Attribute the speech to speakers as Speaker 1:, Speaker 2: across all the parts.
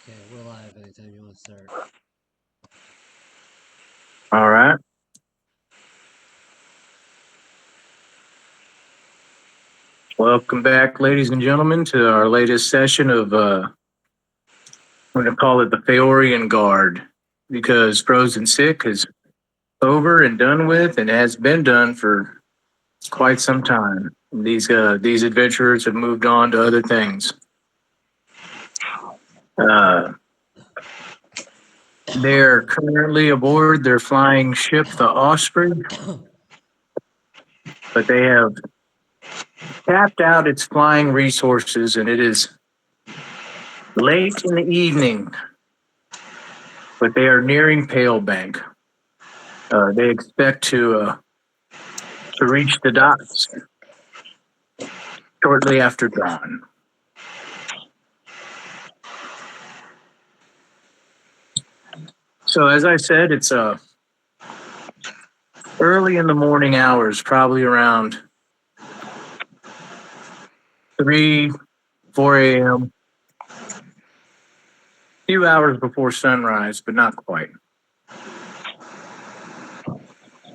Speaker 1: Okay, we're live anytime you want to start.
Speaker 2: All right. Welcome back, ladies and gentlemen, to our latest session of, I'm going to call it the Theorian Guard, because Frozen Sick is over and done with and has been done for quite some time. These adventurers have moved on to other things. Uh, they're currently aboard their flying ship, the Osprey, but they have tapped out its flying resources, and it is late in the evening, but they are nearing Pale Bank. They expect to reach the docks shortly after dawn. So, as I said, it's early in the morning hours, probably around 3, 4 a.m. A few hours before sunrise, but not quite.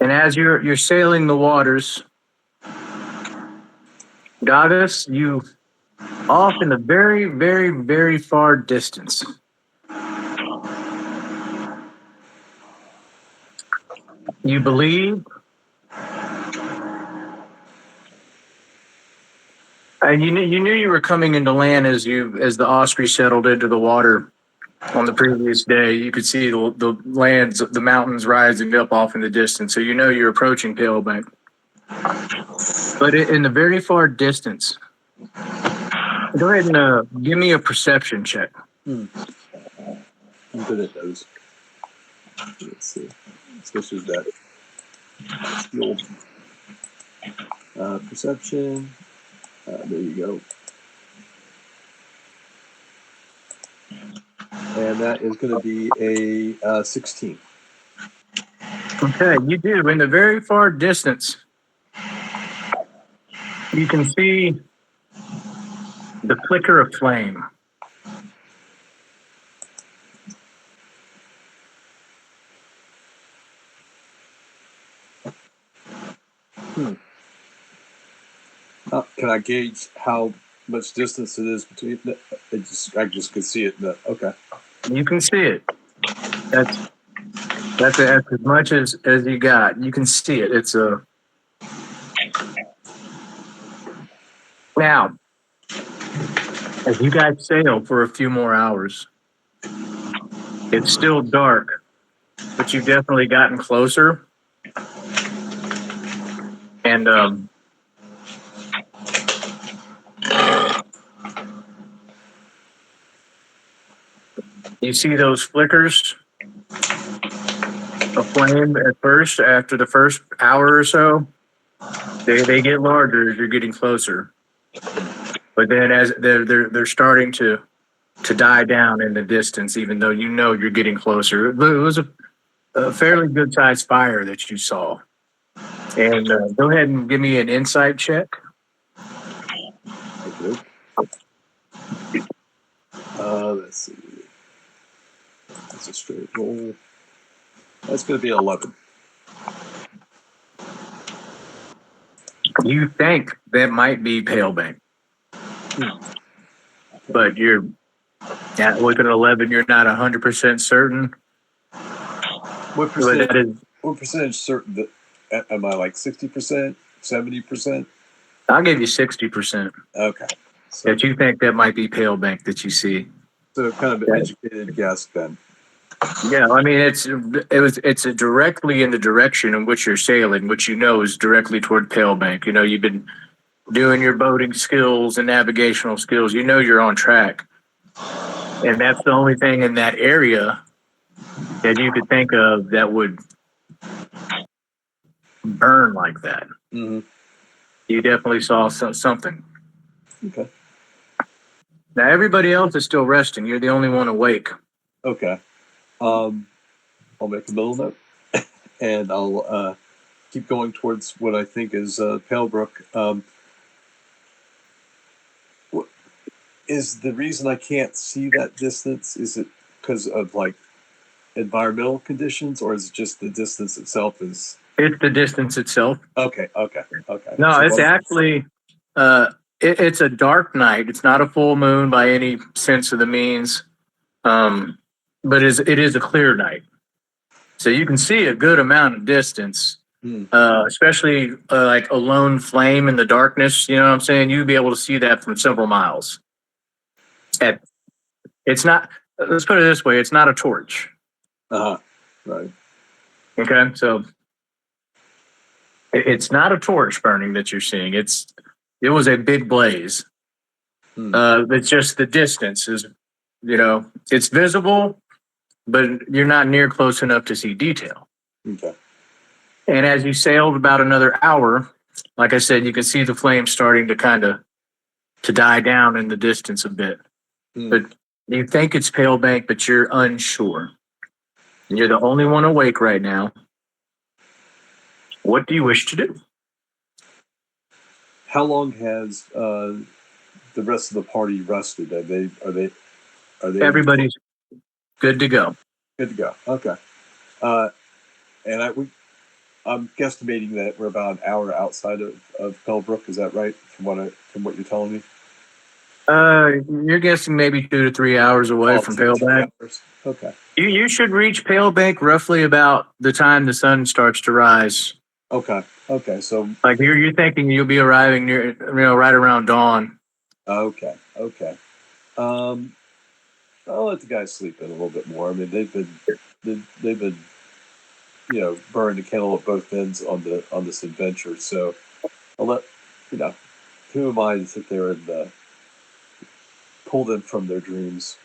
Speaker 2: And as you're sailing the waters, Gagas, you off in the very, very, very far distance, you believe, and you knew you were coming into land as the Osprey settled into the water on the previous day. You could see the lands, the mountains rising up off in the distance. So you know you're approaching Palebank. But in the very far distance, go ahead and give me a perception check.
Speaker 3: I'm good at those. Let's see. Especially that skill. Perception. There you go. And that is going to be a 16.
Speaker 2: Okay, you do. In the very far distance, you can see the flicker of flame.
Speaker 3: Can I gauge how much distance it is between? I just could see it. Okay.
Speaker 2: You can see it. That's as much as you got. You can see it. It's a now. As you guys sail for a few more hours, it's still dark, but you've definitely gotten closer. And you see those flickers of flame at first, after the first hour or so. They get larger as you're getting closer. But then as they're starting to die down in the distance, even though you know you're getting closer. It was a fairly good sized fire that you saw. And go ahead and give me an insight check.
Speaker 3: Okay. Let's see. That's a straight roll. That's going to be 11.
Speaker 2: You think that might be Palebank, but you're with an 11. You're not 100% certain.
Speaker 3: What percentage certain that am I, like 60%, 70%?
Speaker 2: I'll give you 60%.
Speaker 3: Okay. So,
Speaker 2: That you think that might be Palebank that you see.
Speaker 3: so kind of an educated guess then.
Speaker 2: Yeah, I mean it's directly in the direction in which you're sailing, which you know is directly toward Palebank. You know you've been doing your boating skills and navigational skills. You know you're on track, and that's the only thing in that area that you could think of that would burn like that.
Speaker 3: Mm-hmm.
Speaker 2: You definitely saw something.
Speaker 3: Okay.
Speaker 2: Now everybody else is still resting. You're the only one awake.
Speaker 3: Okay. I'll make a middle note, and I'll keep going towards what I think is Palebrook. is the reason I can't see that distance? Is it because of like environmental conditions, or is it just the distance itself is
Speaker 2: It's the distance itself.
Speaker 3: okay?
Speaker 2: No,
Speaker 3: So
Speaker 2: it's actually it's a dark night. It's not a full moon by any sense of the means, but it is a clear night, so you can see a good amount of distance.
Speaker 3: Hmm.
Speaker 2: Especially like a lone flame in the darkness. You know what I'm saying? You'd be able to see that from several miles. At it's not. Let's put it this way: it's not a torch.
Speaker 3: Uh-huh. Right.
Speaker 2: Okay, so it's not a torch burning that you're seeing. It was a big blaze.
Speaker 3: Hmm.
Speaker 2: It's just the distance is, it's visible, but you're not near close enough to see detail.
Speaker 3: Okay.
Speaker 2: And as you sailed about another hour, like I said, you can see the flames starting to kind of to die down in the distance a bit.
Speaker 3: Hmm.
Speaker 2: But you think it's Pale Bank, but you're unsure. And you're the only one awake right now. What do you wish to do?
Speaker 3: How long has the rest of the party rested? Are they
Speaker 2: Everybody's good to go.
Speaker 3: good to go? Okay. And I'm guesstimating that we're about an hour outside of Pellbrook. Is that right? From what you're telling me?
Speaker 2: You're guessing maybe 2 to 3 hours away from
Speaker 3: 2 to
Speaker 2: Pale
Speaker 3: 3
Speaker 2: Bank.
Speaker 3: hours. Okay.
Speaker 2: You should reach Pale Bank roughly about the time the sun starts to rise.
Speaker 3: Okay. So
Speaker 2: Like you're thinking you'll be arriving near, right around dawn.
Speaker 3: okay. I'll let the guys sleep in a little bit more. I mean, they've been burning the candle at both ends on this adventure. So I'll let who am I to sit there and pull them from their dreams?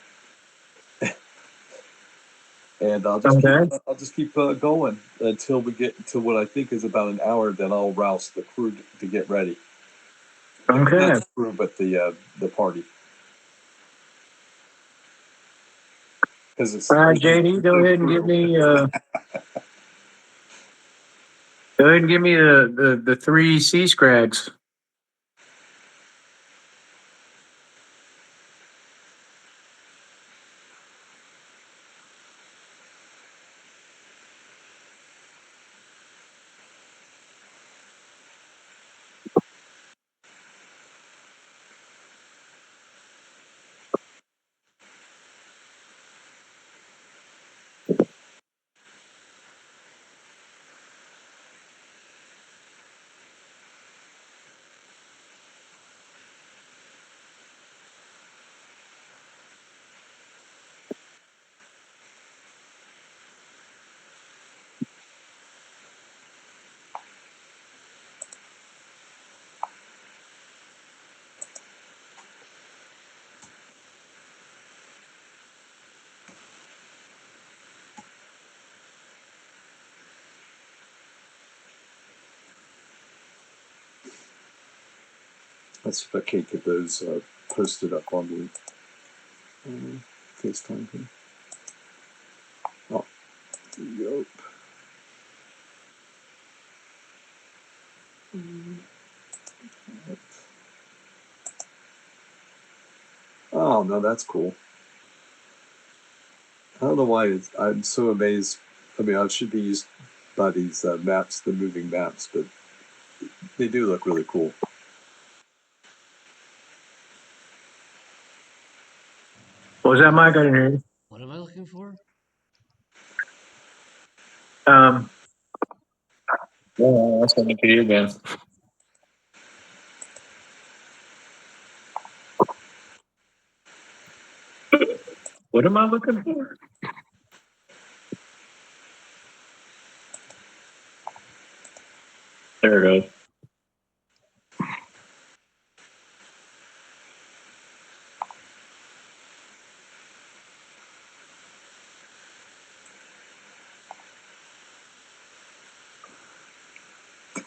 Speaker 3: And
Speaker 2: Okay.
Speaker 3: I'll just keep going until we get to what I think is about an hour. Then I'll rouse the crew to get ready. Not
Speaker 2: Okay.
Speaker 3: the crew, but the party. Because it's
Speaker 2: All right, JD, go ahead and give me the three sea scrags.
Speaker 3: let's see if I can't get those posted up on the FaceTime here. Oh, yep. Oh no, that's cool. I don't know why I'm so amazed. I mean, I should be used by these maps, the moving maps, but they do look really cool.
Speaker 2: What was that, Mike? I didn't hear you.
Speaker 1: What am I looking for?
Speaker 2: Yeah, that's something to you again. What am I looking for? There it goes.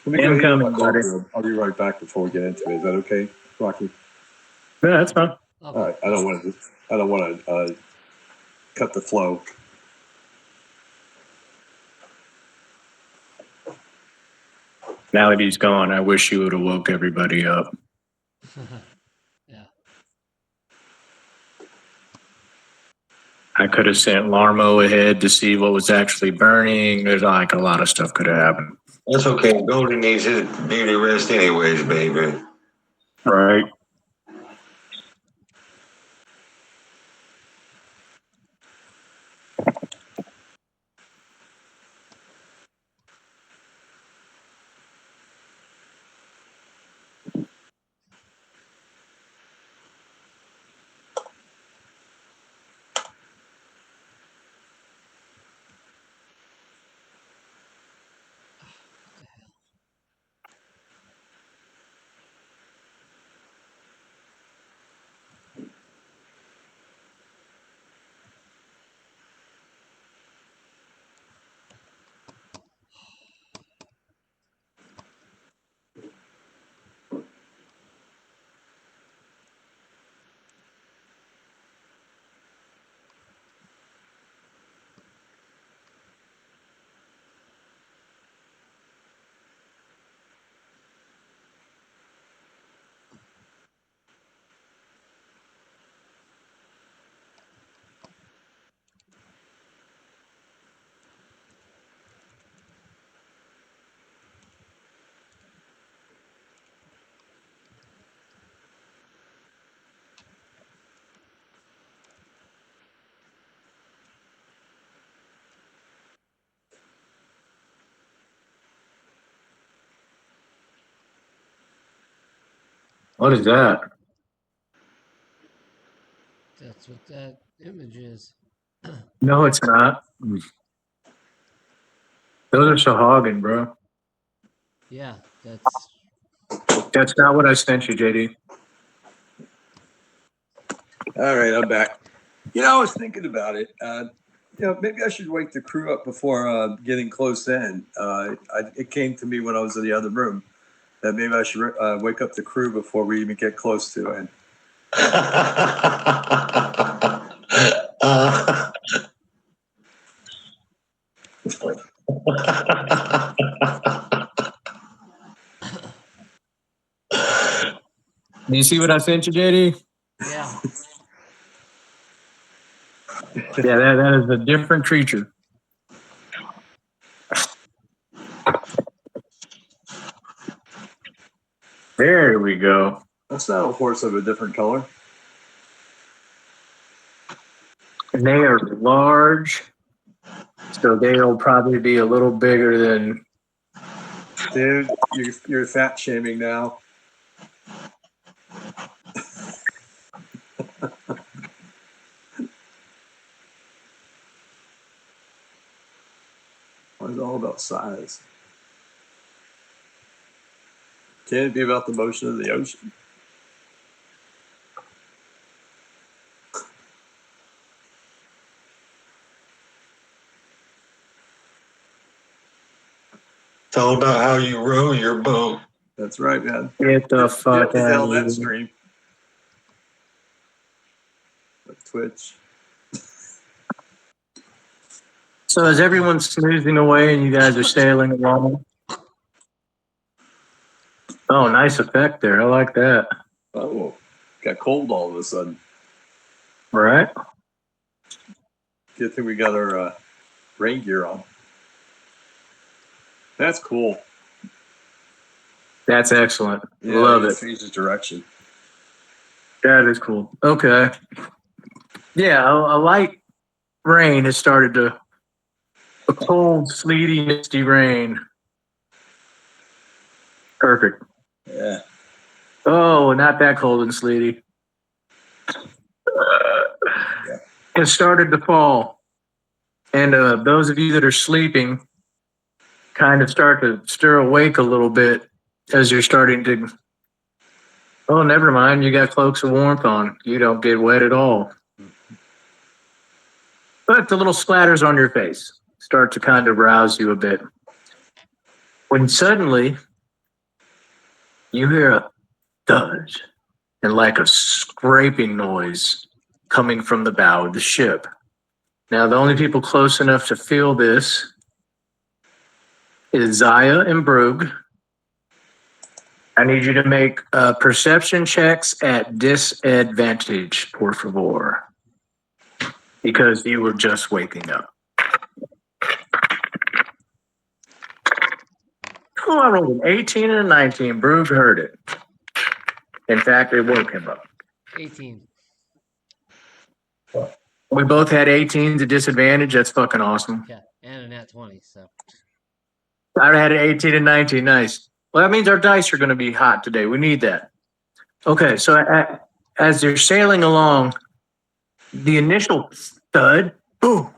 Speaker 3: Let me go
Speaker 2: Incoming,
Speaker 3: ahead
Speaker 2: buddy.
Speaker 3: and I'll be right back before we get into it. Is that okay, Rocky?
Speaker 2: Yeah, that's fine.
Speaker 3: All right. I don't want to cut the flow.
Speaker 2: Now that he's gone, I wish you would have woke everybody up.
Speaker 1: Yeah.
Speaker 2: I could have sent Larmo ahead to see what was actually burning. There's like a lot of stuff could have happened.
Speaker 4: That's okay. Goldie needs his beauty rest anyways, baby.
Speaker 2: Right. What is that?
Speaker 1: That's what that image is.
Speaker 2: No, it's not. Those are Sahagin, bro.
Speaker 1: Yeah, that's
Speaker 2: That's not what I sent you, JD.
Speaker 3: All right, I'm back. I was thinking about it. Maybe I should wake the crew up before getting close in. It came to me when I was in the other room that maybe I should wake up the crew before we even get close to it.
Speaker 2: Do you see what I sent you, JD?
Speaker 1: yeah.
Speaker 2: Yeah, that is a different creature. There we go.
Speaker 3: That's not a horse of a different color.
Speaker 2: And they are large, so they'll probably be a little bigger than.
Speaker 3: Dude, you're fat shaming now. It's all about size. Can it be about the motion of the ocean?
Speaker 4: It's all about how you row your boat.
Speaker 3: That's right, man.
Speaker 2: Get the fuck
Speaker 3: Get
Speaker 2: out
Speaker 3: down
Speaker 2: of
Speaker 3: that
Speaker 2: here.
Speaker 3: stream. Twitch.
Speaker 2: So is everyone snoozing away and you guys are sailing along? Oh, nice effect there. I like that.
Speaker 3: Oh, got cold all of a sudden.
Speaker 2: Right?
Speaker 3: Good thing we got our rain gear on. That's cool.
Speaker 2: That's excellent.
Speaker 3: Yeah,
Speaker 2: Love it.
Speaker 3: Changes direction.
Speaker 2: That is cool. Okay. Yeah, a light rain has started to. A cold, sleety, misty rain. Perfect.
Speaker 3: Yeah.
Speaker 2: Oh, not that cold and sleety. It started to fall. And those of you that are sleeping kind of start to stir awake a little bit as you're starting to. Oh, never mind. You got cloaks of warmth on. You don't get wet at all. But the little splatters on your face start to kind of rouse you a bit. When suddenly you hear a thud and like a scraping noise coming from the bow of the ship. Now, the only people close enough to feel this is Zaya and Brug. I need you to make perception checks at disadvantage, por favor. because you were just waking up. Oh, I rolled an 18 and a 19. Broog heard it. In fact, it woke him up.
Speaker 1: 18.
Speaker 2: We both had 18s at disadvantage. That's fucking awesome.
Speaker 1: Yeah, and a nat 20. So
Speaker 2: I had an 18 and 19. Nice. Well, that means our dice are going to be hot today. We need that. Okay, so as you're sailing along, the initial thud, boom,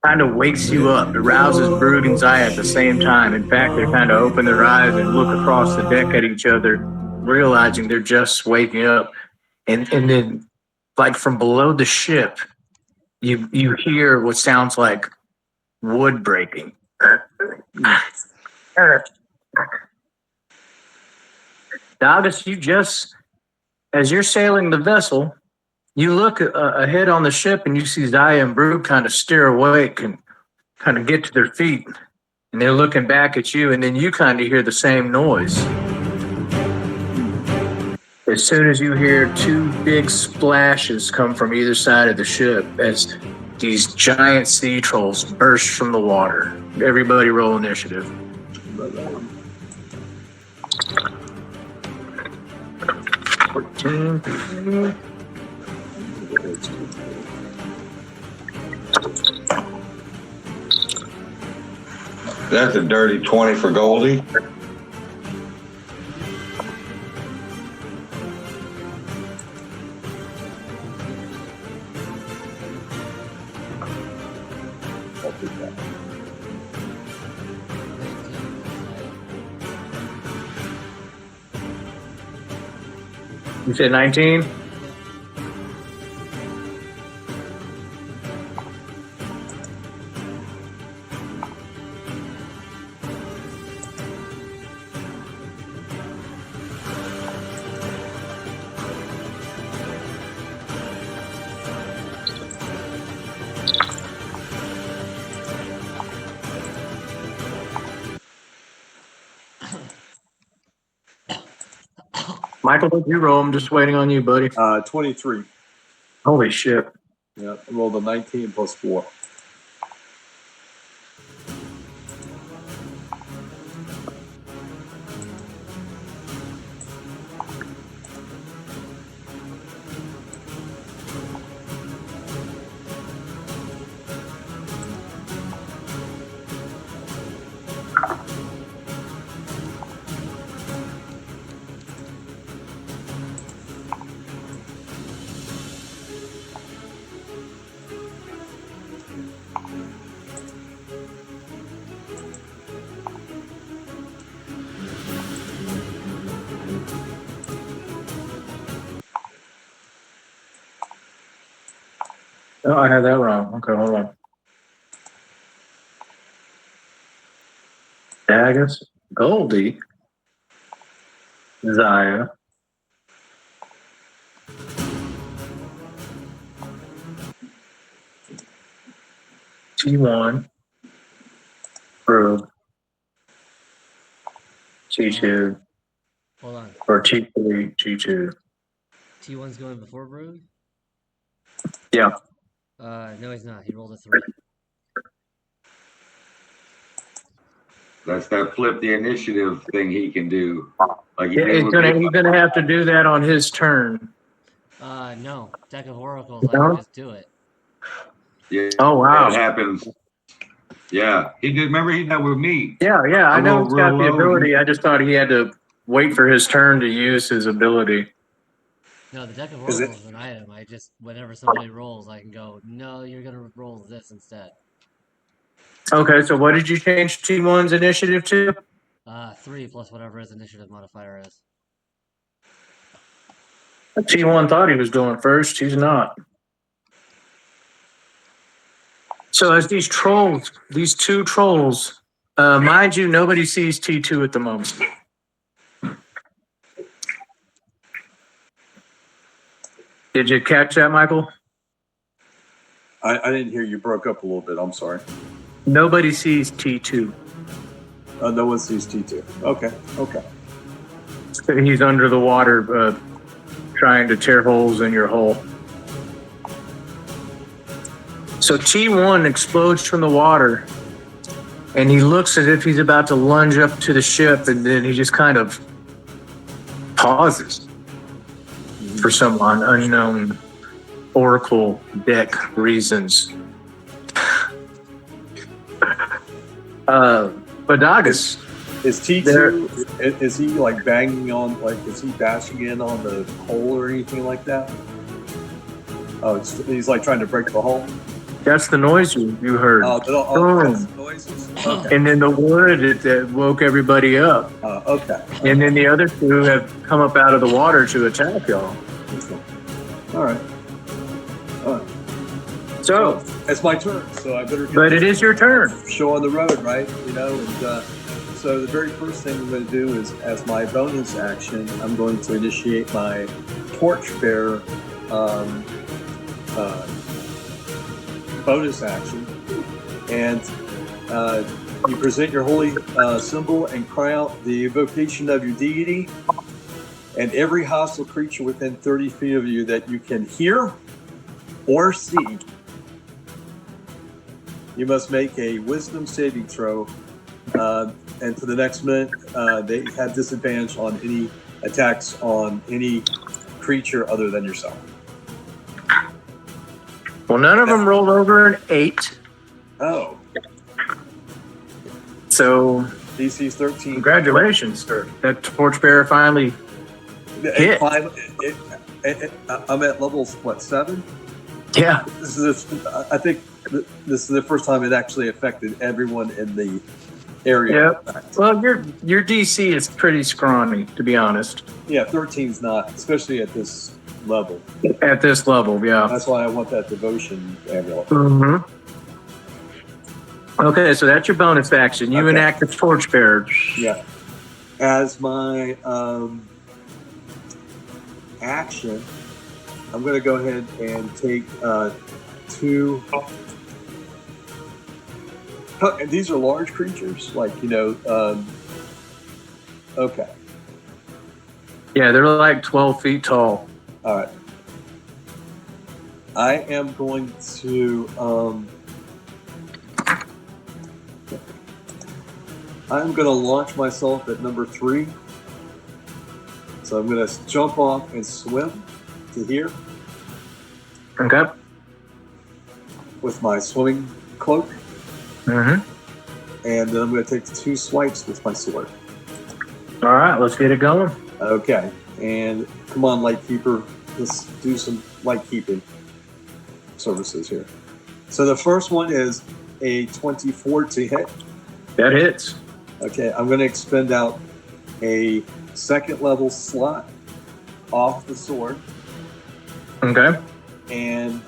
Speaker 2: kind of wakes you up. It rouses Broog and Zaya at the same time. In fact, they kind of open their eyes and look across the deck at each other, realizing they're just waking up. And then, like from below the ship, you hear what sounds like wood breaking. Davis, as you're sailing the vessel, you look ahead on the ship and you see Zaya and Broog kind of stir awake and kind of get to their feet. And they're looking back at you, and then you kind of hear the same noise. As soon as you hear two big splashes come from either side of the ship as these giant sea trolls burst from the water. Everybody roll initiative.
Speaker 4: That's a dirty 20 for Goldie.
Speaker 2: You said 19? Michael, did you roll? I'm just waiting on you, buddy.
Speaker 3: 23.
Speaker 2: Holy shit.
Speaker 3: Yeah, I rolled a 19 plus 4.
Speaker 2: Oh, I had that wrong. Okay, hold on. Dagus, Goldie, Zaya, T1, Broog, T2,
Speaker 1: hold on.
Speaker 2: or T3, T2.
Speaker 1: T1's going before Broog?
Speaker 2: Yeah.
Speaker 1: No, he's not. He rolled a 3.
Speaker 4: That's that flip the initiative thing he can do. Like
Speaker 2: Yeah, he's gonna have to do that on his turn.
Speaker 1: No. Deck of Oracles, I
Speaker 2: No?
Speaker 1: can just do it.
Speaker 4: Yeah,
Speaker 2: Oh, wow.
Speaker 4: It happens. Yeah, he did. Remember, he did that with me.
Speaker 2: Yeah, I know
Speaker 4: roll
Speaker 2: he's got the
Speaker 4: real low.
Speaker 2: ability. I just thought he had to wait for his turn to use his ability.
Speaker 1: No, the Deck of
Speaker 3: Is
Speaker 1: Oracles
Speaker 3: it-
Speaker 1: is an item. I just, whenever somebody rolls, I can go, no, you're going to roll this instead.
Speaker 2: Okay, so what did you change T1's initiative to?
Speaker 1: 3 plus whatever his initiative modifier is.
Speaker 2: T1 thought he was going first. He's not. So as these two trolls, mind you, nobody sees T2 at the moment. Did you catch that, Michael?
Speaker 3: I didn't hear you. Broke up a little bit. I'm sorry.
Speaker 2: Nobody sees T2.
Speaker 3: No one sees T2. Okay.
Speaker 2: He's under the water trying to tear holes in your hull. So T1 explodes from the water, and he looks as if he's about to lunge up to the ship, and then he just kind of pauses for some unknown Oracle deck reasons. Badagas.
Speaker 3: Is T2, is he like banging on, like, is he bashing in on the hull or anything like that? Oh, he's like trying to break the hull?
Speaker 2: That's the noise you heard.
Speaker 3: That's the noises? Okay.
Speaker 2: And then the wood that woke everybody up.
Speaker 3: Okay.
Speaker 2: And then the other two have come up out of the water to attack y'all.
Speaker 3: All right.
Speaker 2: So,
Speaker 3: it's my turn, so I better get
Speaker 2: but it is your turn.
Speaker 3: show on the road, right? You know, and so the very first thing I'm going to do is, as my bonus action, I'm going to initiate my torchbearer bonus action, and you present your holy symbol and cry out the evocation of your deity, and every hostile creature within 30 feet of you that you can hear or see, you must make a wisdom saving throw, and for the next minute, they have disadvantage on any attacks on any creature other than yourself.
Speaker 2: Well, none of them rolled over an 8.
Speaker 3: Oh,
Speaker 2: So,
Speaker 3: DC's 13.
Speaker 2: congratulations, sir. That torchbearer finally hit.
Speaker 3: I'm at levels, what, 7?
Speaker 2: Yeah.
Speaker 3: I think this is the first time it actually affected everyone in the area.
Speaker 2: Yeah. Well, your DC is pretty scrawny, to be honest.
Speaker 3: Yeah, 13's not, especially at this level.
Speaker 2: At this level, yeah.
Speaker 3: That's why I want that devotion amulet.
Speaker 2: Mm-hmm. Okay, so that's your bonus action. You
Speaker 3: Okay.
Speaker 2: enact the torchbearer.
Speaker 3: Yeah. As my action, I'm going to go ahead and take 2. And these are large creatures, like, okay.
Speaker 2: Yeah, they're like 12 feet tall.
Speaker 3: All right. I am going to I'm going to launch myself at number 3. So I'm going to jump off and swim to here
Speaker 2: Okay.
Speaker 3: with my swimming cloak,
Speaker 2: Mm-hmm.
Speaker 3: and then I'm going to take 2 swipes with my sword.
Speaker 2: All right, let's get it going.
Speaker 3: Okay, and come on, Lightkeeper, let's do some Lightkeeping services here. So the first one is a 24 to hit.
Speaker 2: That hits.
Speaker 3: Okay, I'm going to expend out a 2nd level slot off the sword
Speaker 2: Okay.
Speaker 3: and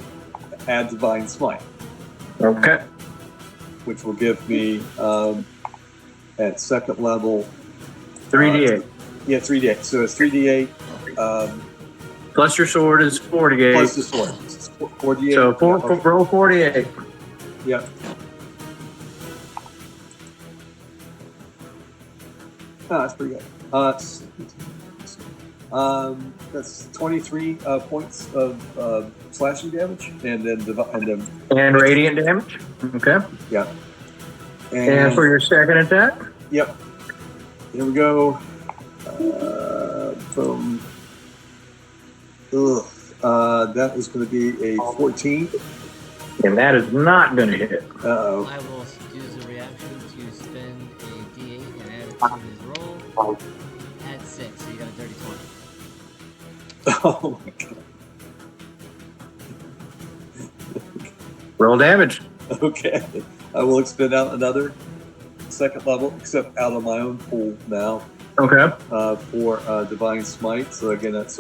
Speaker 3: add Divine Smite,
Speaker 2: Okay.
Speaker 3: which will give me at 2nd level
Speaker 2: 3d8.
Speaker 3: 3d8. So it's 3d8
Speaker 2: Plus your sword is 48.
Speaker 3: plus the sword. It's 48.
Speaker 2: So
Speaker 3: Okay.
Speaker 2: roll 48.
Speaker 3: Yeah. That's pretty good. That's 23 points of slashing damage, and then
Speaker 2: And radiant damage. Okay.
Speaker 3: yeah.
Speaker 2: And for your second attack?
Speaker 3: Yep. Here we go. Boom. That is going to be a 14.
Speaker 2: And that is not going to hit.
Speaker 3: Uh-oh.
Speaker 1: I will use a reaction to spend a D8 and add it to his roll. Add 6, so you got a dirty 20.
Speaker 3: Oh my god.
Speaker 2: Roll damage.
Speaker 3: Okay. I will expend out another 2nd level, except out of my own pool now,
Speaker 2: Okay.
Speaker 3: for Divine Smite. So again, that's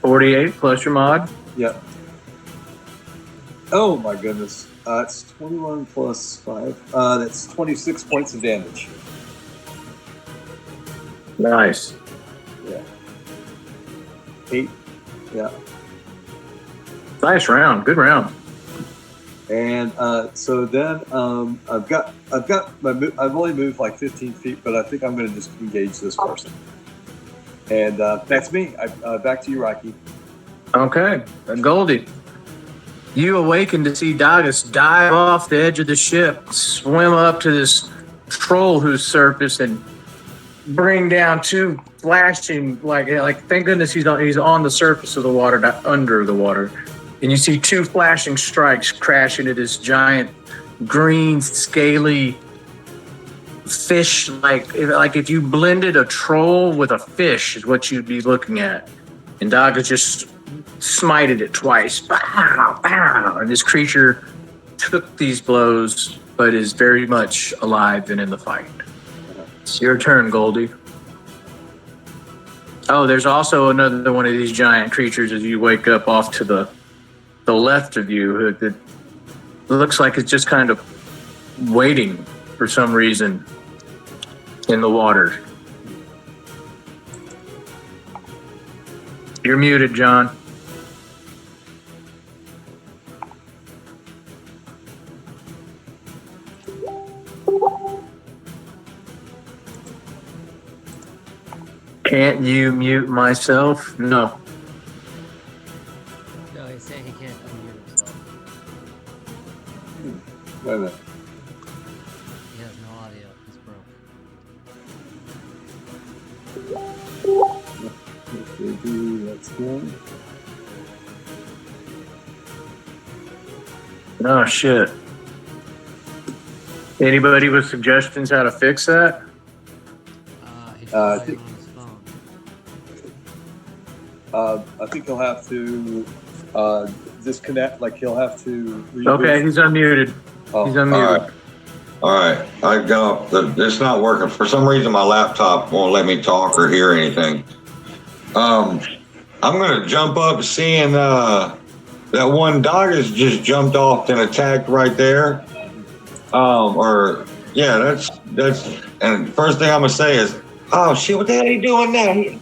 Speaker 2: 48 plus your mod.
Speaker 3: Yep. Oh my goodness. It's 21 plus 5. That's 26 points of damage.
Speaker 2: Nice.
Speaker 3: Yeah. 8. Yeah.
Speaker 2: Nice round. Good round.
Speaker 3: And so then I've only moved like 15 feet, but I think I'm going to just engage this person. And that's me. Back to you, Rocky.
Speaker 2: Okay. Goldie. You awaken to see Dagus dive off the edge of the ship, swim up to this troll who's surfaced, and bring down two flashing like thank goodness he's on the surface of the water, not under the water. And you see two flashing strikes crash into this giant green scaly fish, like if you blended a troll with a fish is what you'd be looking at. And Daga just smited it twice. Pow, pow. And this creature took these blows, but is very much alive and in the fight. It's your turn, Goldie. Oh, there's also another one of these giant creatures as you wake up off to the left of you. It looks like it's just kind of waiting for some reason in the water. You're muted, John. Can't you mute myself? No.
Speaker 1: No, he's saying he can't unmute himself.
Speaker 3: Wait a minute.
Speaker 1: He has no audio. He's broke.
Speaker 3: That's good.
Speaker 2: Oh, shit. Anybody with suggestions how to fix that?
Speaker 1: He's
Speaker 3: I
Speaker 1: playing
Speaker 3: think-
Speaker 1: on his phone.
Speaker 3: I think he'll have to disconnect. Like he'll have to.
Speaker 2: Okay, he's unmuted.
Speaker 3: Oh,
Speaker 2: He's
Speaker 5: All
Speaker 2: unmuted.
Speaker 5: right. All right. I got it's not working. For some reason, my laptop won't let me talk or hear anything. I'm going to jump up seeing that one dog has just jumped off and attacked right there. That's, and first thing I'm going to say is, oh shit, what the hell are you doing now?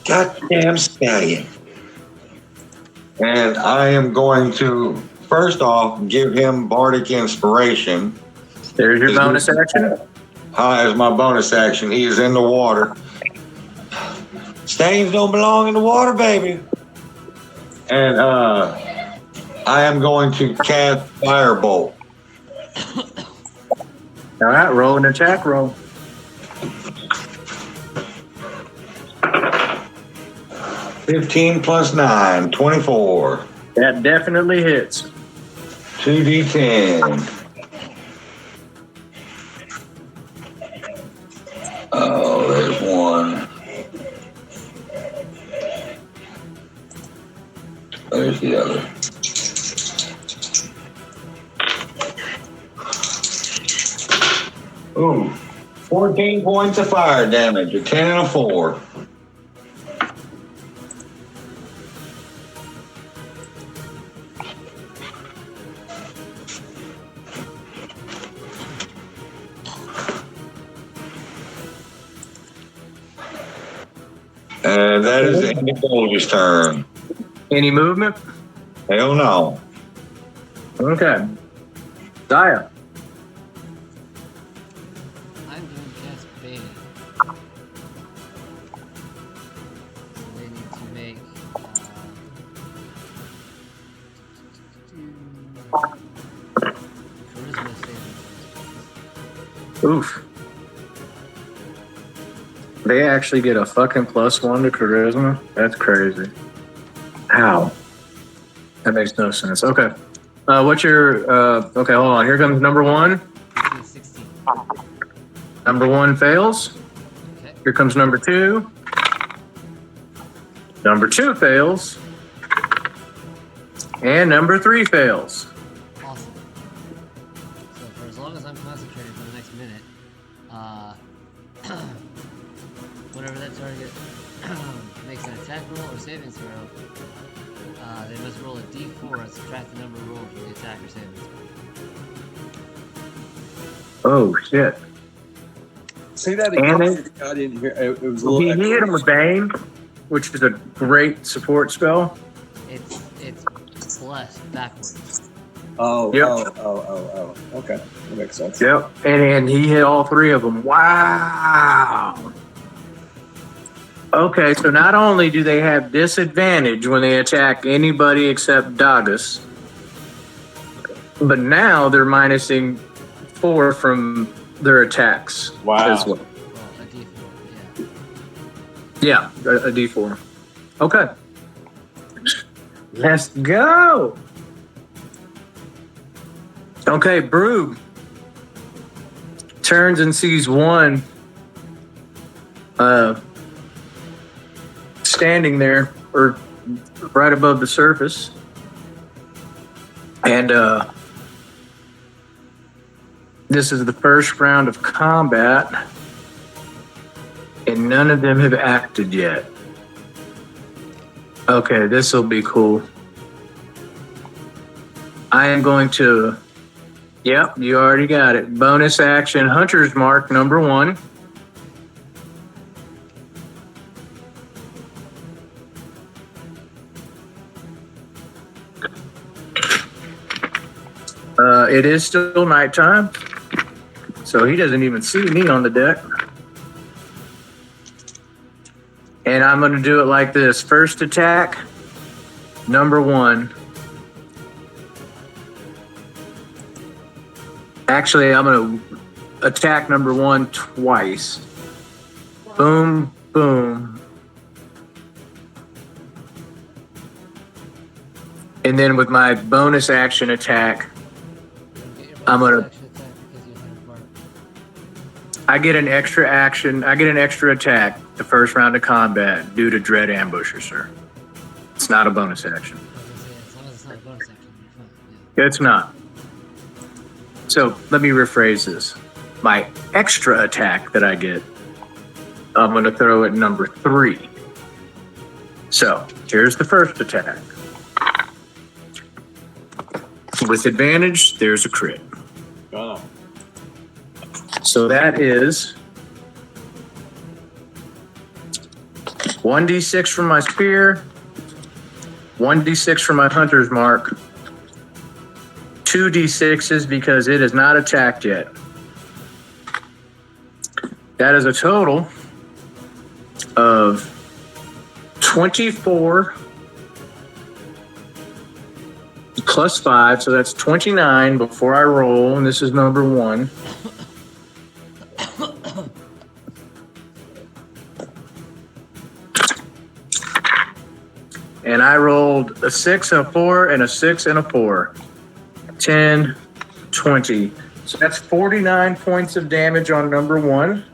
Speaker 5: Goddamn stallion. And I am going to, first off, give him Bardic Inspiration.
Speaker 2: There's your bonus action.
Speaker 5: As my bonus action. He is in the water. Stains don't belong in the water, baby. And I am going to cast Firebolt.
Speaker 2: All right, roll an attack roll.
Speaker 5: $15 plus 9, 24.
Speaker 2: That definitely hits.
Speaker 5: 2d10. Oh, there's one. There's the other. Ooh, 14 points of fire damage, a 10 and a 4. And that is the end of Goldie's turn.
Speaker 2: Any movement?
Speaker 5: Hell no.
Speaker 2: Okay. Daya.
Speaker 1: I'm doing cast beta. So they need to make charisma saving throws.
Speaker 2: Oof. They actually get a fucking +1 to charisma? That's crazy. How? That makes no sense. Okay. What's your, okay, hold on. Here comes number one.
Speaker 1: 16.
Speaker 2: Number one fails.
Speaker 1: Okay.
Speaker 2: Here comes number two. Number two fails. And number three fails.
Speaker 1: Awesome. So for as long as I'm concentrating for the next minute, whenever that target makes an attack roll or saving throw, they must roll a d4 and subtract the number rolled from the attack or saving throw.
Speaker 2: Oh, shit.
Speaker 3: Say that
Speaker 2: And
Speaker 3: again. I didn't hear. It was a
Speaker 2: He
Speaker 3: little.
Speaker 2: hit him with Bane, which is a great support spell.
Speaker 1: It's blessed backwards.
Speaker 3: Oh,
Speaker 2: Yep.
Speaker 3: oh. Okay, that makes sense.
Speaker 2: Yep. And he hit all three of them. Wow. Okay, so not only do they have disadvantage when they attack anybody except Dagus, But now they're minusing 4 from their attacks
Speaker 3: Wow.
Speaker 2: as well.
Speaker 1: Well, a D4,
Speaker 2: Yeah, a D4. Okay. Let's go. Okay, Brug turns and sees one standing there or right above the surface. And this is the first round of combat, and none of them have acted yet. Okay, this will be cool. I am going to, yep, you already got it. Bonus action, Hunter's Mark, number 1. It is still nighttime, so he doesn't even see me on the deck. And I'm going to do it like this. First attack, number 1. Actually, I'm going to attack number 1 twice. Boom, boom. And then with my bonus action attack, I'm gonna. I get an extra action. I get an extra attack the first round of combat due to Dread Ambusher, sir. It's not a bonus action.
Speaker 1: As long as it's not a bonus action, you're fine. Yeah.
Speaker 2: It's not. So let me rephrase this. My extra attack that I get, I'm going to throw it number 3. So here's the first attack. With advantage, there's a crit.
Speaker 3: Oh.
Speaker 2: So that is 1d6 from my spear, 1d6 from my hunter's mark, 2d6s because it is not attacked yet. That is a total of 24 plus 5, so that's 29 before I roll, and this is number 1. And I rolled a 6 and a 4 and a 6 and a 4. 10, 20. So that's 49 points of damage on number 1.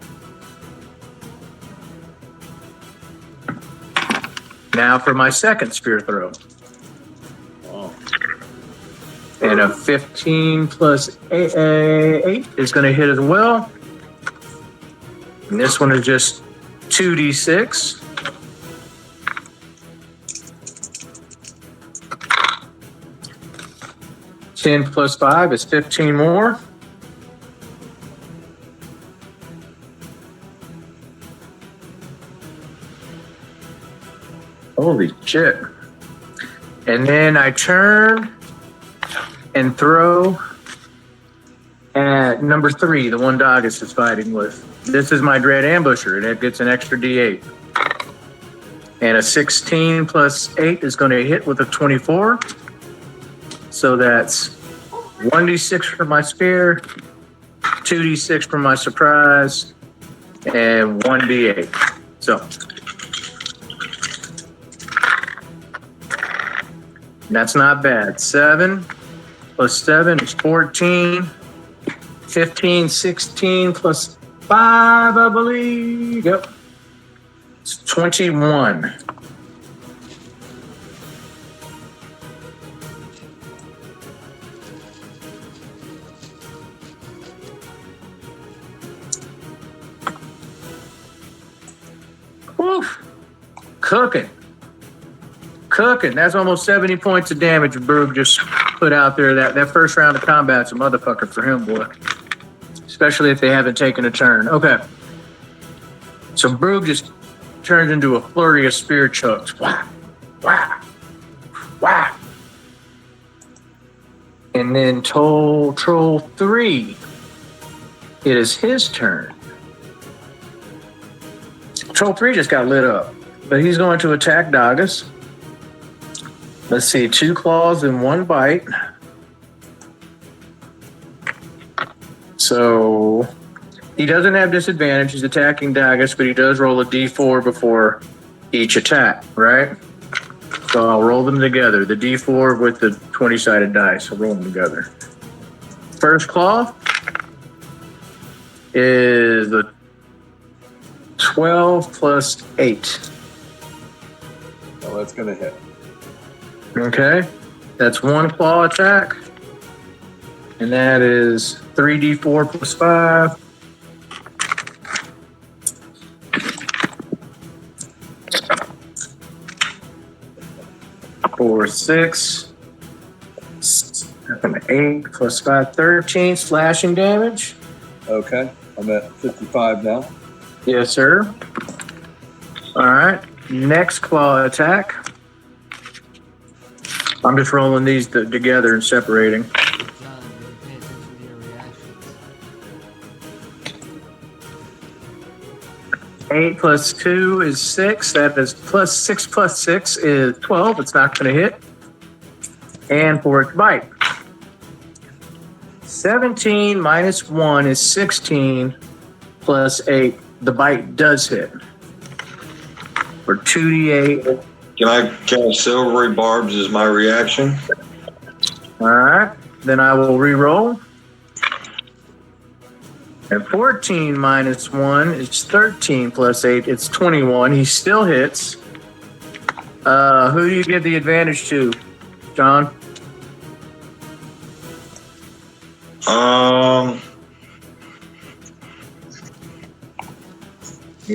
Speaker 2: Now for my second spear throw.
Speaker 3: Oh.
Speaker 2: And a 15 plus 8 is going to hit as well. And this one is just 2d6. Ten plus 5 is 15 more. Holy shit. And then I turn and throw at number 3, the one Dagus is fighting with. This is my Dread Ambusher, and it gets an extra d8. And a 16 plus 8 is going to hit with a 24. So that's 1d6 for my spear, 2d6 for my surprise, and 1d8. So that's not bad. 7 plus 7 is 14. 15, 16 plus 5, I believe. Yep. It's 21. Woof. Cooking. That's almost 70 points of damage Berg just put out there. That first round of combat's a motherfucker for him, boy. Especially if they haven't taken a turn. Okay. So Berg just turns into a flurry of spear chucks. Wah, wah, wah. And then Troll 3. It is his turn. Troll 3 just got lit up, but he's going to attack Dagus. Let's see, 2 claws and 1 bite. So he doesn't have disadvantage. He's attacking Dagus, but he does roll a d4 before each attack, right? So I'll roll them together. The d4 with the 20-sided dice. I'll roll them together. First claw is a 12 plus 8.
Speaker 3: Well, that's going to hit.
Speaker 2: Okay. That's one claw attack. And that is 3d4 plus 5. Four, 6. 8 plus 5, 13 slashing damage.
Speaker 3: Okay. I'm at 55 now.
Speaker 2: Yes, sir. All right. Next claw attack. I'm just rolling these together and separating.
Speaker 1: John, did you pay attention to your reactions?
Speaker 2: 8 plus 2 is 6. That is plus 6 plus 6 is 12. It's not going to hit. And for its bite. 17 minus 1 is 16 plus 8. The bite does hit. For 2d8.
Speaker 5: Can I cast silvery barbs as my reaction?
Speaker 2: All right. Then I will re-roll. And 14 minus 1 is 13 plus 8. It's 21. He still hits. Who do you give the advantage to, John?
Speaker 5: I'm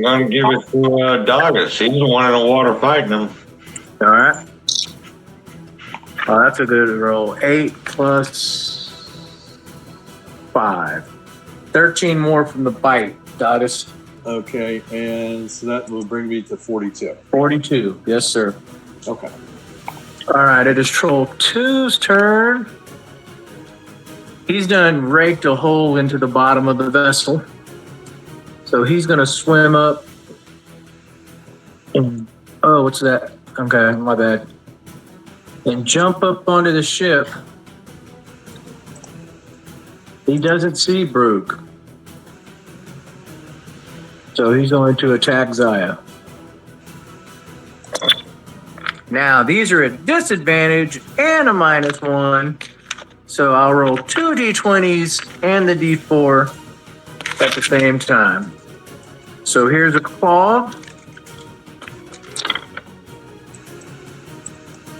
Speaker 5: going to give it to Dagus. He's the one in the water fighting him.
Speaker 2: All right. Oh, that's a good roll. 8 plus 5. 13 more from the bite, Dagus.
Speaker 3: Okay. And so that will bring me to 42.
Speaker 2: 42. Yes, sir.
Speaker 3: Okay.
Speaker 2: All right. It is Troll 2's turn. He's done raked a hole into the bottom of the vessel. So he's going to swim up. Oh, what's that? Okay, my bad. And jump up onto the ship. He doesn't see Brooke. So he's going to attack Zaya. Now, these are at disadvantage and a -1. So I'll roll 2 d20s and the d4 at the same time. So here's a claw.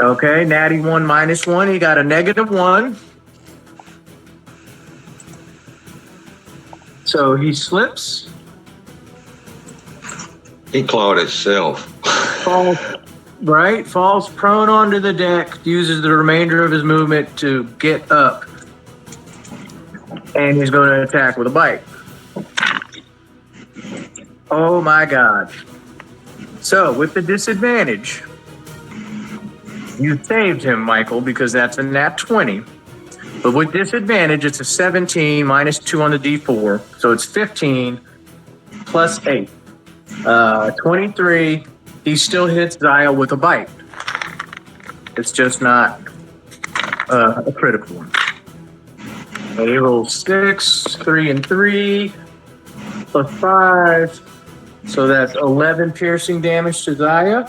Speaker 2: Okay, natty 1 -1. He got a -1. So he slips,
Speaker 5: He clawed himself.
Speaker 2: falls prone onto the deck, uses the remainder of his movement to get up. And he's going to attack with a bite. Oh my God. So with the disadvantage, you saved him, Michael, because that's a nat 20. But with disadvantage, it's a 17 minus 2 on the d4. So it's 15 plus 8. 23. He still hits Zaya with a bite. It's just not a critical one. He rolls 6, 3 and 3, plus 5. So that's 11 piercing damage to Zaya.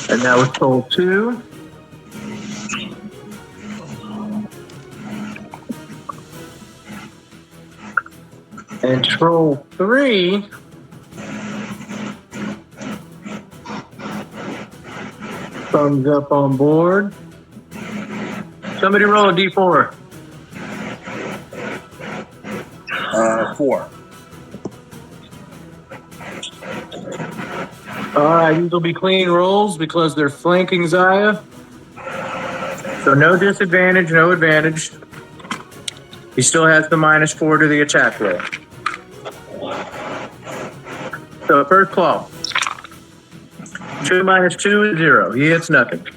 Speaker 2: And that was Troll 2. And Troll 3 comes up on board. Somebody roll a d4.
Speaker 3: 4.
Speaker 2: All right, these will be clean rolls because they're flanking Zaya. So no disadvantage, no advantage. He still has the -4 to the attack roll. So first claw. 2 minus 2 is 0. He hits nothing.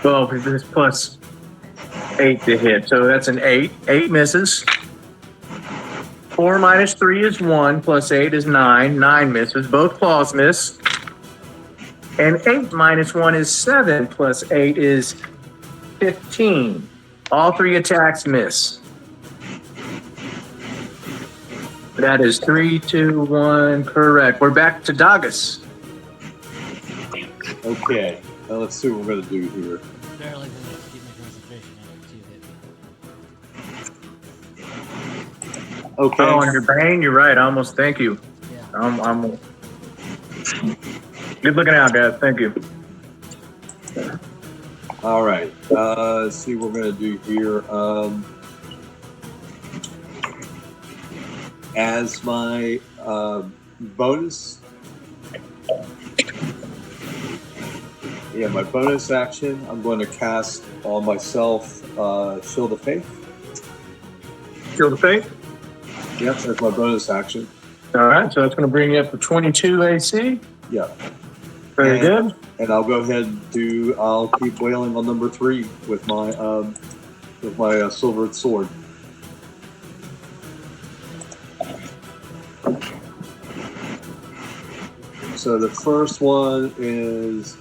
Speaker 2: Well, it's plus 8 to hit. So that's an 8. 8 misses. 4 minus 3 is 1, plus 8 is 9. 9 misses. Both claws miss. And 8 minus 1 is 7, plus 8 is 15. All 3 attacks miss. That is 3, 2, 1, correct. We're back to Dagas.
Speaker 3: Okay. Now let's see what we're going to do here.
Speaker 1: Barely gonna keep my concentration at 2 hit.
Speaker 3: Okay.
Speaker 2: Oh, and your Bane, you're right. Almost, thank you.
Speaker 1: Yeah.
Speaker 2: I'm good looking out, guys. Thank you.
Speaker 3: All right. Let's see what we're going to do here. As my bonus, my bonus action, I'm going to cast on myself Shield of Faith.
Speaker 2: Shield of Faith.
Speaker 3: Yep, that's my bonus action.
Speaker 2: All right, so that's going to bring you up to 22 AC.
Speaker 3: Yep.
Speaker 2: Very
Speaker 3: And-
Speaker 2: good.
Speaker 3: And I'll go ahead and I'll keep wailing on number 3 with my silvered sword. So the first one is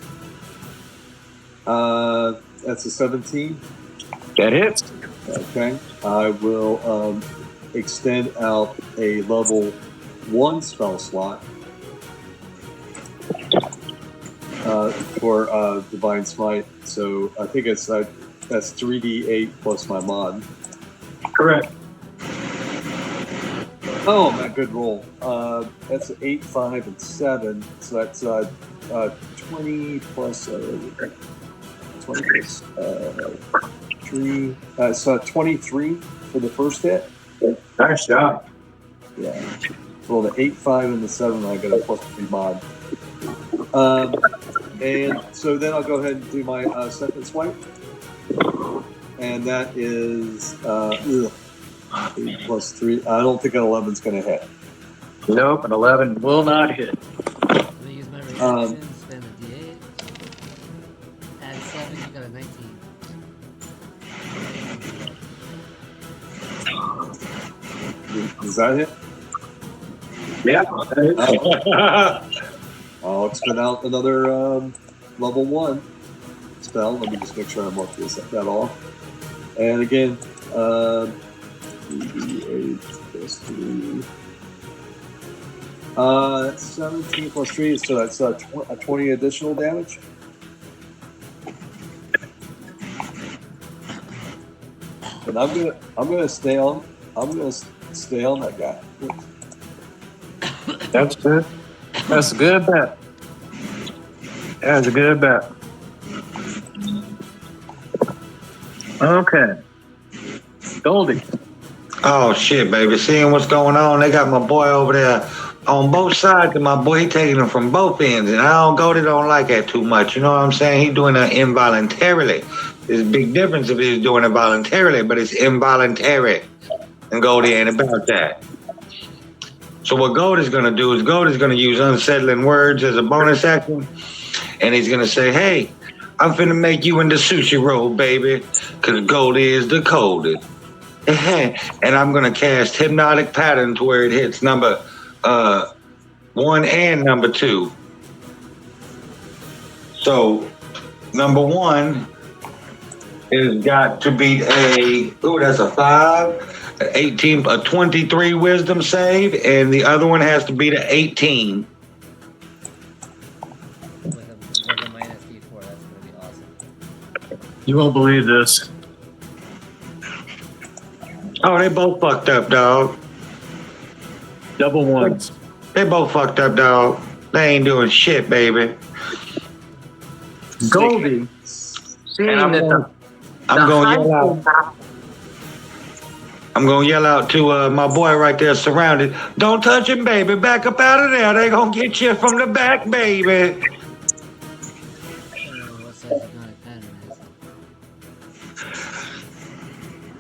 Speaker 3: that's a 17.
Speaker 2: That hits.
Speaker 3: Okay. I will extend out a level 1 spell slot for Divine Smite. So I think it's that's 3d8 plus my mod.
Speaker 2: Correct.
Speaker 3: Oh, that good roll. That's 8, 5, and 7. So that's 20 plus 20 plus 3. So 23 for the first hit.
Speaker 2: Nice job.
Speaker 3: Yeah. Roll the 8, 5, and the 7. I got a plus 3 mod. And so then I'll go ahead and do my second swipe. And that is 8 plus 3. I don't think an 11's going to hit.
Speaker 2: Nope, an 11 will not hit.
Speaker 1: I'm gonna use my reaction, spend a d8. Add 7, you got a 19.
Speaker 3: Does that hit?
Speaker 2: Yeah.
Speaker 3: I'll expend out another level 1 spell. Let me just make sure I mark that off. And again, 3d8 plus 3. That's 17 plus 3, so that's 20 additional damage. And I'm gonna stay on that guy.
Speaker 2: That's good. That's a good bet. That's a good bet. Okay. Goldie.
Speaker 5: Oh shit, baby! Seeing what's going on, they got my boy over there on both sides. And my boy, he taking them from both ends, and don't like that too much. You know what I'm saying? He doing it involuntarily. There's a big difference if he's doing it voluntarily, but it's involuntary. And Goldie ain't about that. So what Goldie's gonna do is Goldie's gonna use unsettling words as a bonus action, and he's gonna say, "Hey, I'm finna make you into sushi roll, baby, cause Goldie is the coldest." And I'm gonna cast hypnotic pattern to where it hits number 1 and number 2. So number 1 is got to be that's a 5, 18, a 23 wisdom save, and the other one has to be the 18.
Speaker 1: With a minus d4, that's gonna be awesome.
Speaker 2: You won't believe this.
Speaker 5: Oh, they both fucked up, dog.
Speaker 2: Double ones.
Speaker 5: They both fucked up, dog. They ain't doing shit, baby.
Speaker 2: Goldie, seeing
Speaker 5: And
Speaker 2: that
Speaker 5: I'm gonna yell out to my boy right there, surrounded. Don't touch him, baby. Back up out of there. They gonna get you from the back, baby.
Speaker 1: I don't know what size hypnotic pattern is.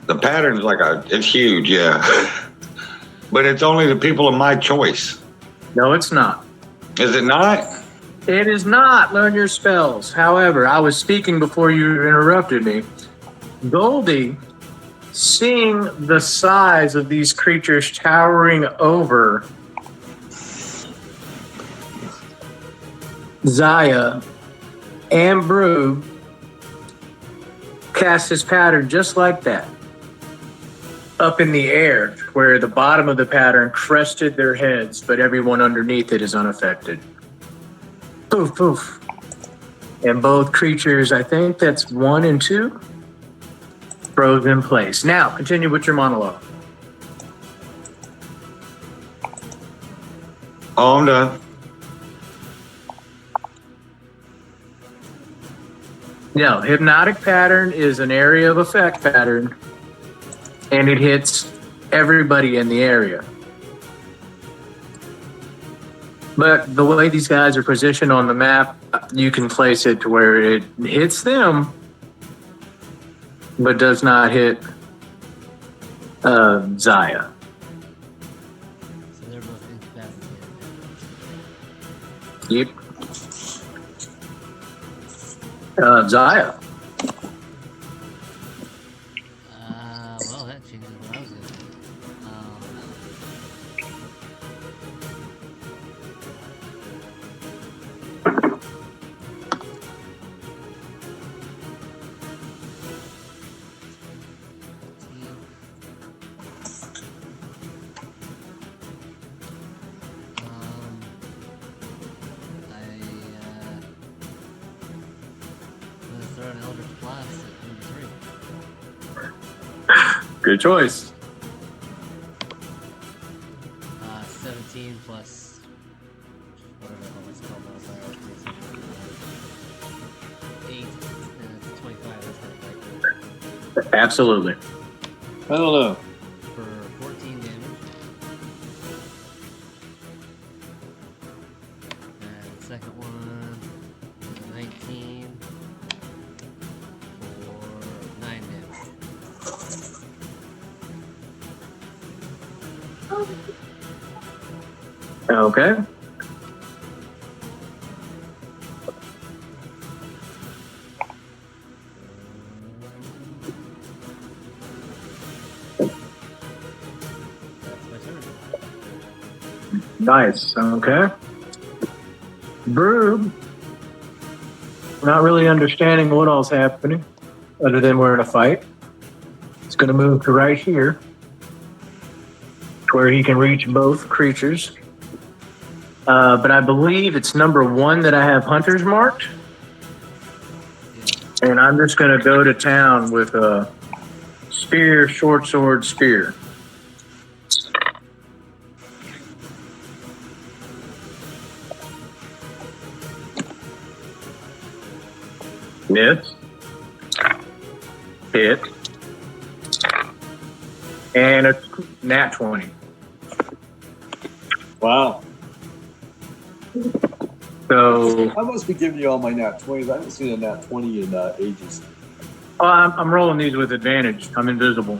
Speaker 5: The pattern's it's huge, yeah. But it's only the people of my choice.
Speaker 2: No, it's not.
Speaker 5: Is it not?
Speaker 2: It is not. Learn your spells. However, I was speaking before you interrupted me. Goldie, seeing the size of these creatures towering over, Zaya, and Brew cast this pattern just like that, up in the air, where the bottom of the pattern crested their heads, but everyone underneath it is unaffected. Poof, poof. And both creatures, I think that's 1 and 2, froze in place. Now, continue with your monologue.
Speaker 5: Oh, I'm done.
Speaker 2: No, hypnotic pattern is an area of effect pattern, and it hits everybody in the area. But the way these guys are positioned on the map, you can place it to where it hits them, but does not hit Zaya.
Speaker 1: So they're both incapacitated.
Speaker 2: Yep. Zaya.
Speaker 1: Well, that changes what I was gonna do. I'm gonna throw an Eldritch Blast at number 3.
Speaker 2: Good choice.
Speaker 1: 17 plus whatever the hell it's called modifier. 8 and it's 25. That's gonna fight
Speaker 2: Absolutely.
Speaker 3: I don't know.
Speaker 1: for 14 damage. And the second one is 19 for 9 damage.
Speaker 2: Okay.
Speaker 1: That's my turn.
Speaker 2: Nice. Okay. Brew, not really understanding what all's happening, other than we're in a fight. It's going to move to right here, to where he can reach both creatures. But I believe it's number 1 that I have hunters marked. And I'm just going to go to town with a spear, short sword, spear. Miss. Hit. And a nat 20.
Speaker 3: Wow.
Speaker 2: So
Speaker 3: I must be giving you all my nat 20s. I haven't seen a nat 20 in ages.
Speaker 2: I'm rolling these with advantage. I'm invisible.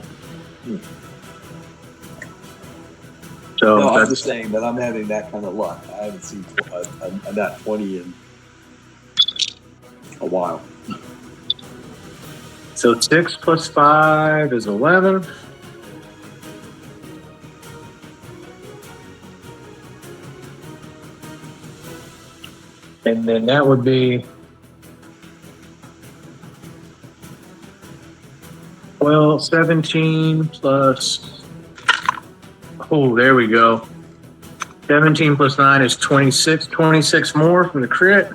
Speaker 2: So
Speaker 3: No, I'm
Speaker 2: that's,
Speaker 3: just saying that I'm having that kind of luck. I haven't seen a nat 20 in a while.
Speaker 2: so 6 plus 5 is 11. And then that would be 17 plus. Oh, there we go. 17 plus 9 is 26. 26 more from the crit.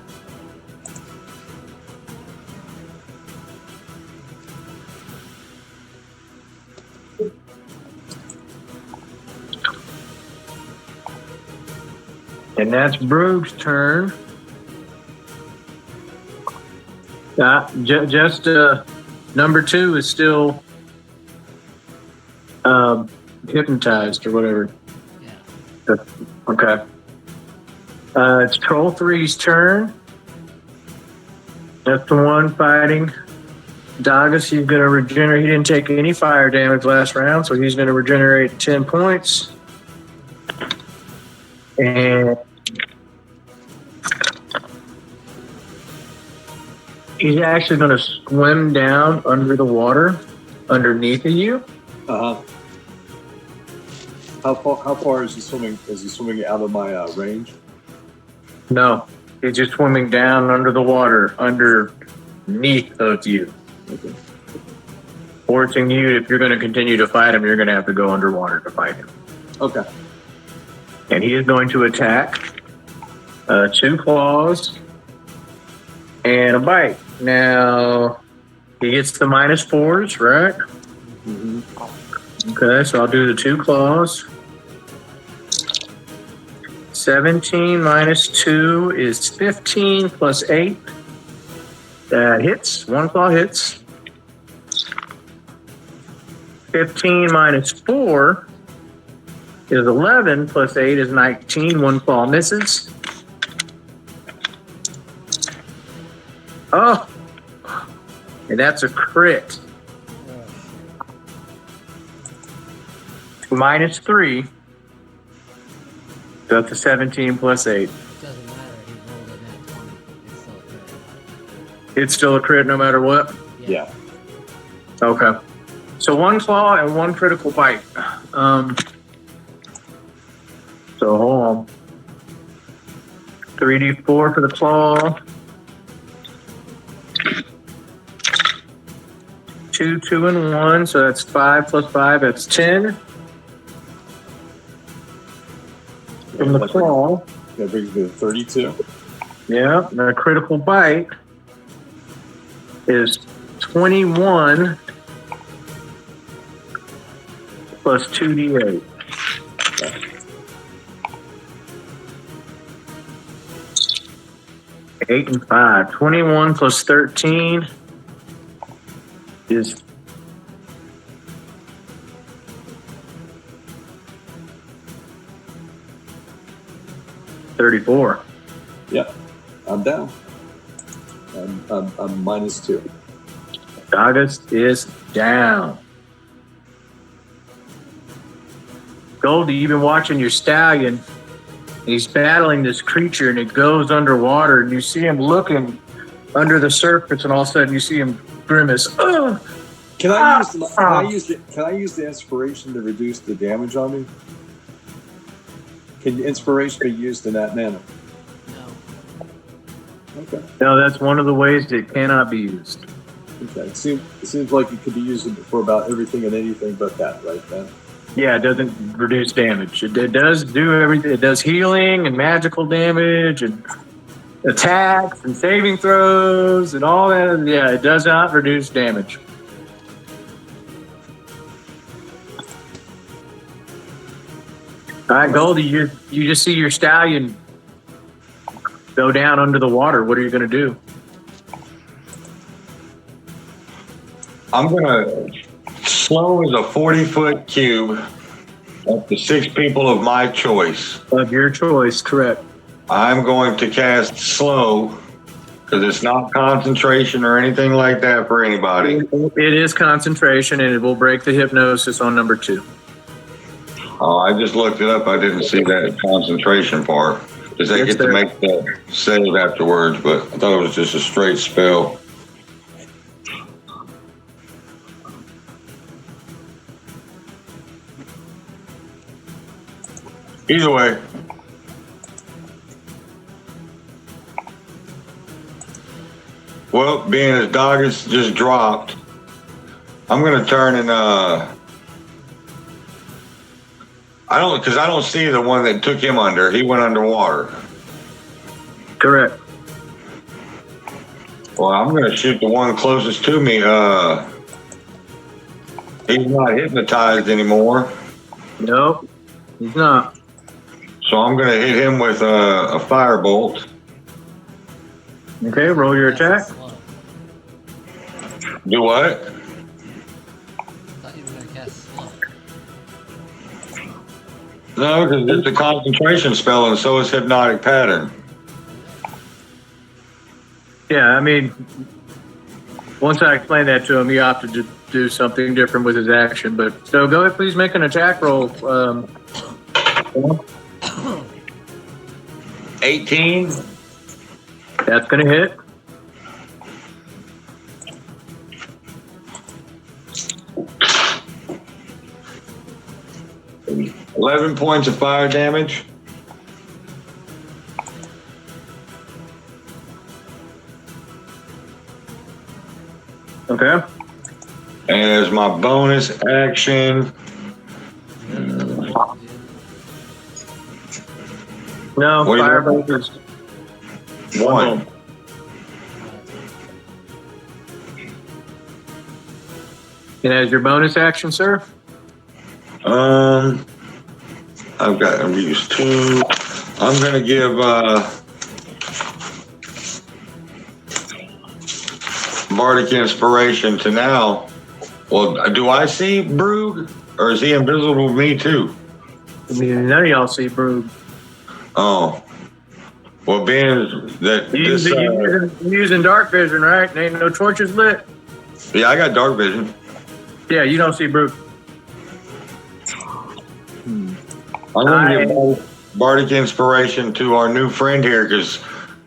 Speaker 2: And that's Brug's turn. Just number 2 is still hypnotized or whatever.
Speaker 1: Yeah.
Speaker 2: Okay. It's Troll 3's turn. That's the one fighting Dagus. He's going to regenerate. He didn't take any fire damage last round, so he's going to regenerate 10 points. And he's actually going to swim down under the water underneath of you.
Speaker 3: Uh-huh. How far is he swimming? Is he swimming out of my range?
Speaker 2: No, He's just swimming down under the water, underneath of you.
Speaker 3: Okay.
Speaker 2: Forcing you, if you're going to continue to fight him, you're going to have to go underwater to fight him.
Speaker 3: Okay.
Speaker 2: And he is going to attack 2 claws and a bite. Now, he gets the -4s, right?
Speaker 3: Mm-hmm.
Speaker 2: Okay, so I'll do the 2 claws. 17 minus 2 is 15 plus 8. That hits. 1 claw hits. 15 minus 4 is 11 plus 8 is 19. 1 claw misses. Oh, and that's a crit. -3. So that's a 17 plus 8.
Speaker 1: It doesn't matter. He rolled a nat 20. It's still a crit.
Speaker 2: It's still a crit no matter what.
Speaker 3: Yeah.
Speaker 2: Okay. So 1 claw and 1 critical bite. So hold on. 3d4 for the claw. 2, 2, and 1. So that's 5 plus 5. That's 10. From the claw.
Speaker 3: That brings me to 32.
Speaker 2: Yeah. And a critical bite is 21 plus 2d8. 8 and 5. 21 plus 13 is 34.
Speaker 3: Yeah. I'm down. I'm -2.
Speaker 2: August is down. Goldie, you've been watching your stallion. He's battling this creature and it goes underwater and you see him looking under the surface and all of a sudden you see him grimace. Ugh!
Speaker 3: Can I use the inspiration to reduce the damage on me? Can the inspiration be used in that manner?
Speaker 1: No.
Speaker 3: Okay.
Speaker 2: No, that's one of the ways it cannot be used.
Speaker 3: Okay. It seems like it could be used for about everything and anything but that, right then.
Speaker 2: Yeah, it doesn't reduce damage. It does do everything. It does healing and magical damage and attacks and saving throws and all that. Yeah, it does not reduce damage. All right, Goldie, you just see your stallion go down under the water. What are you going to do?
Speaker 5: I'm gonna slow as a 40-foot cube up to 6 people of my choice.
Speaker 2: Of your choice, correct.
Speaker 5: I'm going to cast slow because it's not concentration or anything like that for anybody.
Speaker 2: It is concentration, and it will break the hypnosis on number 2.
Speaker 5: Oh, I just looked it up. I didn't see that concentration part. Does they
Speaker 2: It's
Speaker 5: get to
Speaker 2: there.
Speaker 5: make the save afterwards? But I thought it was just a straight spell. Either way. Well, being as Doggins just dropped, I'm gonna turn and I don't see the one that took him under. He went underwater.
Speaker 2: Correct.
Speaker 5: Well, I'm gonna shoot the one closest to me. He's not hypnotized anymore,
Speaker 2: Nope, he's not.
Speaker 5: so I'm gonna hit him with a firebolt.
Speaker 2: Okay, roll your attack.
Speaker 1: Slow.
Speaker 5: Do what?
Speaker 1: Thought you were gonna cast slow.
Speaker 5: No, because it's a concentration spell, and so is hypnotic pattern.
Speaker 2: Yeah, I mean, once I explained that to him, he opted to do something different with his action. But so go ahead, please make an attack roll.
Speaker 5: 18.
Speaker 2: That's going to hit.
Speaker 5: $11 11 points of fire damage.
Speaker 2: Okay.
Speaker 5: And as my bonus action,
Speaker 2: No,
Speaker 5: What do you
Speaker 2: firebolt is
Speaker 5: one.
Speaker 2: And as your bonus action, sir?
Speaker 5: I've used 2. I'm gonna give Bardic Inspiration to now. Well, do I see Brug, or is he invisible to me too?
Speaker 2: I mean, none of y'all see Brood.
Speaker 5: Oh, well, being that this,
Speaker 2: You're using dark vision, right? Ain't no torches lit.
Speaker 5: yeah, I got dark vision.
Speaker 2: Yeah, you don't see Brood.
Speaker 5: I'm gonna give Bardic Inspiration to our new friend here because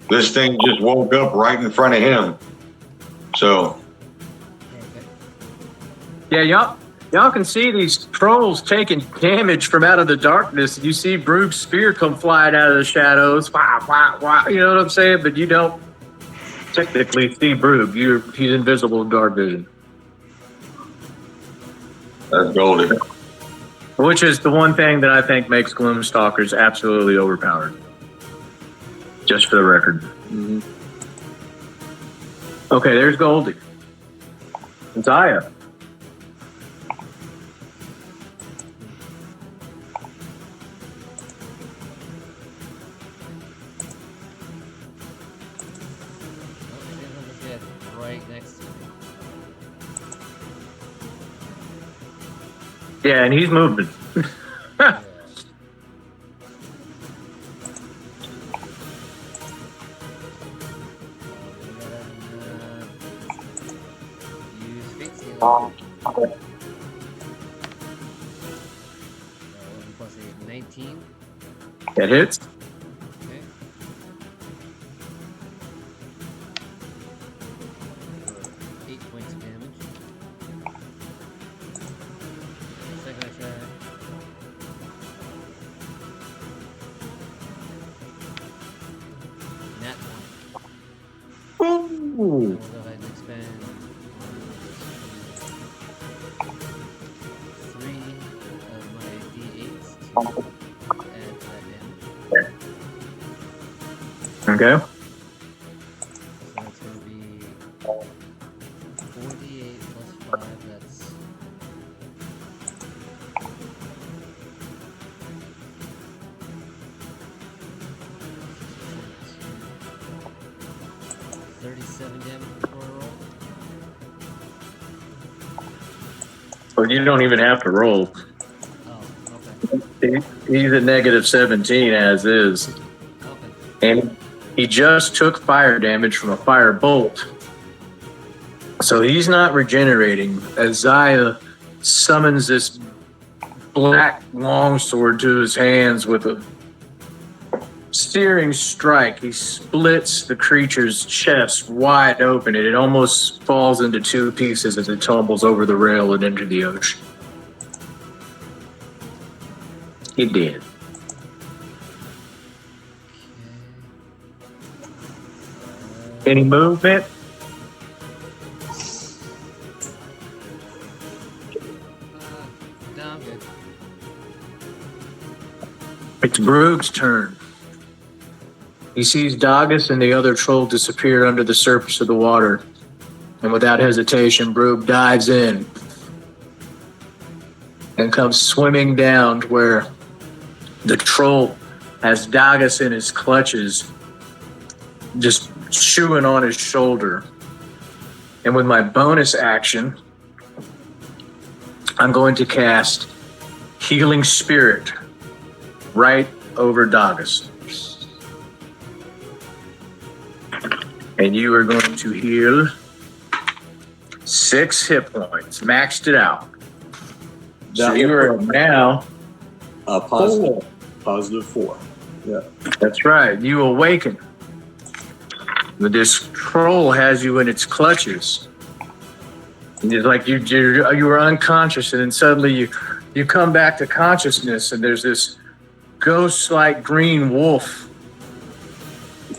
Speaker 5: this thing just woke up right in front of him. So,
Speaker 2: Yeah, y'all can see these trolls taking damage from out of the darkness. You see Brood's spear come flying out of the shadows. Wah, wah, wah, you know what I'm saying? But you don't technically see Brood. He's invisible in dark vision.
Speaker 5: that's Goldie.
Speaker 2: Which is the one thing that I think makes Gloomstalkers absolutely overpowered. Just for the record.
Speaker 3: Mm-hmm.
Speaker 2: Okay, there's Goldie. Zaya.
Speaker 1: Right next to me.
Speaker 2: Yeah, and he's moving.
Speaker 1: Yeah. Use Fate Seal. Plus 8, 19.
Speaker 2: That hits.
Speaker 1: Okay. 8 points of damage. Second attack. Nat 1.
Speaker 2: Ooh.
Speaker 1: We'll go ahead and expand 3 of my d8s to add to that damage.
Speaker 2: Okay.
Speaker 1: So that's going to be 4d8 plus 5, that's 37 damage before I roll.
Speaker 2: Well, you don't even have to roll.
Speaker 1: Oh, okay.
Speaker 2: He's at negative 17 as is.
Speaker 1: Okay.
Speaker 2: And he just took fire damage from a fire bolt. So he's not regenerating. As Zaya summons this black longsword to his hands with a searing strike, he splits the creature's chest wide open, and it almost falls into 2 pieces as it tumbles over the rail and into the ocean. He did. Any movement?
Speaker 1: No, I'm good.
Speaker 2: It's Brug's turn. He sees Dagus and the other troll disappear under the surface of the water. And without hesitation, Brug dives in and comes swimming down to where the troll has Dagus in his clutches, just chewing on his shoulder. And with my bonus action, I'm going to cast Healing Spirit right over Dagus. And you are going to heal 6 hit points. Maxed it out. So
Speaker 3: That
Speaker 2: you
Speaker 3: will
Speaker 2: are
Speaker 3: put
Speaker 2: now
Speaker 3: a positive, positive 4. Yeah.
Speaker 2: That's right. You awaken. This troll has you in its clutches. And it's like you were unconscious, and then suddenly you come back to consciousness, and there's this ghost-like green wolf,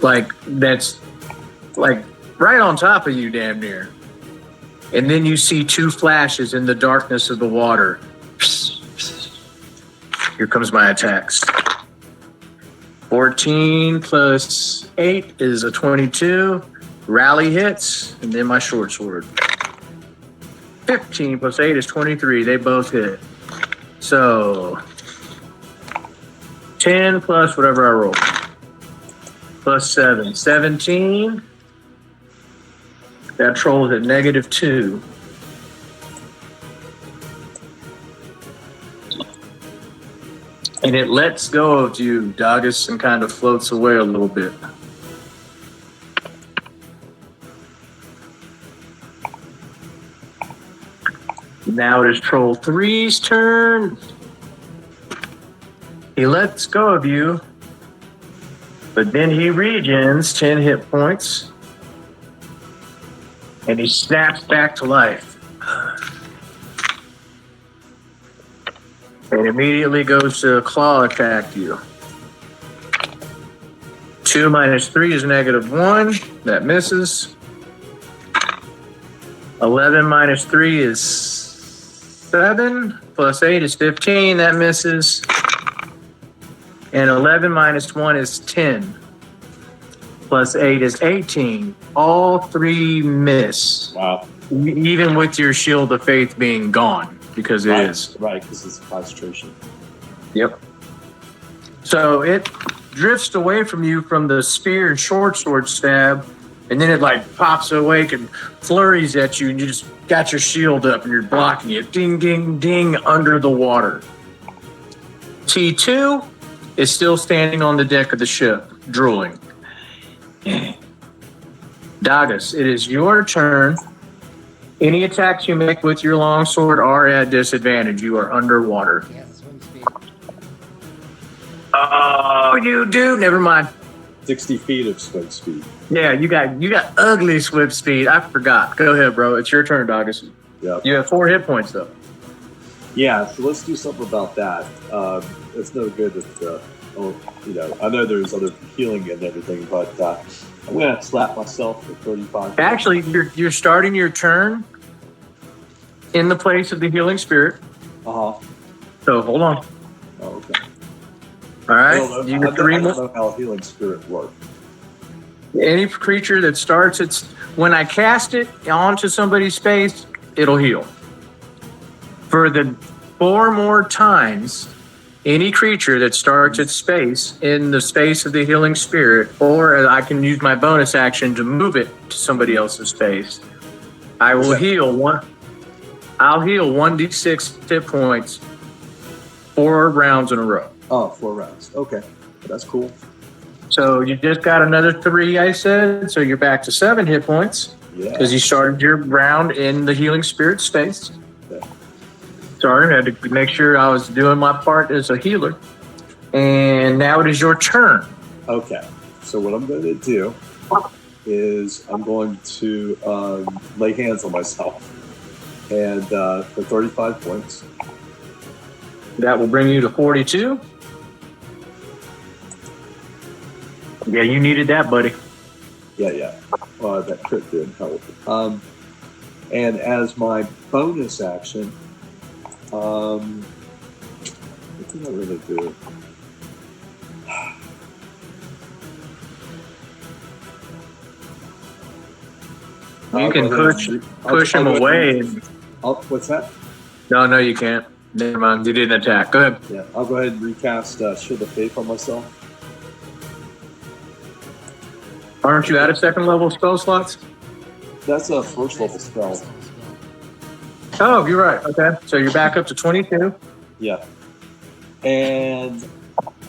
Speaker 2: like that's like right on top of you, damn near. And then you see two flashes in the darkness of the water. Here comes my attacks. 14 plus 8 is a 22. Rally hits, and then my short sword. 15 plus 8 is 23. They both hit. So 10 plus whatever I roll. Plus 7. 17. That troll is at -2. And it lets go of you, Doggus, and kind of floats away a little bit. Now it is Troll 3's turn. He lets go of you, but then he regens 10 hit points, and he snaps back to life. And immediately goes to claw attack you. 2 minus 3 is -1. That misses. 11 minus 3 is 7. Plus 8 is 15. That misses. And 11 minus 1 is 10. Plus 8 is 18. All 3 miss.
Speaker 3: Wow.
Speaker 2: Even with your shield of faith being gone, because it is.
Speaker 3: Right, because it's concentration.
Speaker 2: Yep. So it drifts away from you from the spear and short sword stab, and then it like pops awake and flurries at you, and you just got your shield up and you're blocking it. Ding, ding, ding under the water. T2 is still standing on the deck of the ship, drooling. Doggus, it is your turn. Any attacks you make with your longsword are at disadvantage. You are underwater.
Speaker 1: He has a swim speed.
Speaker 2: Oh, you do? Never mind.
Speaker 3: 60 feet of swim speed.
Speaker 2: Yeah, you got ugly swim speed. I forgot. Go ahead, bro. It's your turn, Doggus.
Speaker 3: Yeah.
Speaker 2: You have 4 hit points, though.
Speaker 3: Yeah, so let's do something about that. It's no good that, I know there's other healing and everything, but I'm going to slap myself for 35.
Speaker 2: Actually, you're starting your turn in the place of the healing spirit.
Speaker 3: Uh-huh.
Speaker 2: So hold on.
Speaker 3: Oh, okay.
Speaker 2: All right.
Speaker 3: I
Speaker 2: You
Speaker 3: don't
Speaker 2: get 3 more.
Speaker 3: know how healing spirit works.
Speaker 2: Any creature that starts its when I cast it onto somebody's space, it'll heal. For the 4 more times, any creature that starts its space in the space of the healing spirit, or I can use my bonus action to move it to somebody else's space, I will heal one. I'll heal 1d6 hit points 4 rounds in a row.
Speaker 3: Oh, 4 rounds. Okay. That's cool.
Speaker 2: So you just got another 3, I said. So you're back to 7 hit points
Speaker 3: Yeah.
Speaker 2: because you started your round in the healing spirit space.
Speaker 3: Okay.
Speaker 2: Sorry, I had to make sure I was doing my part as a healer. And now it is your turn.
Speaker 3: Okay. So what I'm going to do is I'm going to lay hands on myself. And for 35 points.
Speaker 2: That will bring you to 42. Yeah, you needed that, buddy.
Speaker 3: Yeah. That crit did help. And as my bonus action, what did I really do?
Speaker 2: You can push him away.
Speaker 3: What's that?
Speaker 2: No, you can't. Never mind. You didn't attack. Go ahead.
Speaker 3: Yeah, I'll go ahead and recast Shield of Faith on myself.
Speaker 2: Aren't you out of 2nd level spell slots?
Speaker 3: That's a first level spell.
Speaker 2: Oh, you're right. Okay. So you're back up to 22.
Speaker 3: Yeah. And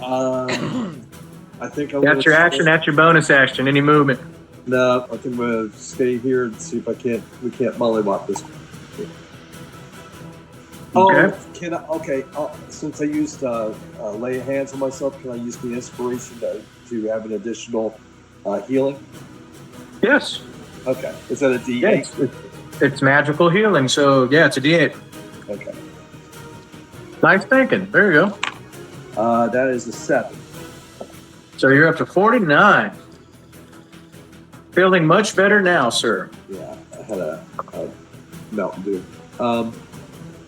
Speaker 3: I think I'm
Speaker 2: That's your action. That's your bonus action. Any movement.
Speaker 3: No, I think I'm going to stay here and see if we can't mollywop this.
Speaker 2: Okay.
Speaker 3: Oh, can I? Okay, since I used lay hands on myself, can I use the inspiration to have an additional healing?
Speaker 2: Yes.
Speaker 3: Okay, is that a D8?
Speaker 2: Yes. It's magical healing. So, yeah, it's a D8.
Speaker 3: Okay,
Speaker 2: Nice thinking. There you go.
Speaker 3: that is a 7.
Speaker 2: So you're up to 49. Feeling much better now, sir.
Speaker 3: Yeah, I had a Mountain Dew.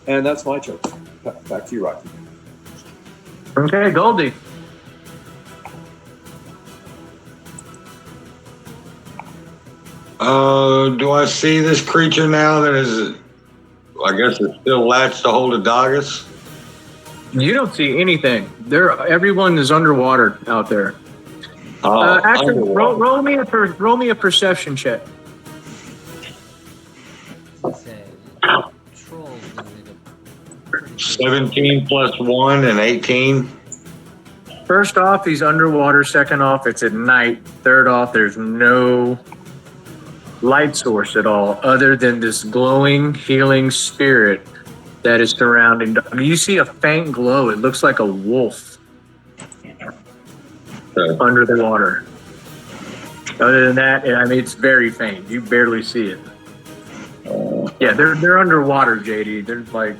Speaker 3: And that's my turn. Back to you, Rocky.
Speaker 2: Okay, Goldie.
Speaker 5: Do I see this creature now that is, I guess it's still latched to hold a Dogus?
Speaker 2: You don't see anything. Everyone is underwater out there. Actually,
Speaker 5: underwater.
Speaker 2: roll me a perception check.
Speaker 1: Let's say trolls gonna make a pretty good
Speaker 5: 17 plus 1 and 18.
Speaker 2: First off, he's underwater. Second off, it's at night. Third off, there's no light source at all other than this glowing, healing spirit that is surrounding. You see a faint glow. It looks like a wolf
Speaker 5: Okay.
Speaker 2: under the water. Other than that, I mean, it's very faint. You barely see it. Yeah, they're underwater, JD. They're like,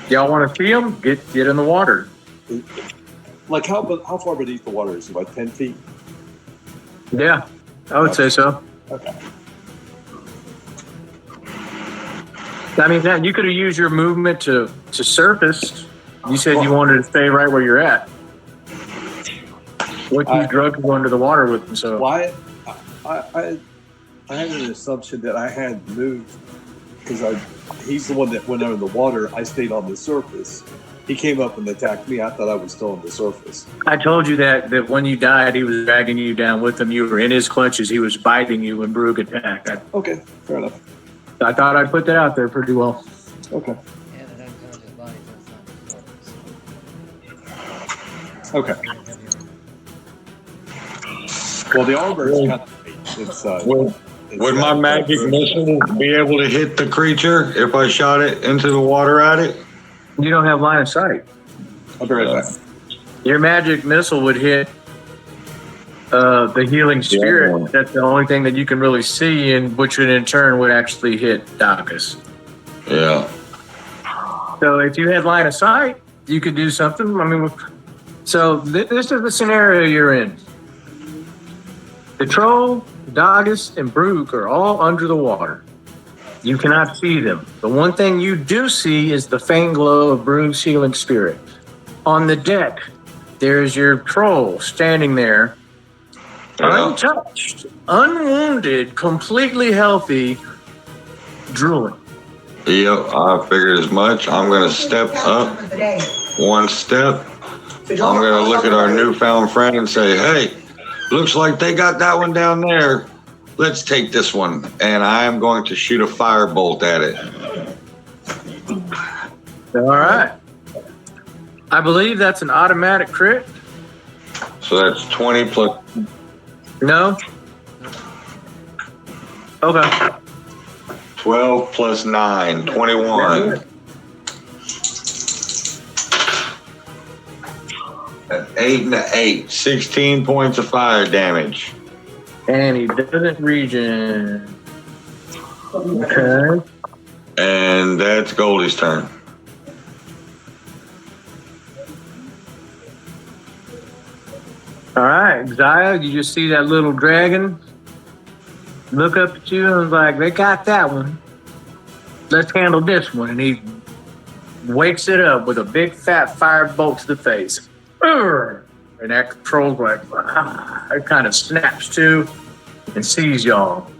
Speaker 2: y'all want to see them? Get in the water.
Speaker 3: Like how far beneath the water is it? Like 10 feet?
Speaker 2: Yeah, I would say so.
Speaker 3: Okay.
Speaker 2: I mean, that you could have used your movement to surface. You said you wanted to stay right where you're at. What you drug to go under the water with them, so.
Speaker 3: Why? I had an assumption that I had moved because he's the one that went under the water. I stayed on the surface. He came up and attacked me. I thought I was still on the surface.
Speaker 2: I told you that when you died, he was dragging you down with him. You were in his clutches. He was biting you when Brug attacked.
Speaker 3: Okay, fair enough.
Speaker 2: I thought I'd put that out there pretty well.
Speaker 3: Okay.
Speaker 1: and an unconscious body, so it's not
Speaker 3: Okay.
Speaker 1: heavier.
Speaker 3: Well, the armor is kind of it's.
Speaker 5: Would my magic missile be able to hit the creature if I shot it into the water at it?
Speaker 2: You don't have line of sight.
Speaker 3: I'll be right back.
Speaker 2: Your magic missile would hit the healing spirit.
Speaker 5: Yeah.
Speaker 2: That's the only thing that you can really see, and which would in turn would actually hit Dogus.
Speaker 5: Yeah.
Speaker 2: So if you had line of sight, you could do something. I mean, so this is the scenario you're in. The troll, Dogus, and Brug are all under the water. You cannot see them. The one thing you do see is the faint glow of Brug's healing spirit. On the deck, there's your troll standing there,
Speaker 5: Yeah.
Speaker 2: untouched, unwounded, completely healthy, drooling.
Speaker 5: Yep, I figured as much. I'm going to step up one step. I'm going to look at our newfound friend and say, hey, looks like they got that one down there. Let's take this one. And I am going to shoot a firebolt at it.
Speaker 2: All right. I believe that's an automatic crit.
Speaker 5: So that's 20 plus.
Speaker 2: No? Okay.
Speaker 5: 12 plus 9, 21. An 8 and an 8, 16 points of fire damage.
Speaker 2: And he doesn't regen. Okay.
Speaker 5: And that's Goldie's turn.
Speaker 2: All right, Zaya, you just see that little dragon look up at you and was like, they got that one. Let's handle this one. And he wakes it up with a big fat firebolt to the face. Urgh! And that control's like, it kind of snaps to and sees y'all.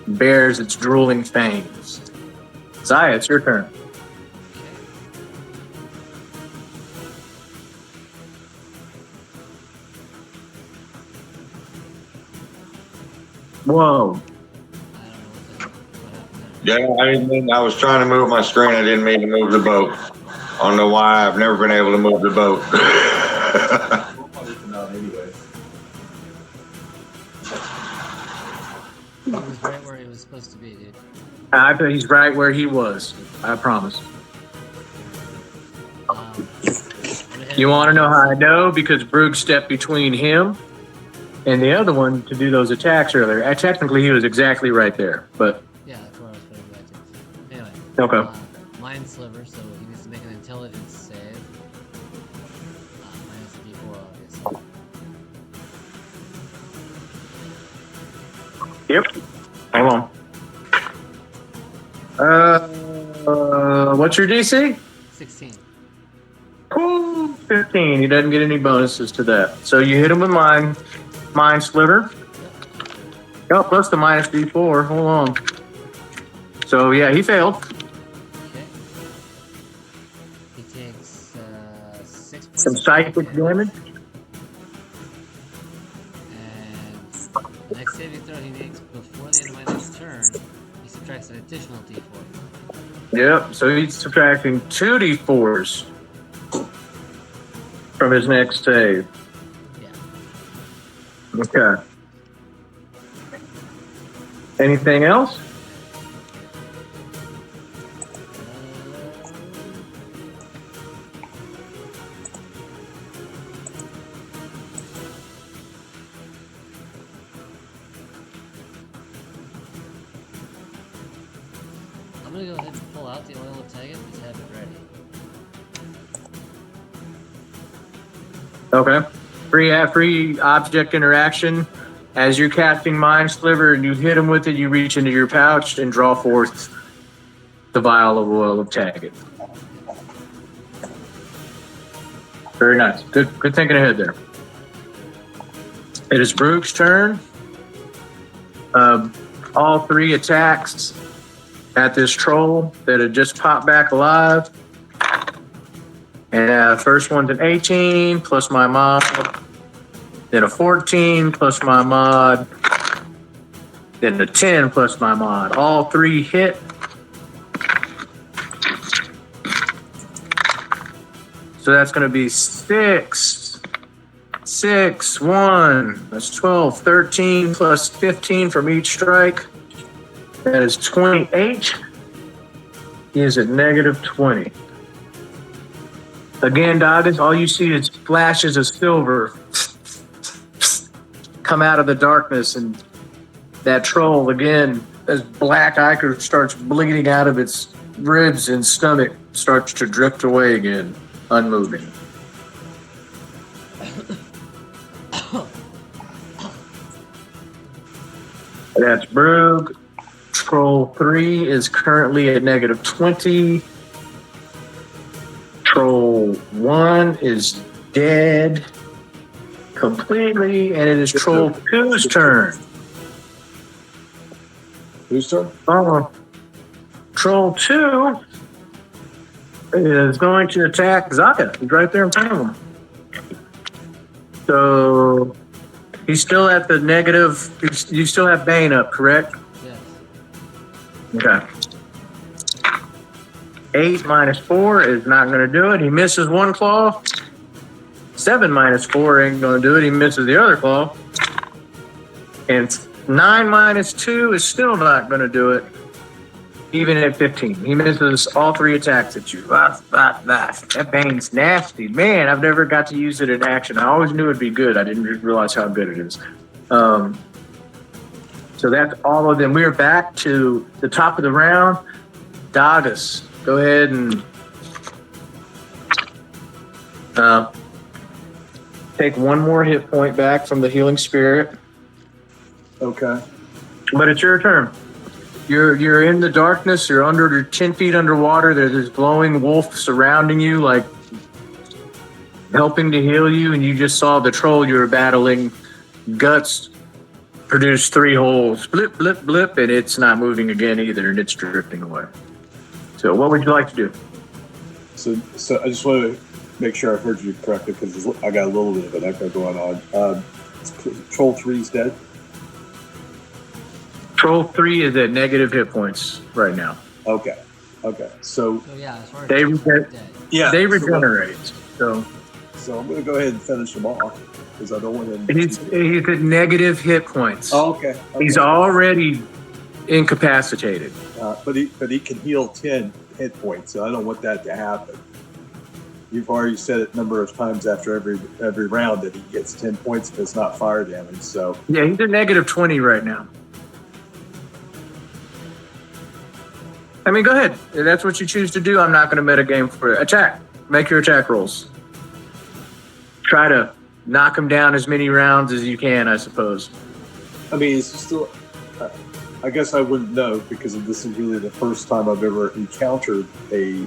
Speaker 2: Bares its drooling fangs. Zaya, it's your turn. Whoa.
Speaker 5: Yeah, I didn't mean, I was trying to move my screen. I didn't mean to move the boat. I don't know why. I've never been able to move the boat.
Speaker 1: He was right where he was supposed to be, dude.
Speaker 2: I bet he's right where he was. I promise. You want to know how I know? Because Brug stepped between him and the other one to do those attacks earlier. Technically, he was exactly right there, but
Speaker 1: Yeah, that's where I was putting it back to. Anyway.
Speaker 2: Okay.
Speaker 1: Mind Sliver, so he needs to make an intelligence save. Minus a d4, obviously.
Speaker 2: yep. Hold on. What's your DC?
Speaker 1: 16.
Speaker 2: Cool. 15. He doesn't get any bonuses to that. So you hit him with Mind Sliver. Oh, plus the minus D4. Hold on. So yeah, he failed.
Speaker 1: Okay. He takes 6 points.
Speaker 2: Some
Speaker 1: of
Speaker 2: psychic damage.
Speaker 1: And the next saving throw he makes before the end of my next turn, he subtracts an additional d4.
Speaker 2: Yep. So he's subtracting 2d4s from his next save.
Speaker 1: Yeah.
Speaker 2: Okay. Anything else?
Speaker 1: I'm gonna go ahead and pull out the oil of Tegan and just have it ready.
Speaker 2: Okay. Free object interaction. As you're casting Mind Sliver and you hit him with it, you reach into your pouch and draw forth the vial of oil of Taggart. Very nice. Good thinking ahead there. It is Brooke's turn. All three attacks at this troll that had just popped back alive. And first one's an 18 plus my mod. Then a 14 plus my mod. Then a 10 plus my mod. All three hit. So that's going to be 6, 1. That's 12, 13 plus 15 from each strike. That is 28. He is at negative 20. Again, Doggins, all you see is flashes of silver come out of the darkness, and that troll, again, as black ichor starts bleeding out of its ribs and stomach, starts to drift away again, unmoving. That's Brug. Troll 3 is currently at negative 20. Troll 1 is dead completely, and it is Troll 2's turn.
Speaker 3: Whose turn?
Speaker 2: Troll 2 is going to attack Zaka. He's right there in front of him. So he's still at the negative. You still have Bane up, correct?
Speaker 1: Yes.
Speaker 2: Okay. 8 minus 4 is not going to do it. He misses one claw. 7 minus 4 ain't going to do it. He misses the other claw. And 9 minus 2 is still not going to do it, even at 15. He misses all three attacks at you. That Bane's nasty. Man, I've never got to use it in action. I always knew it'd be good. I didn't realize how good it is. So that's all of them. We're back to the top of the round. Dagas, go ahead and take one more hit point back from the healing spirit.
Speaker 3: Okay.
Speaker 2: But it's your turn. You're in the darkness. You're under 10 feet underwater. There's this glowing wolf surrounding you, like helping to heal you. And you just saw the troll you were battling. Guts produce 3 holes. Blip, blip, blip. And it's not moving again either. And it's drifting away. So what would you like to do?
Speaker 3: So I just want to make sure I heard you correctly, because I got a little bit of an echo going on. Troll 3's dead?
Speaker 2: Troll 3 is at negative hit points right now.
Speaker 3: Okay. So
Speaker 1: So yeah, as far as
Speaker 2: They
Speaker 1: Tegan's
Speaker 2: regen-
Speaker 1: dead.
Speaker 3: yeah,
Speaker 2: They regenerate. So
Speaker 3: So I'm going to go ahead and finish him off, because I don't want him.
Speaker 2: he's at negative hit points.
Speaker 3: Oh, okay.
Speaker 2: He's already incapacitated.
Speaker 3: But he can heal 10 hit points, so I don't want that to happen. You've already said it a number of times after every round that he gets 10 points if it's not fire damage. So
Speaker 2: Yeah, he's at negative 20 right now. I mean, go ahead. If that's what you choose to do, I'm not going to metagame for it. Attack. Make your attack rolls. Try to knock him down as many rounds as you can, I suppose.
Speaker 3: I mean, it's still. I guess I wouldn't know because this is really the first time I've ever encountered a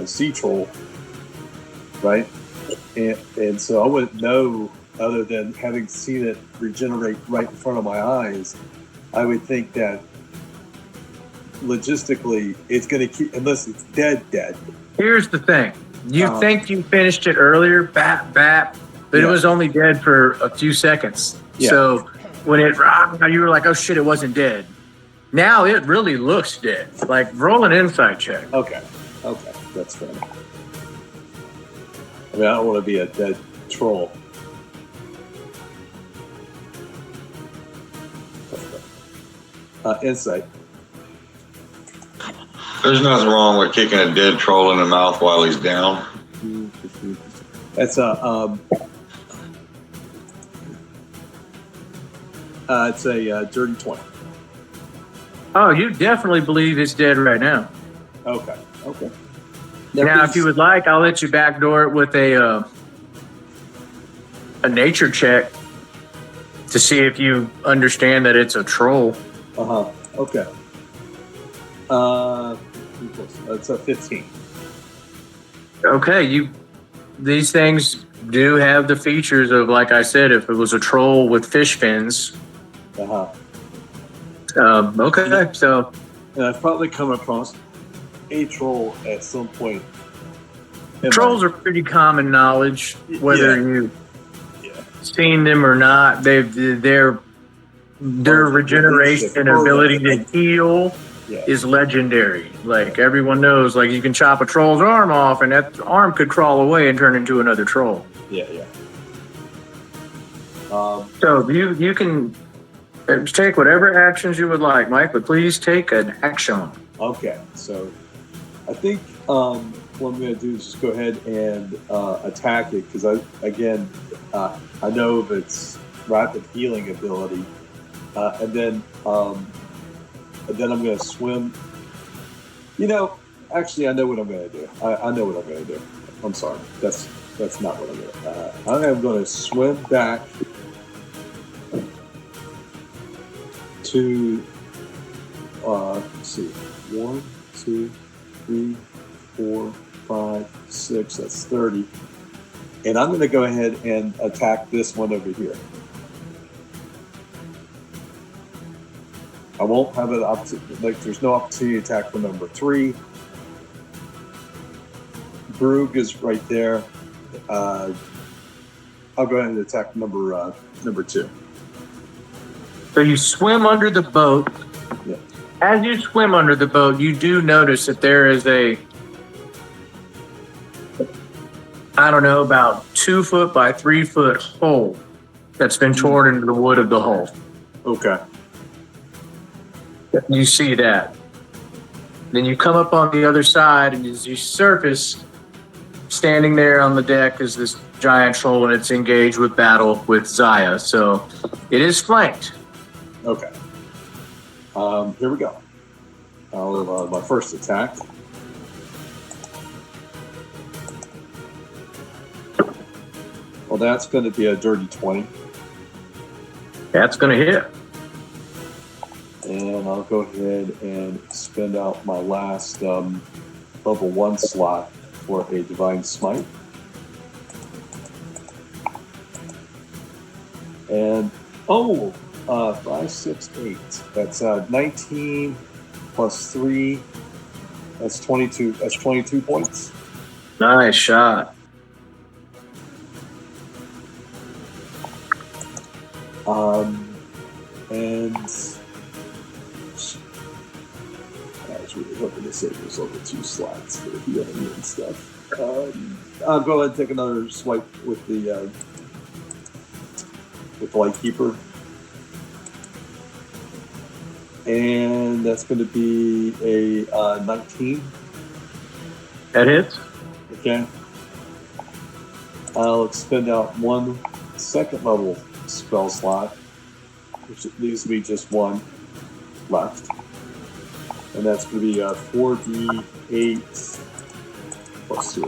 Speaker 3: sea troll, right? And so I wouldn't know other than having seen it regenerate right in front of my eyes. I would think that logistically it's going to keep, unless it's dead.
Speaker 2: Here's the thing. You
Speaker 3: Um,
Speaker 2: think you finished it earlier, bap, but it
Speaker 3: Yeah.
Speaker 2: was only dead for a few seconds.
Speaker 3: Yeah.
Speaker 2: So when you were like, oh shit, it wasn't dead. Now it really looks dead. Like, roll an insight check.
Speaker 3: Okay, that's fair. I mean, I don't want to be a dead troll. Insight.
Speaker 5: There's nothing wrong with kicking a dead troll in the mouth while he's down.
Speaker 3: That's it's a dirty 20.
Speaker 2: Oh, you definitely believe it's dead right now.
Speaker 3: Okay.
Speaker 2: Now, if you would like, I'll let you backdoor it with a nature check to see if you understand that it's a troll.
Speaker 3: Okay. It's a 15.
Speaker 2: Okay, these things do have the features of, like I said, if it was a troll with fish fins. Okay, so
Speaker 3: And I've probably come across a troll at some point.
Speaker 2: trolls are pretty common knowledge, whether you've seen them or not. Their regeneration and ability to heal is legendary. Like, everyone knows, like, you can chop a troll's arm off and that arm could crawl away and turn into another troll.
Speaker 3: Yeah.
Speaker 2: So you can take whatever actions you would like, Mike, but please take an action.
Speaker 3: Okay, so I think what I'm going to do is just go ahead and attack it because I know of its rapid healing ability, and then I'm going to swim. Actually, I know what I'm going to do. I know what I'm going to do. I'm sorry, that's not what I'm going to do. I am going to swim back to. Let's see. 1, 2, 3, 4, 5, 6. That's 30. And I'm going to go ahead and attack this one over here. I won't have an opportunity. Like, there's no opportunity to attack for number 3. Brug is right there. I'll go ahead and attack number 2.
Speaker 2: So you swim under the boat.
Speaker 3: Yeah.
Speaker 2: As you swim under the boat, you do notice that there is about 2 foot by 3 foot hole that's been torn into the wood of the hull.
Speaker 3: Okay.
Speaker 2: You see that. Then you come up on the other side, and as you surface, standing there on the deck is this giant troll, and it's engaged with battle with Zaya. So it is flanked.
Speaker 3: Okay. Here we go. I'll my first attack. Well, that's going to be a dirty 20.
Speaker 2: That's going to hit.
Speaker 3: And I'll go ahead and spend out my last level 1 slot for a Divine Smite. And, 5, 6, 8. That's 19 plus 3. That's 22. That's 22 points.
Speaker 2: Nice shot.
Speaker 3: And I was really hoping to save myself with 2 slots for healing and stuff. I'll go ahead and take another swipe with the Lightkeeper. And that's going to be a 19.
Speaker 2: That hits.
Speaker 3: Okay. I'll expend out 1 second level spell slot, which leaves me just 1 left. And that's going to be 4d8 plus 2.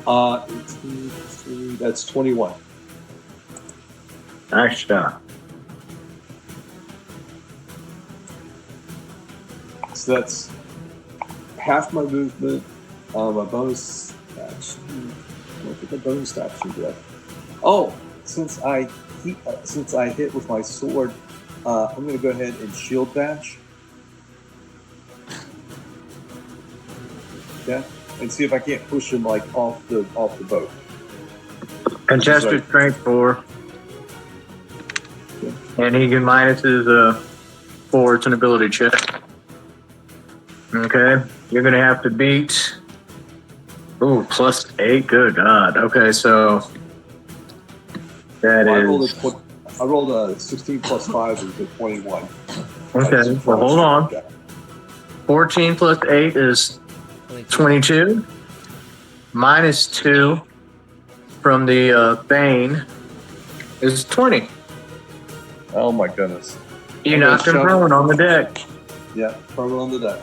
Speaker 3: 18 plus 3, that's 21.
Speaker 2: Nice shot.
Speaker 3: So that's half my movement. My bonus action. Look at the bonus action do. Oh, since I hit with my sword, I'm going to go ahead and shield bash. Yeah, and see if I can't push him like off the boat.
Speaker 2: Contested strength 4. And he can minus his 4. It's an ability check. Okay. You're going to have to beat. Ooh, +8. Good God. Okay, so that is.
Speaker 3: I rolled a 16 plus 5 is a 21.
Speaker 2: Okay, well, hold on. 14 plus 8 is 22. Minus 2 from the Bane is 20.
Speaker 3: Oh my goodness.
Speaker 2: You knocked him prone on the deck.
Speaker 3: Yeah, prone on the deck.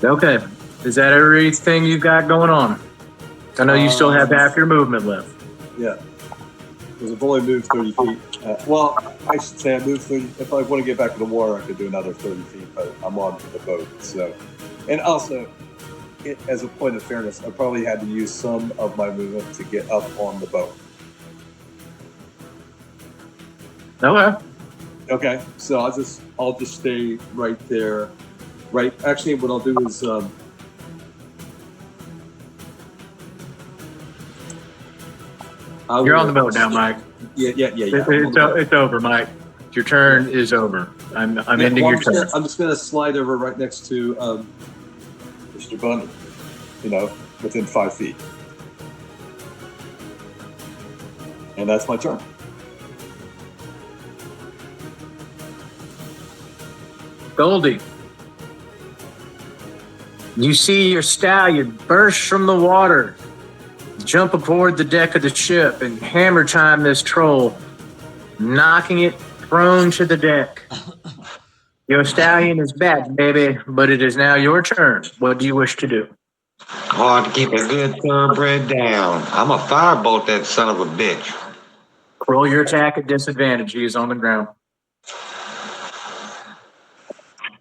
Speaker 2: Okay. Is that everything you've got going on? I know you still have half your movement left.
Speaker 3: Yeah. Because I've only moved 30 feet. Well, I should say I moved 30. If I want to get back to the water, I could do another 30 feet, but I'm on the boat. So, and also, as a point of fairness, I probably had to use some of my movement to get up on the boat.
Speaker 2: Okay.
Speaker 3: Okay, so I'll just stay right there. Right. Actually, what I'll do is
Speaker 2: You're on the boat now, Mike.
Speaker 3: Yeah.
Speaker 2: It's over, Mike. Your turn is over. I'm ending your turn.
Speaker 3: I'm just gonna slide over right next to Mr. Bunny. Within 5 feet, and that's my turn.
Speaker 2: Goldie, you see your stallion burst from the water, jump aboard the deck of the ship, and hammer time this troll, knocking it prone to the deck. Your stallion is back, baby, but it is now your turn. What do you wish to do?
Speaker 5: Oh, to keep a good thoroughbred down. I'm a firebolt that son of a bitch.
Speaker 2: Roll your attack at disadvantage. He is on the ground.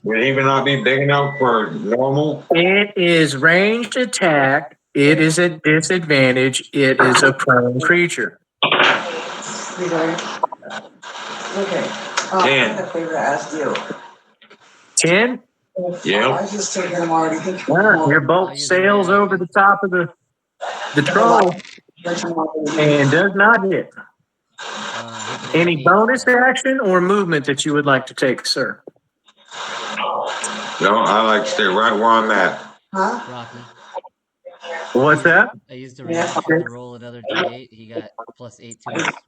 Speaker 5: Would he even not be big enough for normal?
Speaker 2: It is ranged attack. It is at disadvantage. It is a prone creature.
Speaker 6: Sweetheart. Okay. I
Speaker 5: 10.
Speaker 6: have a favor to ask you.
Speaker 2: 10?
Speaker 5: Yep.
Speaker 6: I was just taking them already thinking.
Speaker 2: Your boat sails over the top of the troll and does not hit. Any bonus action or movement that you would like to take, sir?
Speaker 5: No, I like to stay right where I'm at.
Speaker 6: Huh?
Speaker 1: Broccoli.
Speaker 2: What's that?
Speaker 1: I used to roll another D8. He got +8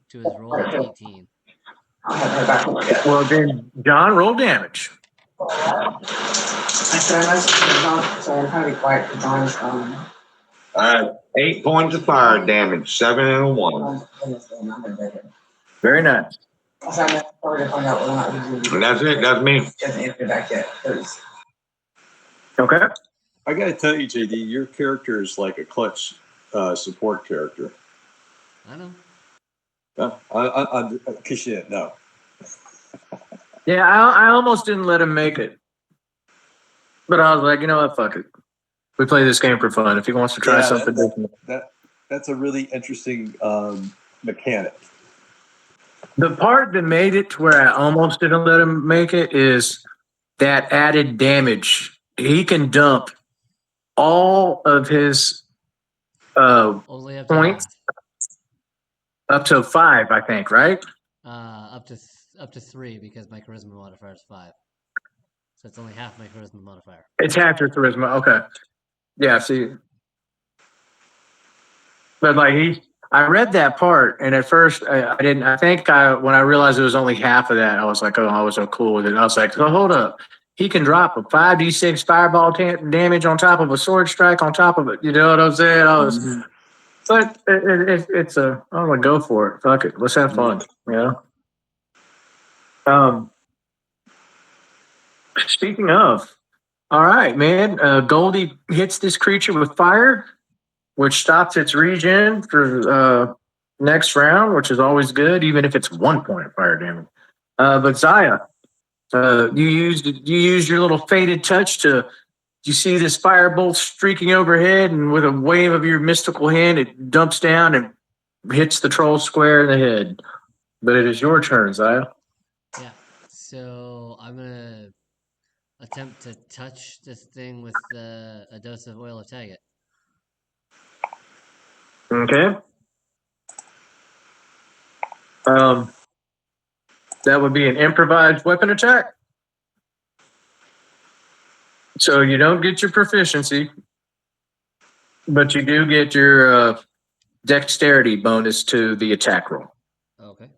Speaker 1: to his roll. It's 18.
Speaker 6: I'll have her back over yet.
Speaker 2: Well, then, John, roll damage.
Speaker 6: I said I must have not, so I'm trying to be quiet for John's
Speaker 5: 8 points of fire damage, 7 and a 1.
Speaker 2: Very nice.
Speaker 6: So I'm sorry to find out whether or not he's
Speaker 5: And that's it. That's me.
Speaker 6: hasn't answered back yet. 'Cause
Speaker 2: Okay.
Speaker 3: I gotta tell you, JD, your character is like a clutch support character.
Speaker 1: I know.
Speaker 3: I'm because you didn't know.
Speaker 2: Yeah, I almost didn't let him make it. But I was like, you know what? Fuck it. We play this game for fun. If he wants to try something different.
Speaker 3: That's a really interesting mechanic.
Speaker 2: The part that made it to where I almost didn't let him make it is that added damage. He can dump all of his
Speaker 1: Only up to
Speaker 2: points up to 5, I think, right?
Speaker 1: up to 3 because my charisma modifier is 5. So it's only half my charisma modifier.
Speaker 2: It's half your charisma. Okay. Yeah, see. But like I read that part, and at first I didn't. I think when I realized it was only half of that, I was like, oh, I was so cool with it. I was like, so hold up. He can drop a 5d6 fireball damage on top of a sword strike on top of it. You know what I'm saying? But it's I'm gonna go for it. Fuck it. Let's have fun. You know. Speaking of, all right, man. Goldie hits this creature with fire, which stops its regen for next round, which is always good, even if it's 1 point of fire damage. But Zaya, You used your little faded touch to. You see this firebolt streaking overhead, and with a wave of your mystical hand, it dumps down and hits the troll square in the head. But it is your turn, Zaya.
Speaker 1: Yeah. So I'm gonna attempt to touch this thing with a dose of oil of Taggart.
Speaker 2: Okay. That would be an improvised weapon attack. So you don't get your proficiency, but you do get your dexterity bonus to the attack roll.
Speaker 1: Okay.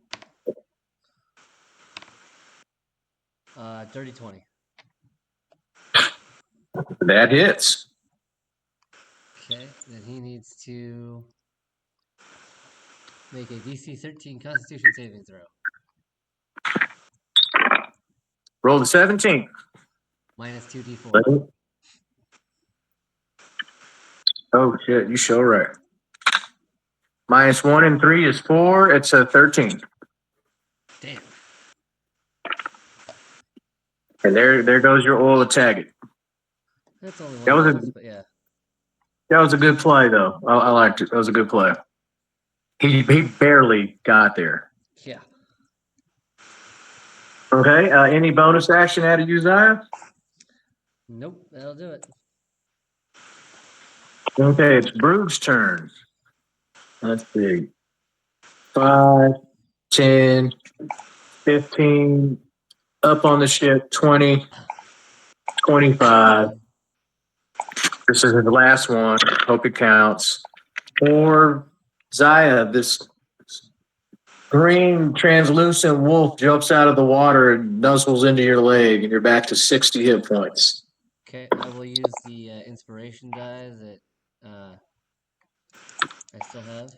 Speaker 1: Dirty 20.
Speaker 2: That hits.
Speaker 1: Okay. Then he needs to make a DC 13 Constitution saving throw.
Speaker 2: Roll the 17.
Speaker 1: Minus 2d4.
Speaker 2: Oh shit, you show right. Minus 1 and 3 is 4. It's a 13.
Speaker 1: Damn.
Speaker 2: And there goes your oil of Taggart.
Speaker 1: That's only one
Speaker 2: That was a-
Speaker 1: dose, but yeah.
Speaker 2: That was a good play, though. I liked it. That was a good play. He barely got there.
Speaker 1: Yeah.
Speaker 2: Okay. Any bonus action out of you, Zaya?
Speaker 1: Nope, that'll do it.
Speaker 2: Okay, it's Brug's turn. Let's see. 5, 10, 15, up on the ship, 20, 25. This is the last one. Hope it counts. For Zaya, this green translucent wolf jumps out of the water and nuzzles into your leg, and you're back to 60 hit points.
Speaker 1: Okay, I will use the inspiration die that I still have.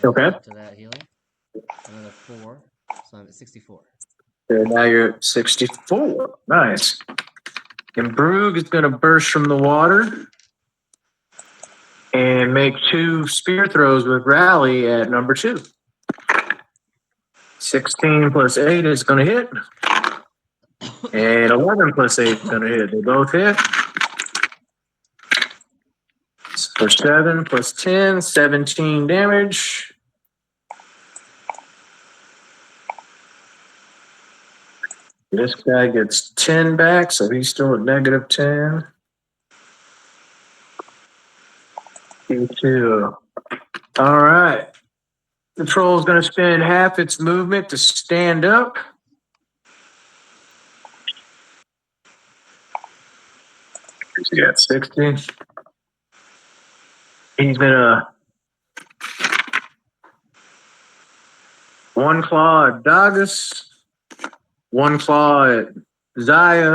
Speaker 1: And
Speaker 2: Okay.
Speaker 1: add to that healing. Another 4, so I'm at 64.
Speaker 2: So now you're at 64. Nice. And Brug is going to burst from the water and make 2 spear throws with Rally at number 2. 16 plus 8 is going to hit. And 11 plus 8 is going to hit. They both hit. For 7 plus 10, 17 damage. This guy gets 10 back, so he's still at negative 10. You too. All right. The troll's going to spend half its movement to stand up. He's got 60. He's going to one claw at Dagus, one claw at Zaya,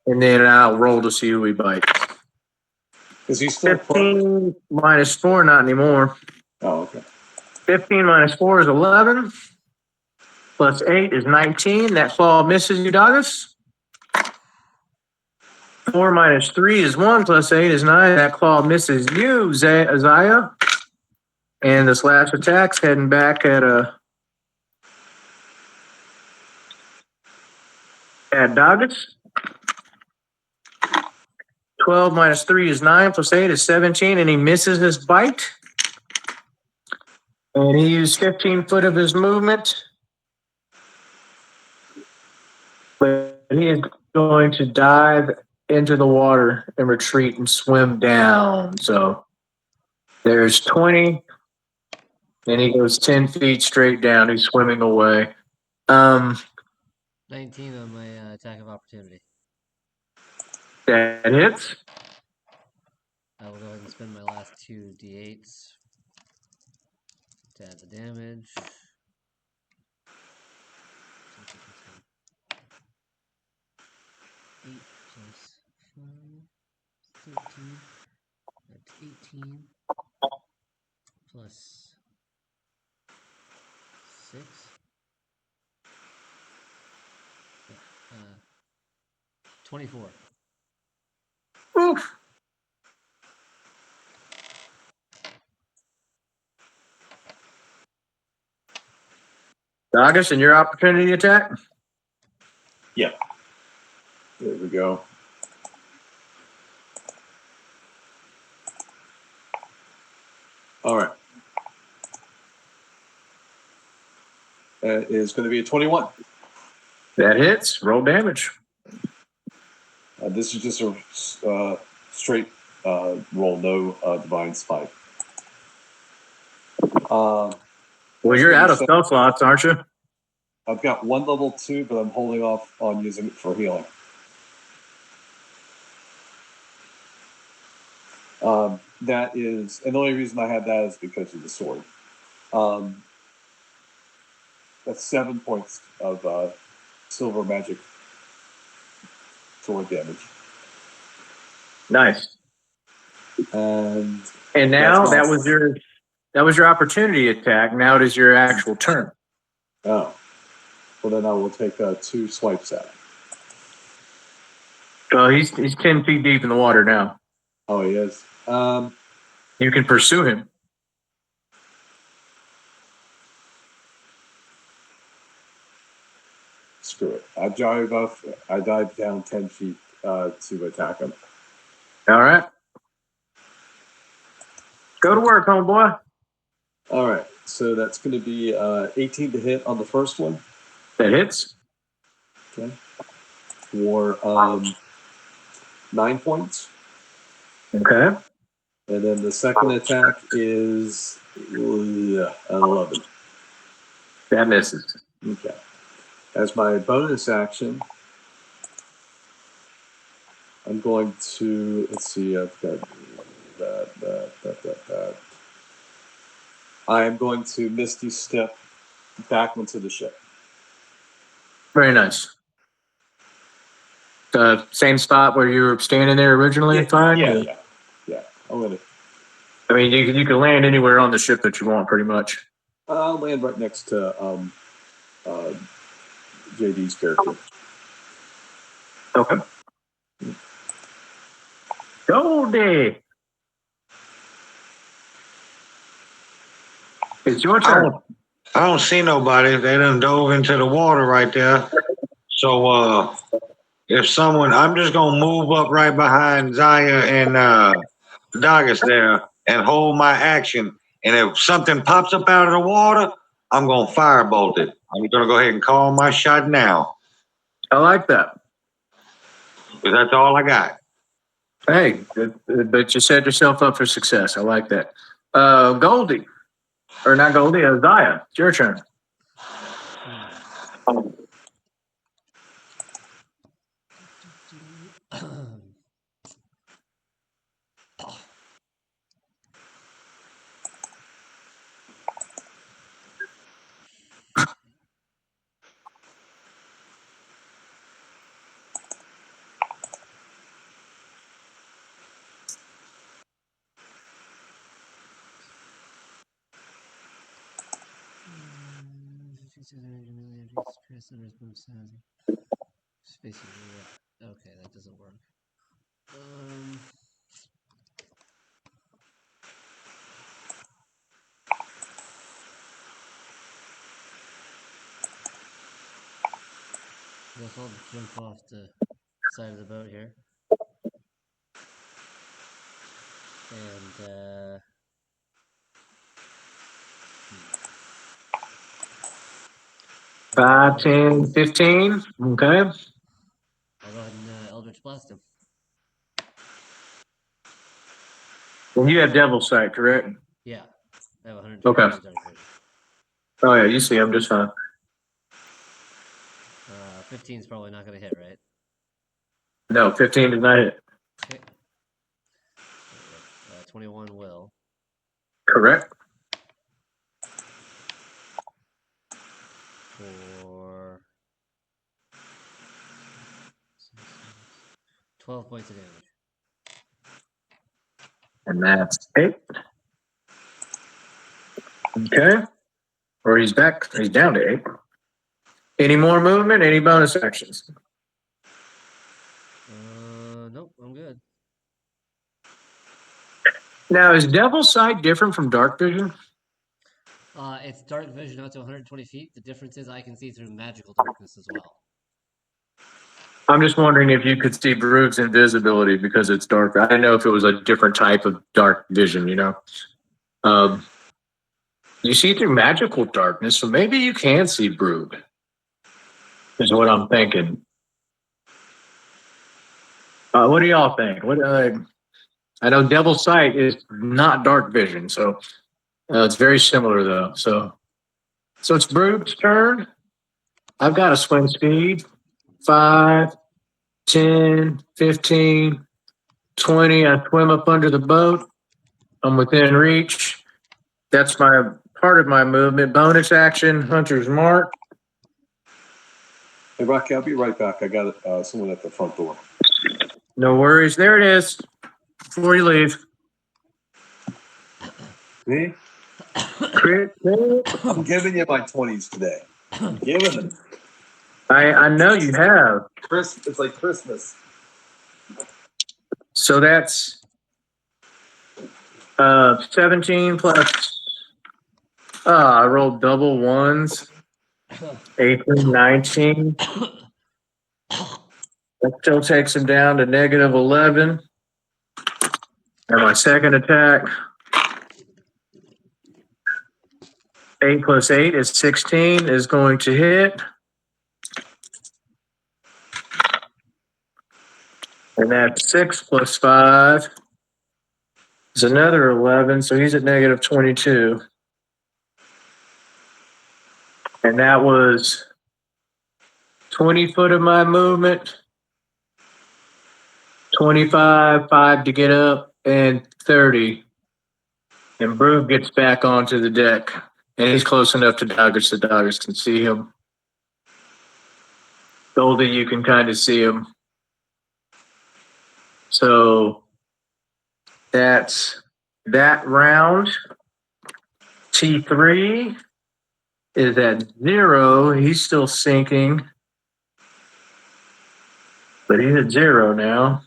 Speaker 2: and then I'll roll to see who he bites.
Speaker 3: Is he still?
Speaker 2: 15 minus 4, not anymore.
Speaker 3: Oh, okay.
Speaker 2: 15 minus 4 is 11. Plus 8 is 19. That claw misses you, Dagus. 4 minus 3 is 1. Plus 8 is 9. That claw misses you, Zaya. And this last attack's heading back at Dagus. 12 minus 3 is 9. Plus 8 is 17. And he misses his bite. And he used 15 foot of his movement. But he is going to dive into the water and retreat and swim down. So there's 20. And he goes 10 feet straight down. He's swimming away.
Speaker 1: 19 on my attack of opportunity.
Speaker 2: That hits.
Speaker 1: I will go ahead and spend my last 2 d8s to add the damage. 8 plus 5, 13. That's 18. Plus 6. 24.
Speaker 2: Oof. Dagus, and your opportunity attack?
Speaker 3: Yeah. There we go. All right. That is going to be a 21.
Speaker 2: That hits. Roll damage.
Speaker 3: This is just a straight roll, no divine spike.
Speaker 2: Well, you're out of spell slots, aren't you?
Speaker 3: I've got one level 2, but I'm holding off on using it for healing. That is, and the only reason I had that is because of the sword. That's 7 points of silver magic sword damage.
Speaker 2: Nice.
Speaker 3: And
Speaker 2: now
Speaker 3: that's
Speaker 2: that was your opportunity attack. Now it is your actual turn.
Speaker 3: oh, well then I will take 2 swipes at it.
Speaker 2: Well, he's 10 feet deep in the water now.
Speaker 3: Oh, he is.
Speaker 2: You can pursue him.
Speaker 3: Screw it. I dive down 10 feet to attack him.
Speaker 2: All right. Go to work, homeboy.
Speaker 3: All right. So that's going to be 18 to hit on the first one.
Speaker 2: That hits.
Speaker 3: Okay. For 9 points.
Speaker 2: Okay.
Speaker 3: And then the second attack is 11.
Speaker 2: That misses.
Speaker 3: Okay. As my bonus action, I'm going to, let's see, I've got that. I am going to Misty Step back into the ship.
Speaker 2: Very nice. The same spot where you were standing there originally, fine?
Speaker 3: Yeah. I'm going to
Speaker 2: I mean, you can land anywhere on the ship that you want, pretty much.
Speaker 3: I'll land right next to JD's character.
Speaker 2: Okay. Goldie! It's your turn.
Speaker 5: I don't see nobody. They done dove into the water right there. So if someone, I'm just gonna move up right behind Zaya and Dagas there and hold my action. And if something pops up out of the water, I'm gonna firebolt it. I'm gonna go ahead and call my shot now.
Speaker 2: I like that.
Speaker 5: Because that's all I got.
Speaker 2: Hey, but you set yourself up for success. I like that. Goldie. Or not Goldie, Zaya. It's your turn.
Speaker 1: Okay, that doesn't work. I guess I'll jump off the side of the boat here. And
Speaker 2: 5, 10, 15. Okay.
Speaker 1: I'll go ahead and Eldritch Blast him.
Speaker 2: Well, you have Devil Sight, correct?
Speaker 1: Yeah, I have 100.
Speaker 2: Okay. Oh, yeah, you see him just fine.
Speaker 1: 15 is probably not going to hit, right?
Speaker 2: No, 15 does not hit.
Speaker 1: Okay. 21 will.
Speaker 2: Correct.
Speaker 1: For 12 points of damage.
Speaker 2: And that's 8. Okay. Or he's back. He's down to 8. Any more movement? Any bonus actions?
Speaker 1: Nope, I'm good.
Speaker 2: Now, is Devil Sight different from Dark Vision?
Speaker 1: It's dark vision out to 120 feet. The difference is I can see through magical darkness as well.
Speaker 2: I'm just wondering if you could see Brug's invisibility because it's dark. I didn't know if it was a different type of dark vision, you know? You see through magical darkness, so maybe you can see Brug, is what I'm thinking. What do y'all think? I know Devil's Sight is not dark vision, so it's very similar though. So it's Brug's turn. I've got a swim speed 5, 10, 15, 20. I swim up under the boat. I'm within reach. That's my part of my movement. Bonus action, Hunter's Mark.
Speaker 3: Hey, Rocky, I'll be right back. I got someone at the front door.
Speaker 2: No worries. There it is. Before you leave.
Speaker 3: Me?
Speaker 2: Crit.
Speaker 3: I'm giving you my 20s today. I'm giving them.
Speaker 2: I know you have.
Speaker 3: It's like Christmas.
Speaker 2: So that's 17 plus. I rolled double ones. 18, 19. That still takes him down to negative 11. And my second attack, 8 plus 8 is 16, is going to hit. And that's 6 plus 5 is another 11, so he's at negative 22. And that was 20 foot of my movement, 25, 5 to get up, and 30. And Brug gets back onto the deck, and he's close enough to Doggers so Doggers can see him. Goldie, you can kind of see him. So that's that round. T3 is at 0. He's still sinking, but he's at 0 now.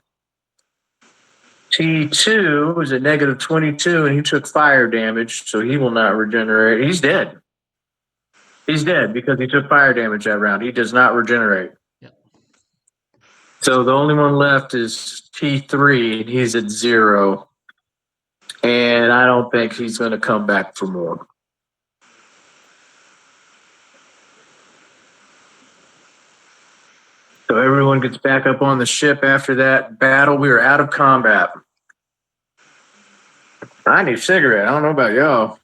Speaker 2: T2 is at negative 22, and he took fire damage, so he will not regenerate. He's dead. He's dead because he took fire damage that round. He does not regenerate.
Speaker 1: Yep.
Speaker 2: So the only one left is T3, and he's at 0. And I don't think he's going to come back for more. So everyone gets back up on the ship after that battle. We are out of combat. I need a cigarette. I don't know about y'all.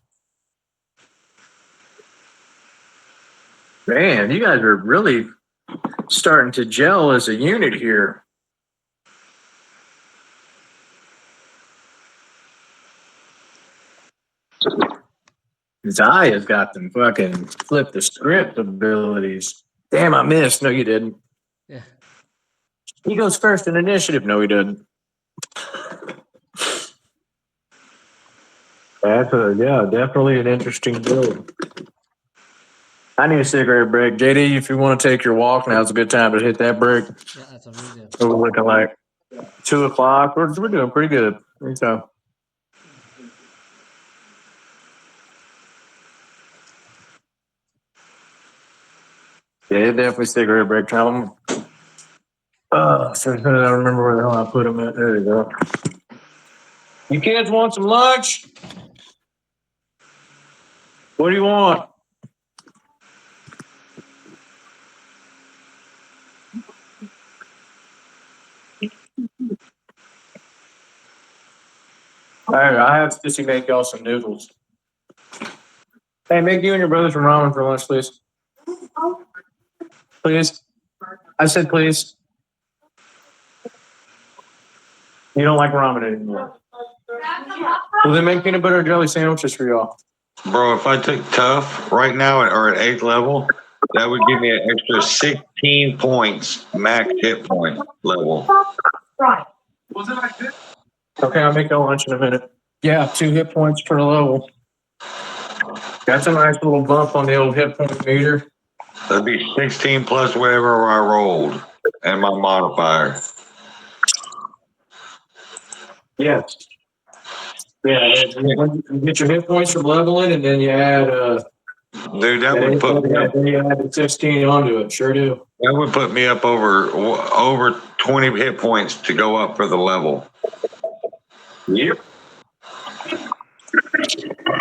Speaker 2: Man, you guys are really starting to gel as a unit here. Zaya's got them fucking flip the script abilities. Damn, I missed. No, you didn't.
Speaker 1: Yeah.
Speaker 2: He goes first in initiative. No, he didn't. That's definitely an interesting build. I need a cigarette break. JD, if you want to take your walk, now's a good time to hit that break.
Speaker 1: Yeah, that's what we do.
Speaker 2: So we're looking like 2 o'clock. We're doing pretty good. So. Yeah, definitely cigarette break time. So I don't remember where the hell I put them at. There you go. You kids want some lunch? What do you want? All right, I have Sissy make y'all some noodles. Hey, make you and your brother some ramen for lunch, please. Please. I said please. You don't like ramen anymore. Well, then make peanut butter and jelly sandwiches for y'all.
Speaker 5: Bro, if I took tough right now or at 8th level, that would give me an extra 16 points max hit point level.
Speaker 2: Okay, I'll make y'all lunch in a minute. Yeah, 2 hit points per level. That's a nice little bump on the old hit point meter.
Speaker 5: That'd be 16 plus whatever I rolled and my modifier.
Speaker 2: Yes. Yeah, you get your hit points from leveling, and then you add
Speaker 5: Dude, that would put
Speaker 2: 16 onto it. Sure do.
Speaker 5: me up over 20 hit points to go up for the level.
Speaker 2: Yep.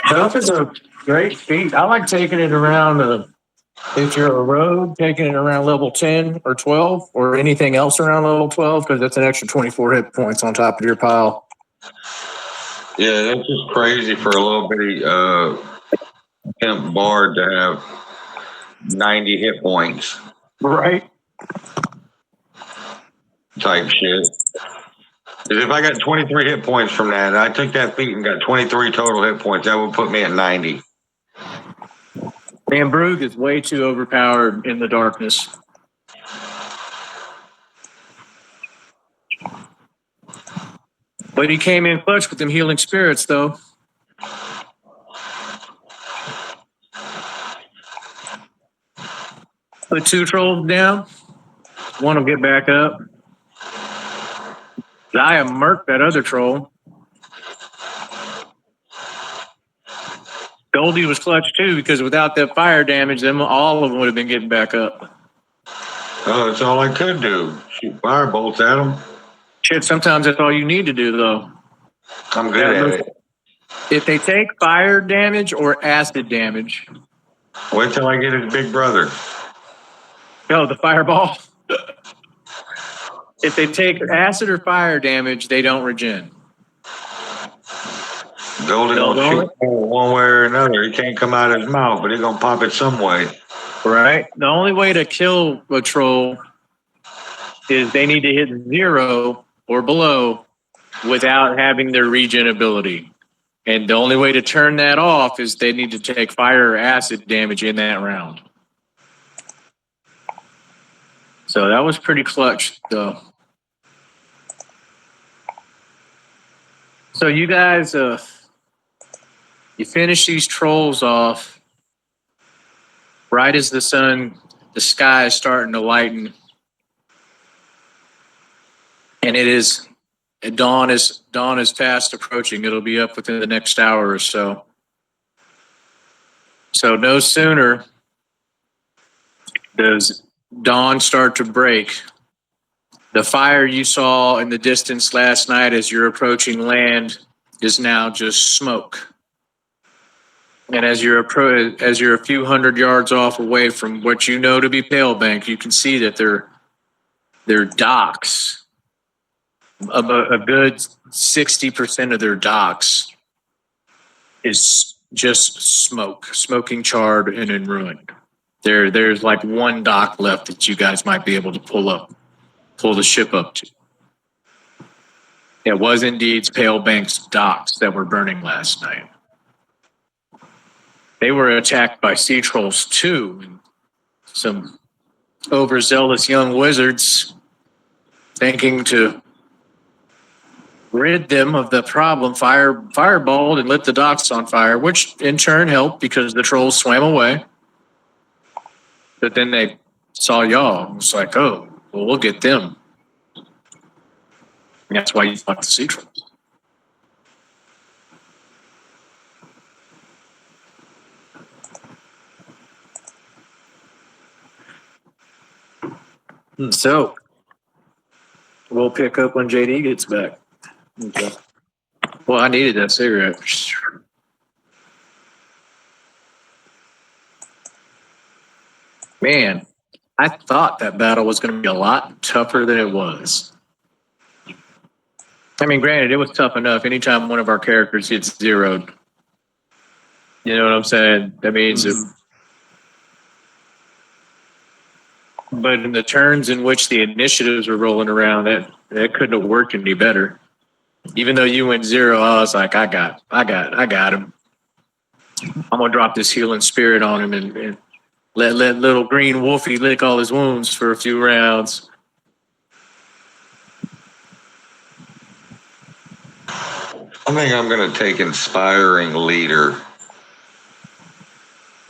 Speaker 2: Tough is a great feat. I like taking it around. If you're a rogue, taking it around level 10 or 12 or anything else around level 12, because that's an extra 24 hit points on top of your pile.
Speaker 5: Yeah, that's just crazy for a little bitty pimp bard to have 90 hit points
Speaker 2: Right.
Speaker 5: type shit. Because if I got 23 hit points from that, and I took that feat and got 23 total hit points, that would put me at 90.
Speaker 2: And Brug is way too overpowered in the darkness. But he came in clutch with them healing spirits, though. Put 2 trolls down. One will get back up. I have murked that other troll. Goldie was clutch too, because without that fire damage, all of them would have been getting back up.
Speaker 5: Oh, that's all I could do. Shoot fire bolts at them.
Speaker 2: Shit, sometimes that's all you need to do, though.
Speaker 5: I'm good at it.
Speaker 2: If they take fire damage or acid damage,
Speaker 5: Wait till I get his big brother.
Speaker 2: oh, the fireball. If they take acid or fire damage, they don't regen.
Speaker 5: Golden will shoot one way or another. He can't come out of his mouth, but he's gonna pop it some way.
Speaker 2: Right. The only way to kill a troll is they need to hit 0 or below without having their regen ability. And the only way to turn that off is they need to take fire or acid damage in that round. So that was pretty clutch, though. So you guys, you finish these trolls off right as the sky is starting to lighten. And dawn is fast approaching. It'll be up within the next hour or so. So no sooner does dawn start to break, the fire you saw in the distance last night as you're approaching land is now just smoke. And as you're a few hundred yards off away from what you know to be Pale Bank, you can see that their docks, a good 60% of their docks is just smoking charred and in ruin. There's like one dock left that you guys might be able to pull the ship up to. It was indeed Pale Bank's docks that were burning last night. They were attacked by sea trolls too, and some overzealous young wizards thinking to rid them of the problem fireballed and lit the docks on fire, which in turn helped because the trolls swam away. But then they saw y'all. It's like, oh, well, we'll get them. And that's why you fought the sea trolls. So, we'll pick up when JD gets back. Okay. Well, I needed that cigarette. Man, I thought that battle was going to be a lot tougher than it was. I mean, granted, it was tough enough. Anytime one of our characters gets zeroed, you know what I'm saying? That means it. But in the turns in which the initiatives were rolling around, that couldn't have worked any better. Even though you went 0, I was like, I got him. I'm gonna drop this healing spirit on him and let little green Wolfie lick all his wounds for a few rounds.
Speaker 5: I think I'm gonna take Inspiring Leader.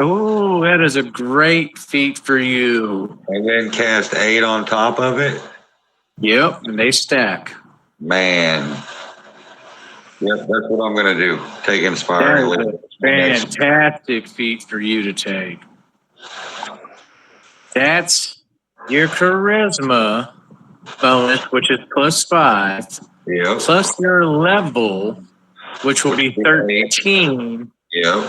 Speaker 2: Oh, that is a great feat for you.
Speaker 5: And then cast 8 on top of it.
Speaker 2: Yep, and they stack.
Speaker 5: Man. Yep, that's what I'm gonna do. Take Inspiring Leader.
Speaker 2: fantastic feat for you to take. That's your charisma bonus, which is +5,
Speaker 5: Yep.
Speaker 2: plus your level, which will be 13.
Speaker 5: Yep.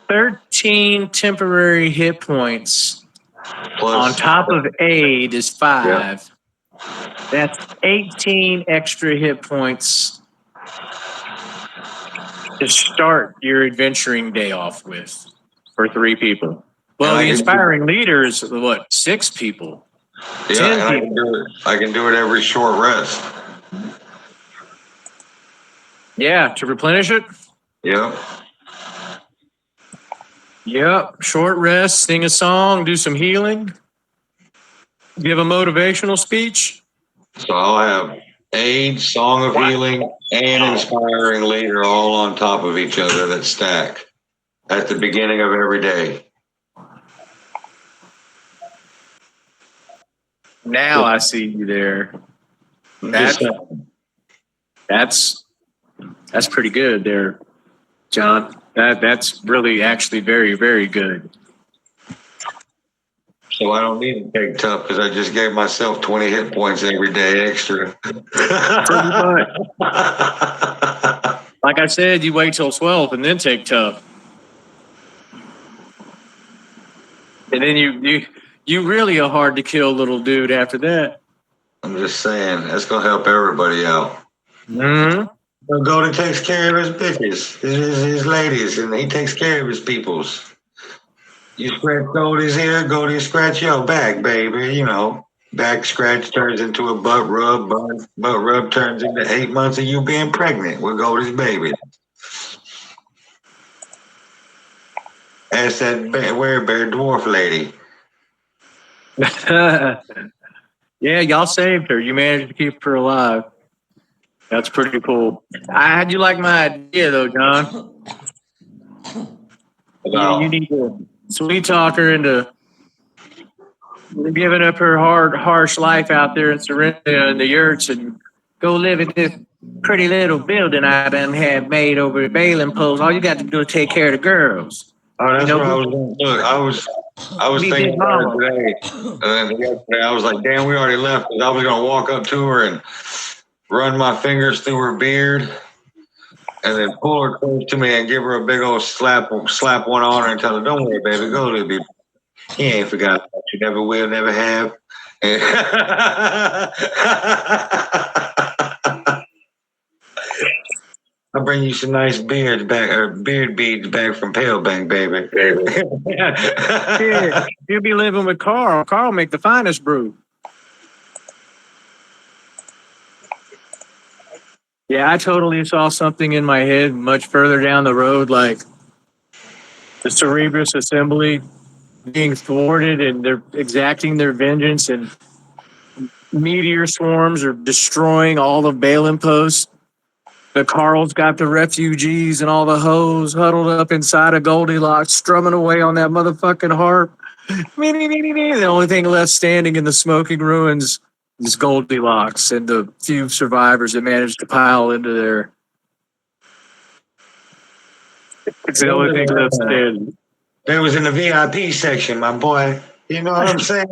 Speaker 2: 13 temporary hit points
Speaker 5: Plus,
Speaker 2: on top of aid is 5. That's 18 extra hit points to start your adventuring day off with for 3 people. Well,
Speaker 5: And I
Speaker 2: the
Speaker 5: can-
Speaker 2: inspiring leader is what, 6 people?
Speaker 5: yeah,
Speaker 2: 10
Speaker 5: and I
Speaker 2: people.
Speaker 5: can do it. I can do it every short rest.
Speaker 2: Yeah, to replenish it.
Speaker 5: Yep.
Speaker 2: Yep, short rest, sing a song, do some healing, give a motivational speech.
Speaker 5: So I'll have aid, song of healing, and inspiring leader all on top of each other that stack at the beginning of every day.
Speaker 2: Now I see you there.
Speaker 5: Just
Speaker 2: That's pretty good there, John. That's really actually very, very good.
Speaker 5: so I don't need to take tough because I just gave myself 20 hit points every day extra.
Speaker 2: Pretty much. Like I said, you wait till 12 and then take tough. And then you really a hard to kill little dude after that.
Speaker 5: I'm just saying, that's going to help everybody out.
Speaker 2: Mm-hmm.
Speaker 5: Golden takes care of his bitches, his ladies, and he takes care of his peoples. You scratch Goldie's ear, Goldie scratch your back, baby. You know, back scratch turns into a butt rub, butt rub turns into 8 months of you being pregnant with Goldie's baby. Ask that werebear dwarf lady.
Speaker 2: Yeah, y'all saved her. You managed to keep her alive. That's pretty cool. How'd you like my idea, though, John? You need to sweet talk her into giving up her harsh life out there in Serenity in the yurts and go live in this pretty little building I done had made over at Balin Post. All you got to do is take care of the girls.
Speaker 5: Oh, that's
Speaker 2: You know,
Speaker 5: what I was going to look. I was
Speaker 2: be
Speaker 5: thinking
Speaker 2: big
Speaker 5: about
Speaker 2: mama.
Speaker 5: it today. And yesterday I was like, damn, we already left. 'Cause I was going to walk up to her and run my fingers through her beard and then pull her close to me and give her a big old slap one on her and tell her, don't worry, baby, go to be. He ain't forgot about you. Never will, never have. I'll bring you some nice beard beads back from Pale Bank, baby.
Speaker 2: Yeah, you'll be living with Carl. Carl make the finest brew. Yeah, I totally saw something in my head much further down the road, like the Cerebrus Assembly being thwarted and they're exacting their vengeance, and meteor swarms are destroying all of Balin Post. The Carl's got the refugees and all the hoes huddled up inside of Goldilocks, strumming away on that motherfucking harp. The only thing left standing in the smoking ruins is Goldilocks and the few survivors that managed to pile into there. It's the only thing left standing.
Speaker 5: That was in the VIP section, my boy. You know what I'm saying?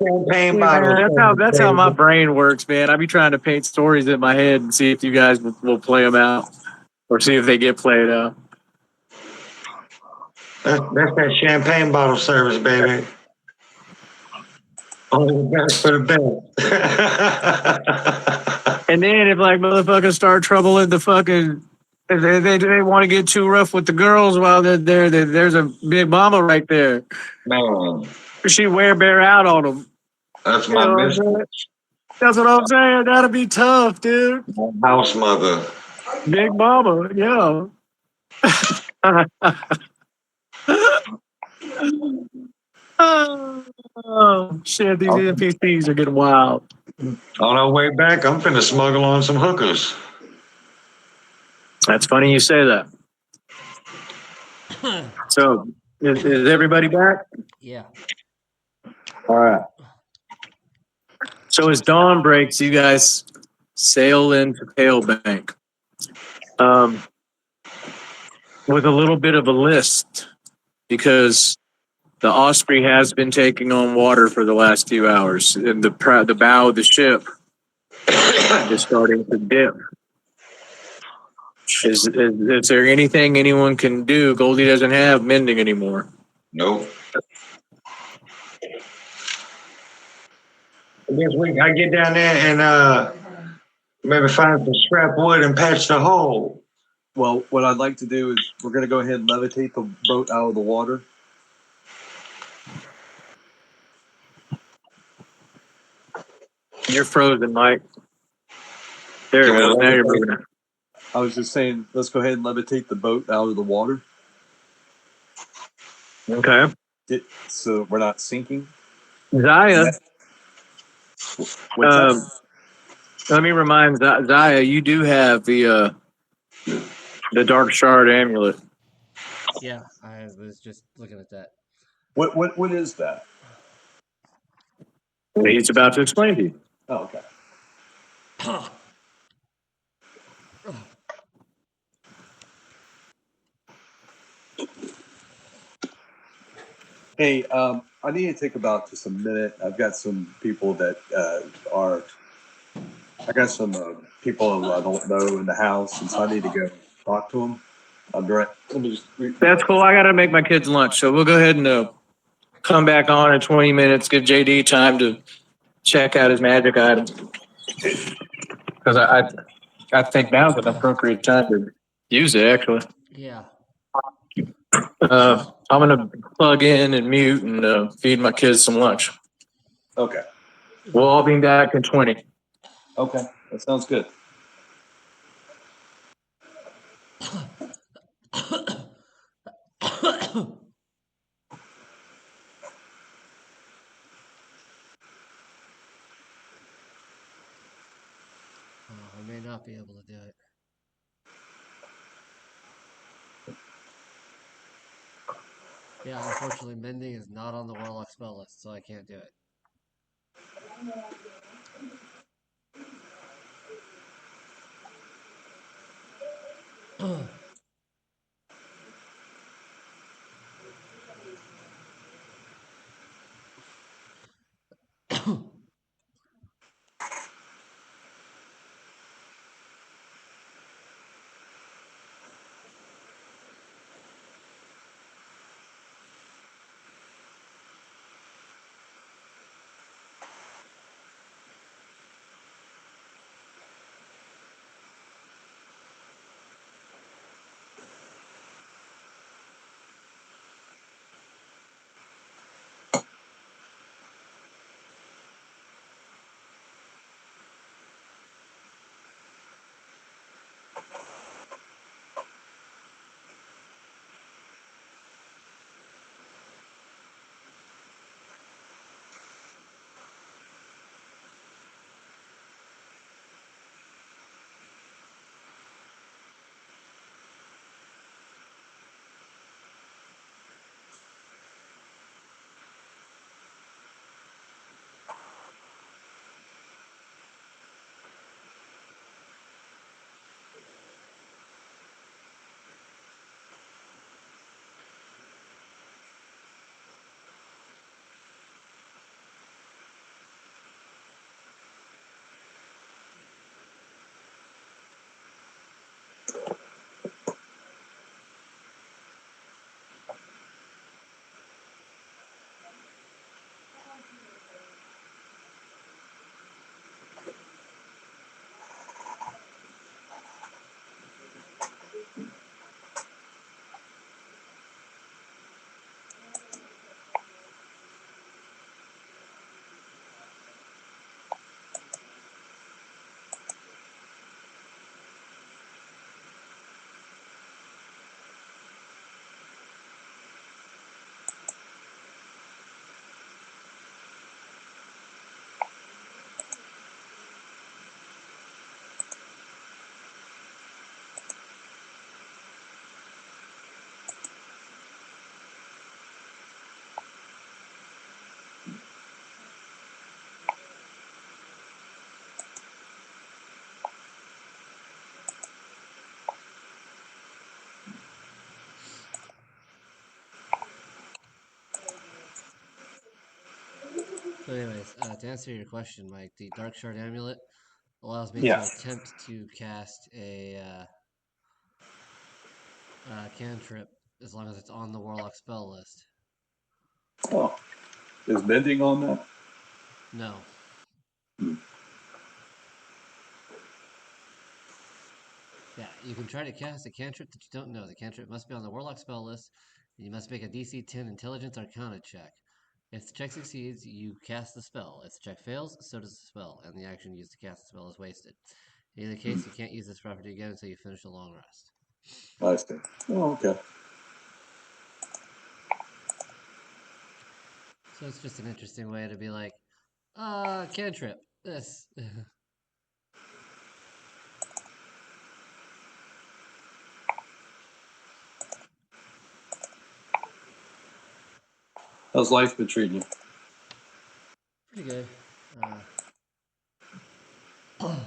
Speaker 5: Champagne bottle.
Speaker 2: That's how my brain works, man. I be trying to paint stories in my head and see if you guys will play them out or see if they get played out.
Speaker 5: That's that champagne bottle service, baby. Only the best for the best.
Speaker 2: And then if like motherfuckers start troubling the fucking, if they want to get too rough with the girls while they're there, there's a big mama right there.
Speaker 5: Man,
Speaker 2: She wear out on them.
Speaker 5: that's
Speaker 2: You know
Speaker 5: my
Speaker 2: what I'm
Speaker 5: business.
Speaker 2: saying? That's what I'm saying. That'll be tough, dude.
Speaker 5: House mother.
Speaker 2: Big mama, yeah. Oh shit! These NPCs are getting wild.
Speaker 5: On our way back, I'm finna smuggle on some hookers.
Speaker 2: That's funny you say that. So, is everybody back?
Speaker 1: Yeah.
Speaker 2: All right. So as dawn breaks, you guys sail into Pale Bank. with a little bit of a list because the Osprey has been taking on water for the last few hours, and the bow of the ship is starting to dip. Is there anything anyone can do? Goldie doesn't have mending anymore.
Speaker 5: Nope. I guess I get down there and maybe find some scrap wood and patch the hole.
Speaker 3: Well, what I'd like to do is we're going to go ahead and levitate the boat out of the water.
Speaker 2: You're frozen, Mike. There it goes. Now you're moving it.
Speaker 3: I was just saying, let's go ahead and levitate the boat out of the water
Speaker 2: Okay.
Speaker 3: so we're not sinking.
Speaker 2: Zaya,
Speaker 3: What's that?
Speaker 2: let me remind Zaya, you do have the Dark Shard amulet.
Speaker 1: Yeah, I was just looking at that.
Speaker 3: What is that?
Speaker 2: He's about to explain to you.
Speaker 3: Oh, okay. Hey, I need to take about just a minute. I've got some people that I got some people I don't know in the house, and so I need to go talk to them. Let me just.
Speaker 2: That's cool. I got to make my kids lunch, so we'll go ahead and come back on in 20 minutes. Give JD time to check out his magic items. Because I think now's an appropriate time to use it, actually.
Speaker 1: Yeah.
Speaker 2: I'm going to plug in and mute and feed my kids some lunch.
Speaker 3: Okay.
Speaker 2: We'll all be back in 20.
Speaker 3: Okay. That sounds good.
Speaker 1: I may not be able to do it. Yeah, unfortunately, mending is not on the Warlock spell list, so I can't do it. So, anyways, to answer your question, Mike, the Dark Shard Amulet allows me to
Speaker 3: Yeah.
Speaker 1: attempt to cast a cantrip as long as it's on the Warlock spell list.
Speaker 3: Oh, is mending on that?
Speaker 1: No.
Speaker 3: Hmm.
Speaker 1: Yeah, you can try to cast a cantrip that you don't know. The cantrip must be on the Warlock spell list, and you must make a DC 10 Intelligence Arcana check. If the check succeeds, you cast the spell. If the check fails, so does the spell, and the action used to cast the spell is wasted. In either case, you can't use this property again until you finish a long rest.
Speaker 3: I see. Oh, okay.
Speaker 1: So it's just an interesting way to be like, cantrip, this.
Speaker 3: How's life been treating you?
Speaker 1: Pretty good. Haven't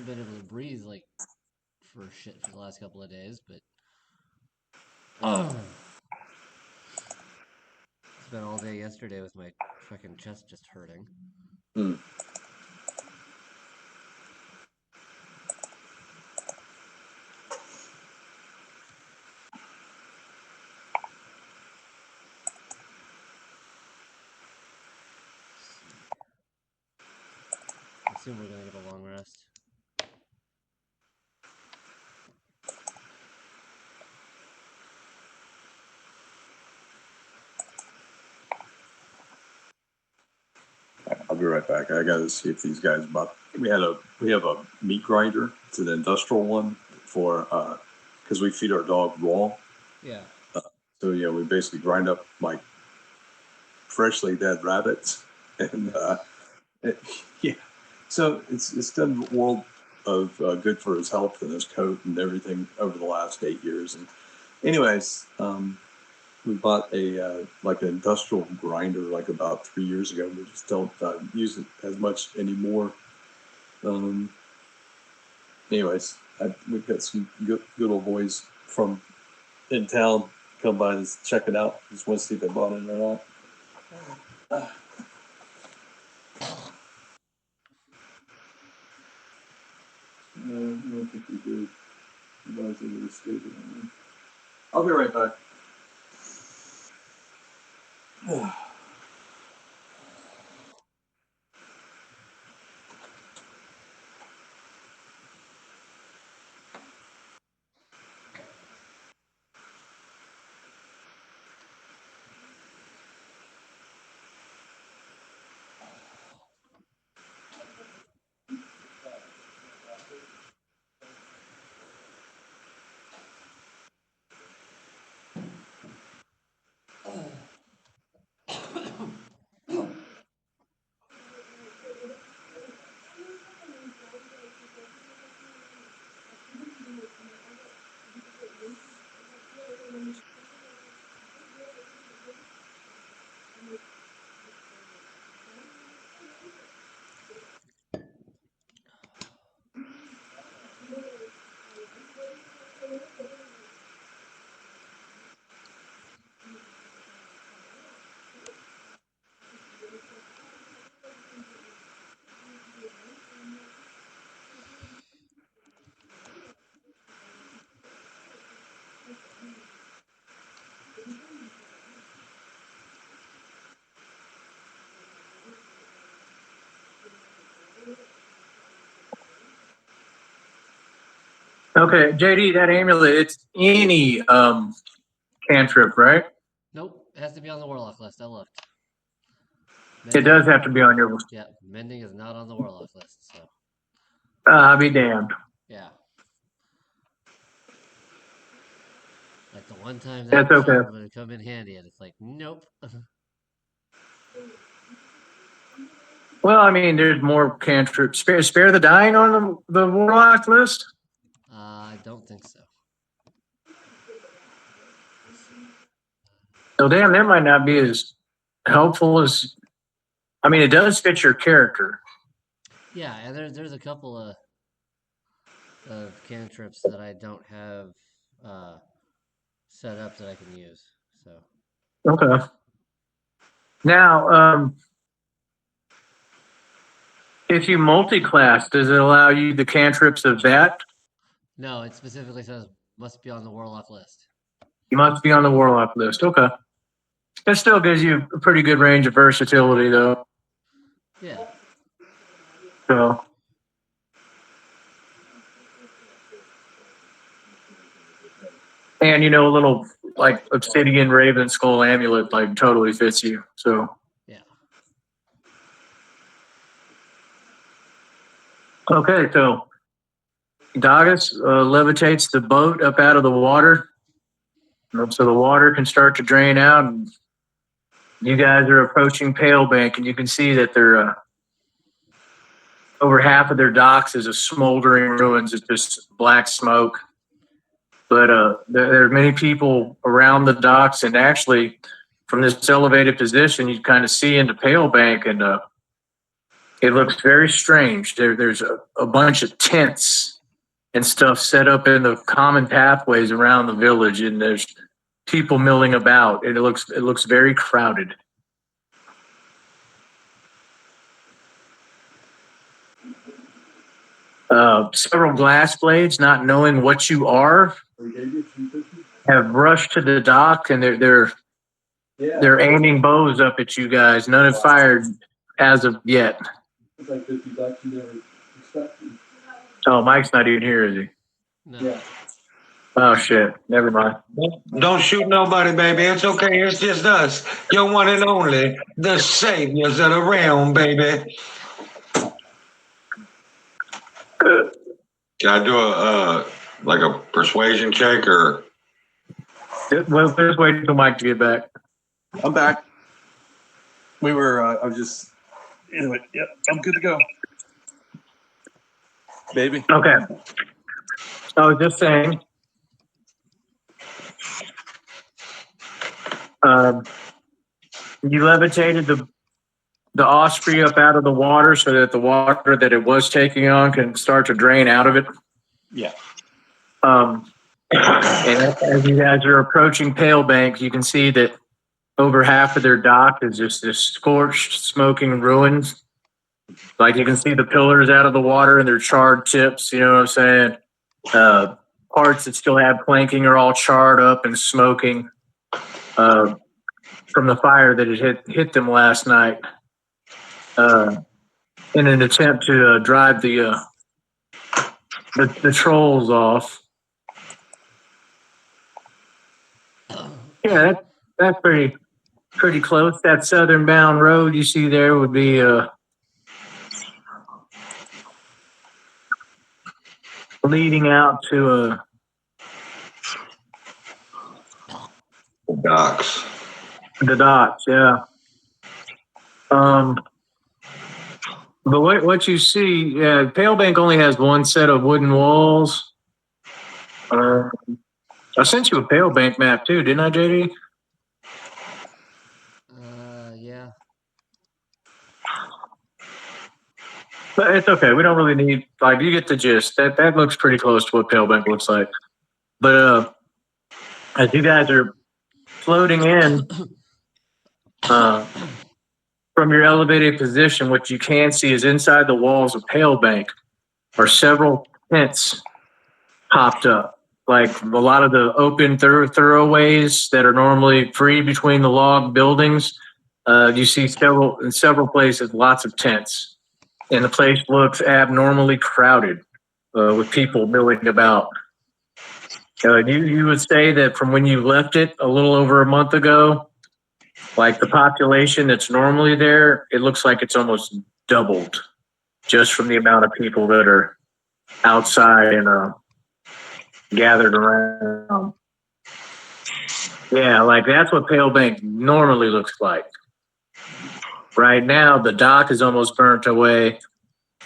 Speaker 1: been able to breathe like for shit for the last couple of days, but spent all day yesterday with my fucking chest just hurting.
Speaker 3: Hmm.
Speaker 1: I assume we're gonna get a long rest.
Speaker 3: I'll be right back. I got to see if these guys bought. We have a meat grinder. It's an industrial one for because we feed our dog raw.
Speaker 1: Yeah.
Speaker 3: So yeah, we basically grind up like freshly dead rabbits, and yeah. So it's done the world of good for his health and his coat and everything over the last 8 years. And anyways, we bought a like an industrial grinder like about 3 years ago. We just don't use it as much anymore. Anyways, we've got some good old boys from in town come by and check it out. Just want to see if they bought it or not. No, I don't think we did. I think it was stupid. I'll be right back.
Speaker 2: Okay, JD, that amulet, it's any cantrip, right?
Speaker 1: Nope, it has to be on the Warlock list. I looked.
Speaker 2: It does have to be on your list.
Speaker 1: Yeah, mending is not on the Warlock list, so
Speaker 2: I'll be damned.
Speaker 1: yeah. Like the one time that
Speaker 2: That's okay.
Speaker 1: shard would come in handy, and it's like, nope.
Speaker 2: Well, I mean, there's more cantrips. Spare the dying on the warlock list.
Speaker 1: I don't think so.
Speaker 2: So damn, that might not be as helpful as. I mean, it does fit your character.
Speaker 1: Yeah, and there's a couple of cantrips that I don't have set up that I can use. So
Speaker 2: Okay. Now, if you multi-class, does it allow you the cantrips of that?
Speaker 1: No, it specifically says must be on the warlock list.
Speaker 2: You must be on the warlock list. Okay. That still gives you a pretty good range of versatility, though.
Speaker 1: Yeah.
Speaker 2: So. And a little like obsidian raven skull amulet like totally fits you. So.
Speaker 1: Yeah.
Speaker 2: Okay, so Dagas levitates the boat up out of the water, so the water can start to drain out. And you guys are approaching Pale Bank, and you can see that they're over half of their docks is a smoldering ruins. It's just black smoke. But there are many people around the docks, and actually, from this elevated position, you kind of see into Pale Bank, and it looks very strange. There's a bunch of tents and stuff set up in the common pathways around the village, and there's people milling about, and it looks very crowded. Several glass blades, not knowing what you are, have rushed to the dock, and they're aiming bows up at you guys. None have fired as of yet.
Speaker 3: It's like $50 you never expected.
Speaker 2: Oh, Mike's not even here, is he?
Speaker 1: No.
Speaker 3: Yeah.
Speaker 2: Oh shit! Never mind.
Speaker 5: Don't shoot nobody, baby. It's okay. It's just us. Your one and only, the saviors of the realm, baby. Can I do a persuasion check or?
Speaker 2: Well, just wait until Mike to get back.
Speaker 3: I'm back. We were, I was just, anyway, yep, I'm good to go. Baby.
Speaker 2: Okay. I was just saying. You levitated the osprey up out of the water so that the water that it was taking on can start to drain out of it.
Speaker 3: Yeah.
Speaker 2: And as you guys are approaching Pale Bank, you can see that over half of their dock is just this scorched, smoking ruins. Like you can see the pillars out of the water and their charred tips. You know what I'm saying? Parts that still have planking are all charred up and smoking from the fire that had hit them last night. In an attempt to drive the trolls off. Yeah, that's pretty close. That southern bound road you see there would be leading out to
Speaker 5: Docks.
Speaker 2: the docks. Yeah. But what you see, Pale Bank only has one set of wooden walls. I sent you a Pale Bank map too, didn't I, JD?
Speaker 1: Yeah.
Speaker 2: But it's okay. We don't really need, like, you get the gist. That looks pretty close to what Pale Bank looks like. But as you guys are floating in from your elevated position, what you can see is inside the walls of Pale Bank are several tents popped up. Like a lot of the open thoroughways that are normally free between the log buildings. You see in several places, lots of tents. And the place looks abnormally crowded with people milling about. You would say that from when you left it a little over a month ago, like the population that's normally there, it looks like it's almost doubled just from the amount of people that are outside and gathered around. Yeah, like that's what Pale Bank normally looks like. Right now, the dock is almost burnt away.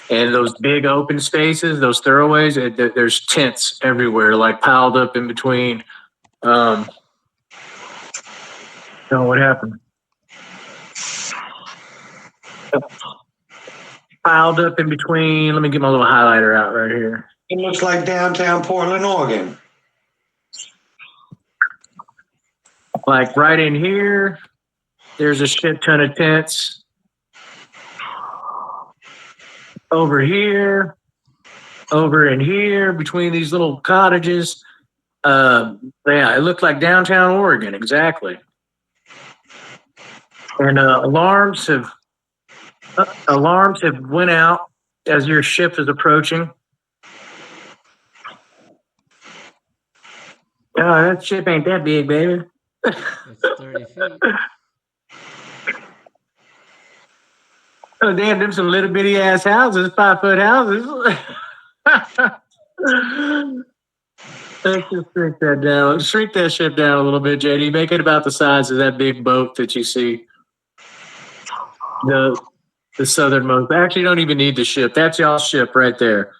Speaker 2: And those big open spaces, those thoroughways, there's tents everywhere, like piled up in between. Oh, what happened? Piled up in between. Let me get my little highlighter out right here.
Speaker 5: It looks like downtown Portland, Oregon.
Speaker 2: Like right in here, there's a shit ton of tents. Over here, over in here, between these little cottages. Yeah, it looked like downtown Oregon, exactly. And alarms have went out as your ship is approaching. Oh, that ship ain't that big, baby.
Speaker 1: It's 30 feet.
Speaker 2: Oh, damn, them some little bitty ass houses, 5-foot houses. Let's just shrink that down. Shrink that ship down a little bit, JD. Make it about the size of that big boat that you see. The southernmost. Actually, you don't even need the ship. That's y'all's ship right there.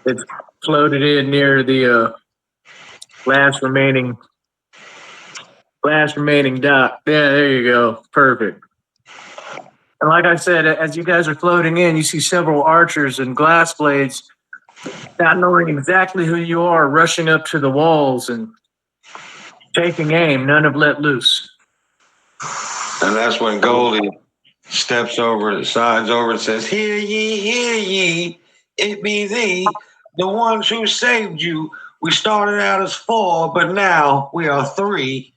Speaker 2: It's floated in near the last remaining dock. Yeah, there you go. Perfect. And like I said, as you guys are floating in, you see several archers and glass blades, not knowing exactly who you are, rushing up to the walls and taking aim. None have let loose.
Speaker 5: And that's when Goldie steps over the sides over and says, hear ye, it be thee, the ones who saved you. We started out as 4, but now we are 3.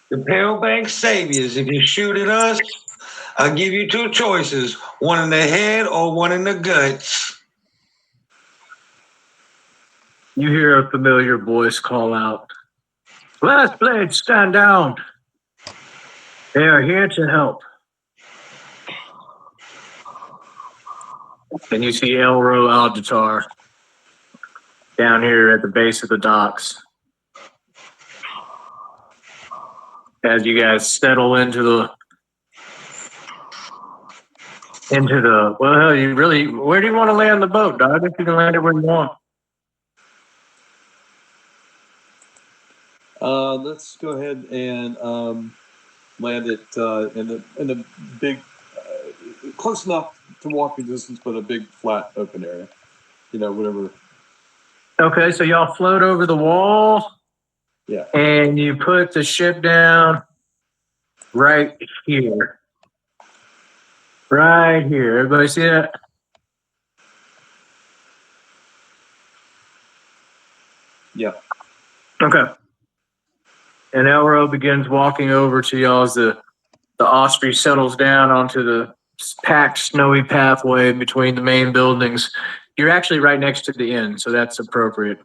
Speaker 5: The Pale Bank Saviors, if you shoot at us, I'll give you 2 choices, one in the head or one in the guts.
Speaker 2: You hear a familiar voice call out, Glass blades, stand down. They are here to help. And you see Elro Alditar down here at the base of the docks. As you guys settle into the well, hell, you really, where do you want to land the boat, dog? If you can land it where you want.
Speaker 3: Let's go ahead and land it in the big, close enough to walking distance, but a big flat open area. You know, whatever.
Speaker 2: Okay, so y'all float over the wall.
Speaker 3: Yeah.
Speaker 2: And you put the ship down right here. Right here. Everybody see that?
Speaker 3: Yeah.
Speaker 2: Okay. And Elro begins walking over to y'all as the Osprey settles down onto the packed snowy pathway between the main buildings. You're actually right next to the inn, so that's appropriate.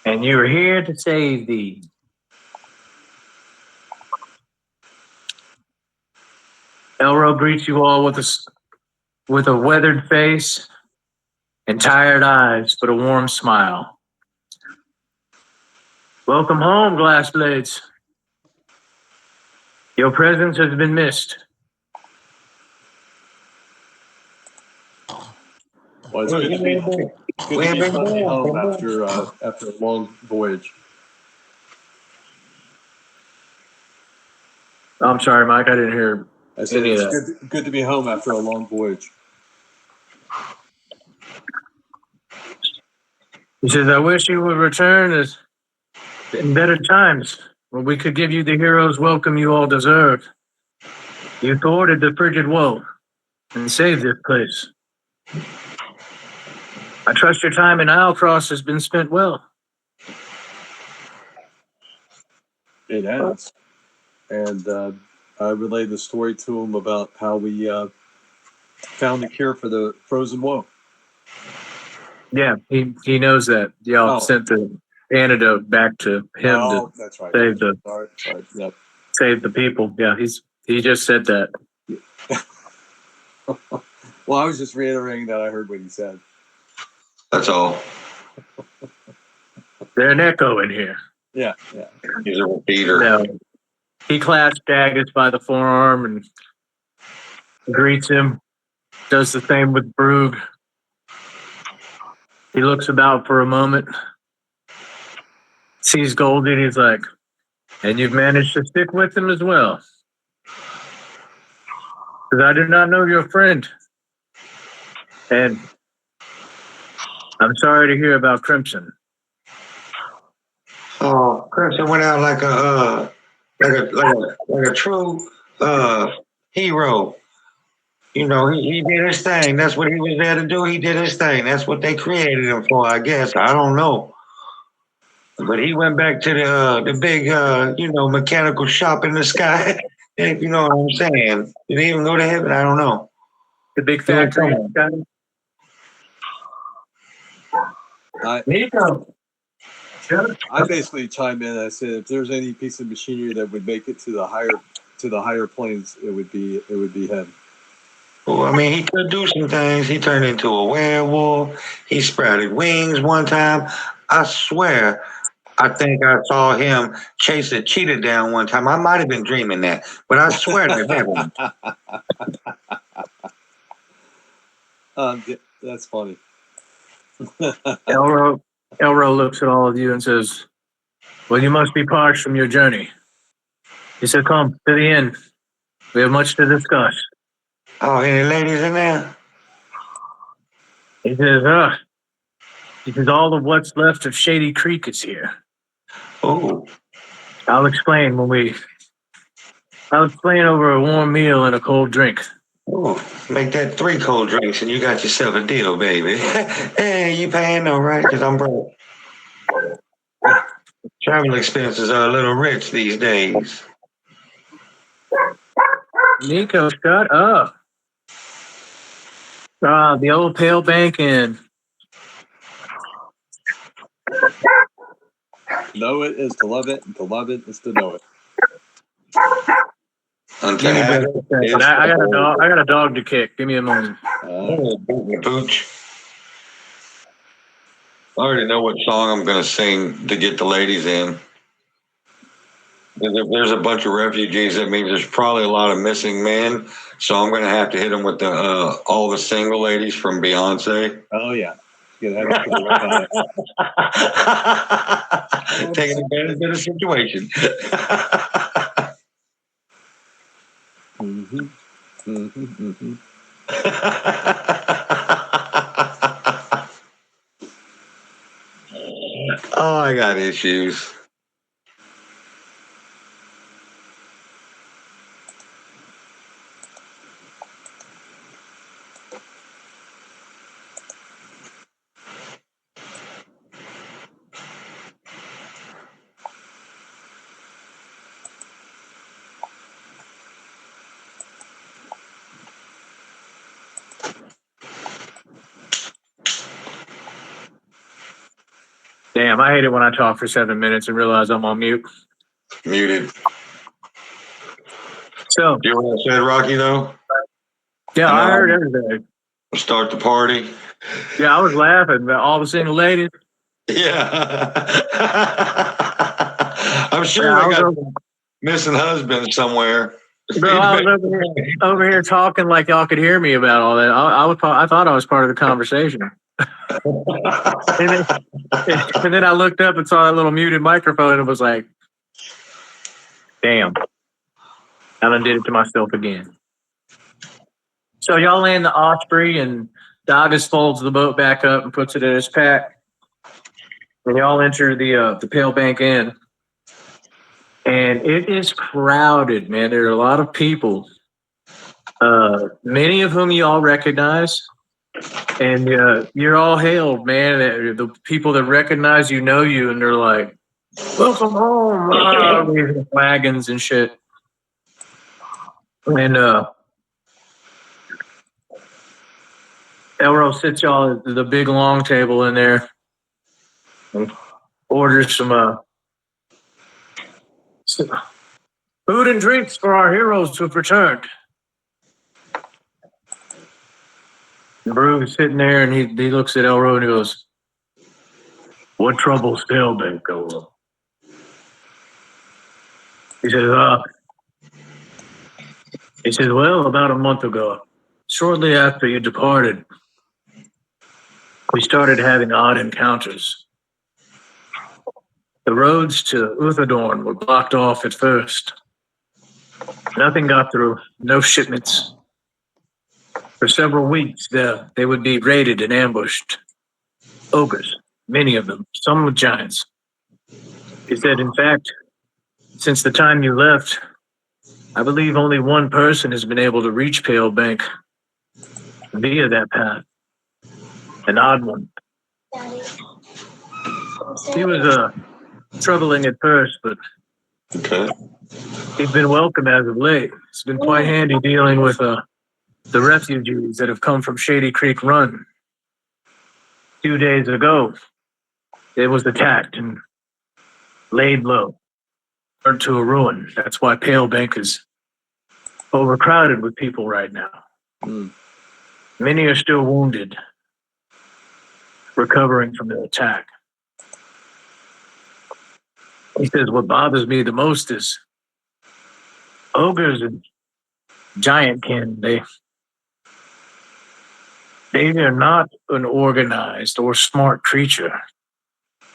Speaker 2: And you are here to save thee. Elro greets you all with a weathered face and tired eyes, but a warm smile. Welcome home, Glass Blades. Your presence has been missed.
Speaker 3: Well, it's good to be finally home after a long voyage.
Speaker 2: I'm sorry, Mike. I didn't hear
Speaker 3: I said
Speaker 2: any of
Speaker 3: it's
Speaker 2: that.
Speaker 3: good to be home after a long voyage.
Speaker 2: He says, I wish you would return as in better times when we could give you the hero's welcome you all deserve. You thwarted the frigid woe and saved this place. I trust your time in Islecross has been spent well.
Speaker 3: It has. And I relayed the story to him about how we found the cure for the frozen woe.
Speaker 2: Yeah, he knows that. Y'all sent the antidote back to him
Speaker 3: that's right.
Speaker 2: save
Speaker 3: Sorry. Yep.
Speaker 2: save the people. Yeah, he just said that.
Speaker 3: Well, I was just reiterating that I heard what he said.
Speaker 5: That's all.
Speaker 2: There's an echo in here.
Speaker 3: Yeah.
Speaker 5: He's a repeater.
Speaker 2: No. He clasps Daggett by the forearm and greets him. Does the same with Brug. He looks about for a moment, sees Goldie, and he's like, and you've managed to stick with him as well. Because I do not know your friend. And I'm sorry to hear about Crimson.
Speaker 5: Crimson went out like a true hero. You know, he did his thing. That's what he was there to do. He did his thing. That's what they created him for, I guess. I don't know. But he went back to the big, mechanical shop in the sky. If you know what I'm saying. Did he even go to heaven? I don't know.
Speaker 2: The big factory. Nico.
Speaker 3: I basically chime in. I said, if there's any piece of machinery that would make it to the higher planes, it would be him.
Speaker 5: Well, I mean, he could do some things. He turned into a werewolf. He sprouted wings one time. I swear, I think I saw him chase a cheetah down one time. I might have been dreaming that, but I swear to heaven.
Speaker 3: That's funny.
Speaker 2: Elro looks at all of you and says, well, you must be parched from your journey. He said, come to the inn. We have much to discuss.
Speaker 5: Oh, any ladies in there?
Speaker 2: He says, all of what's left of Shady Creek is here.
Speaker 5: Oh.
Speaker 2: I'll explain over a warm meal and a cold drink.
Speaker 5: Oh, make that 3 cold drinks and you got yourself a deal, baby. Hey, you paying though, right? Because I'm broke. Travel expenses are a little rich these days.
Speaker 2: Nico, shut up. The old Pale Bank Inn.
Speaker 3: To know it is to love it, and to love it is to know it.
Speaker 2: I got a dog to kick. Give me a moment.
Speaker 5: Pooch. I already know what song I'm going to sing to get the ladies in. If there's a bunch of refugees, that means there's probably a lot of missing men. So I'm going to have to hit them with all the single ladies from Beyonce.
Speaker 3: Oh yeah, you gotta have to right on it.
Speaker 5: Taking advantage of the situation.
Speaker 3: Mm-hmm. Mm-hmm. Mm-hmm.
Speaker 5: Oh, I got issues.
Speaker 2: Damn, I hate it when I talk for 7 minutes and realize I'm on mute.
Speaker 5: Muted.
Speaker 2: So,
Speaker 5: You hear what I said, Rocky, though?
Speaker 2: yeah, I heard everything.
Speaker 5: Start the party.
Speaker 2: Yeah, I was laughing about all the single ladies.
Speaker 5: Yeah. I'm sure I got missing husbands somewhere.
Speaker 2: Bro, I was over here talking like y'all could hear me about all that. I thought I was part of the conversation. and then I looked up and saw that little muted microphone and was like, damn. I done did it to myself again. So y'all land the Osprey and Doggis folds the boat back up and puts it in his pack. And y'all enter the Pale Bank Inn. And it is crowded, man. There are a lot of people, many of whom you all recognize. And you're all hailed, man. The people that recognize you know you, and they're like, welcome home, waving wagons and shit. And Elro sits y'all at the big long table in there and orders some food and drinks for our heroes who have returned. And Brug's sitting there and he looks at Elro and he goes, what trouble's Pale Bank going on? He says, well, about a month ago, shortly after you departed, we started having odd encounters. The roads to Uthadorn were blocked off at first. Nothing got through, no shipments. For several weeks, they would be raided and ambushed. Ogres, many of them, some with giants. He said, in fact, since the time you left, I believe only one person has been able to reach Pale Bank via that path. An odd one. He was troubling at first, but
Speaker 5: Okay.
Speaker 2: he's been welcome as of late. It's been quite handy dealing with the refugees that have come from Shady Creek Run. 2 days ago, it was attacked and laid low, turned to a ruin. That's why Pale Bank is overcrowded with people right now.
Speaker 3: Hmm.
Speaker 2: Many are still wounded, recovering from the attack. He says, what bothers me the most is ogres and giantkin. They are not an organized or smart creature,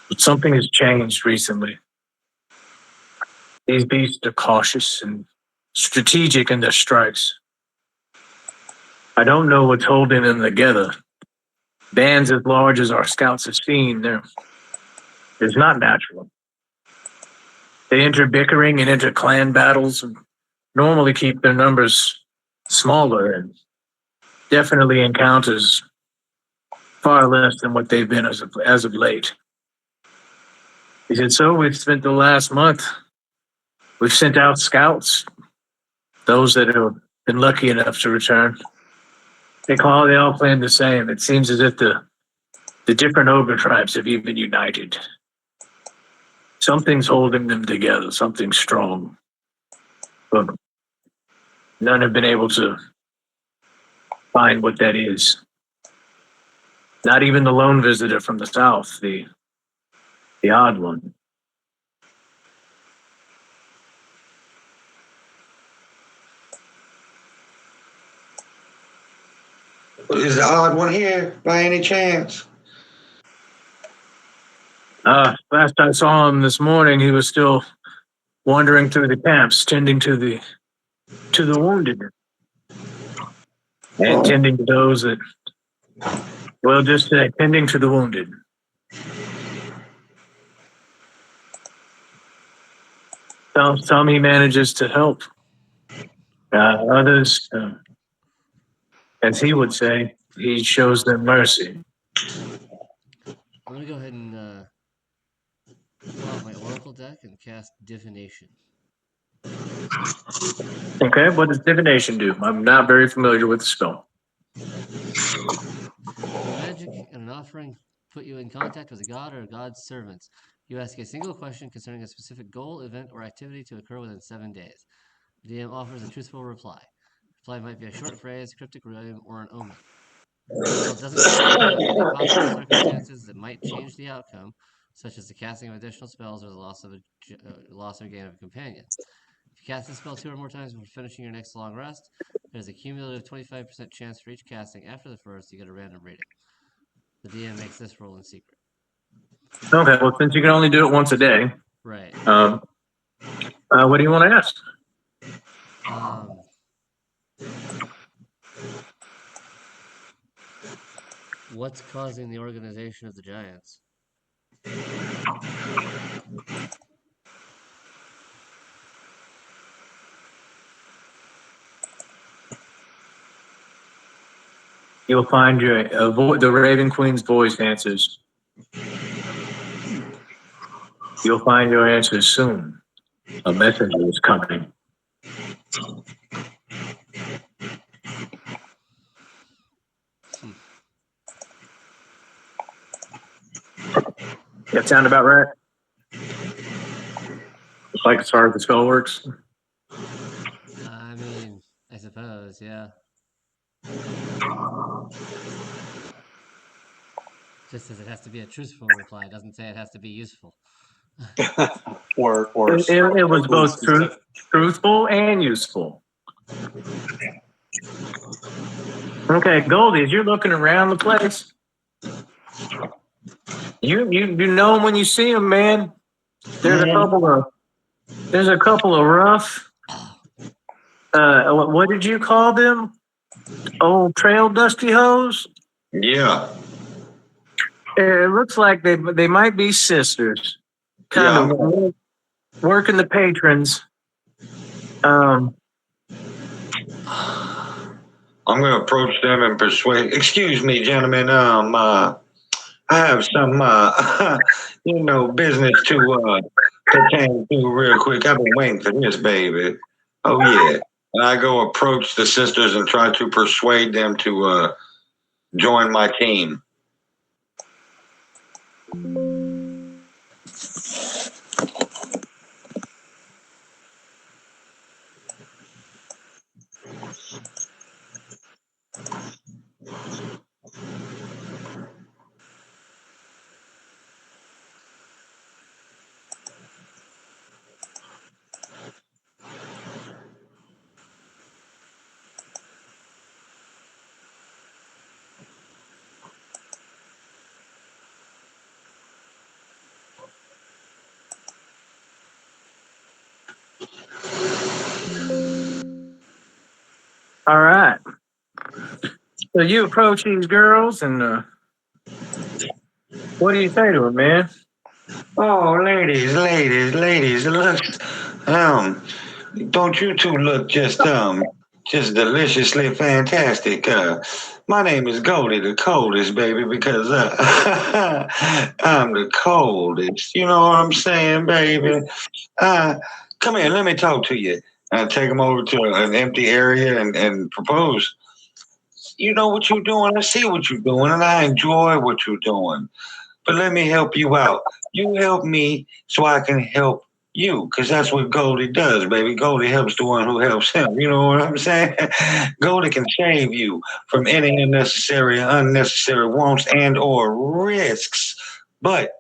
Speaker 2: but something has changed recently. These beasts are cautious and strategic in their strikes. I don't know what's holding them together. Bands as large as our scouts have seen, it's not natural. They enter bickering and enter clan battles and normally keep their numbers smaller and definitely encounters far less than what they've been as of late. He said, so we've spent the last month, we've sent out scouts, those that have been lucky enough to return. They all claim the same. It seems as if the different ogre tribes have even united. Something's holding them together, something strong. But none have been able to find what that is. Not even the lone visitor from the south, the odd one.
Speaker 5: Is the odd one here by any chance?
Speaker 2: Last I saw him this morning, he was still wandering through the camps, tending to the wounded and tending to those that, well, just tending to the wounded. Some he manages to help. Others, as he would say, he shows them mercy.
Speaker 1: I'm gonna go ahead and pull out my Oracle deck and cast Divination.
Speaker 2: Okay, what does divination do? I'm not very familiar with the spell.
Speaker 1: Magic and an offering put you in contact with a god or a god's servants. You ask a single question concerning a specific goal, event, or activity to occur within 7 days. The DM offers a truthful reply. Reply might be a short phrase, cryptic rhyme, or an omen. While it doesn't contain any possible circumstances that might change the outcome, such as the casting of additional spells or the loss or gain of a companion. If you cast this spell 2 or more times before finishing your next long rest, there's a cumulative 25% chance for each casting after the first you get a random rating. The DM makes this roll in secret.
Speaker 2: Okay, well, since you can only do it once a day,
Speaker 1: Right.
Speaker 2: What do you want to ask?
Speaker 1: What's causing the organization of the giants?
Speaker 2: You'll find the Raven Queen's voice answers. You'll find your answers soon. A messenger is coming. That sound about right? It's like as far as the spell works.
Speaker 1: I mean, I suppose, yeah. Just says it has to be a truthful reply. It doesn't say it has to be useful.
Speaker 3: or
Speaker 2: It was both truthful and useful. Okay, Goldie, as you're looking around the place, you know him when you see him, man. There's a couple of rough. What did you call them? Old trail dusty hoes.
Speaker 5: Yeah.
Speaker 2: It looks like they might be sisters. kind
Speaker 5: Yeah,
Speaker 2: of working the patrons. Um,
Speaker 5: I'm going to approach them and persuade. Excuse me, gentlemen. I have some, business to tend to real quick. I've been waiting for this, baby. Oh yeah. And I go approach the sisters and try to persuade them to join my team.
Speaker 2: all right. So you approach these girls, and what do you say to them, man?
Speaker 5: Oh, ladies, look, don't you two look just deliciously fantastic? My name is Goldie, the coldest, baby, because I'm the coldest. You know what I'm saying, baby? Come here, let me talk to you. I take them over to an empty area and propose. You know what you're doing. I see what you're doing, and I enjoy what you're doing. But let me help you out. You help me so I can help you, because that's what Goldie does, baby. Goldie helps the one who helps him. You know what I'm saying? Goldie can save you from any unnecessary wants and or risks. But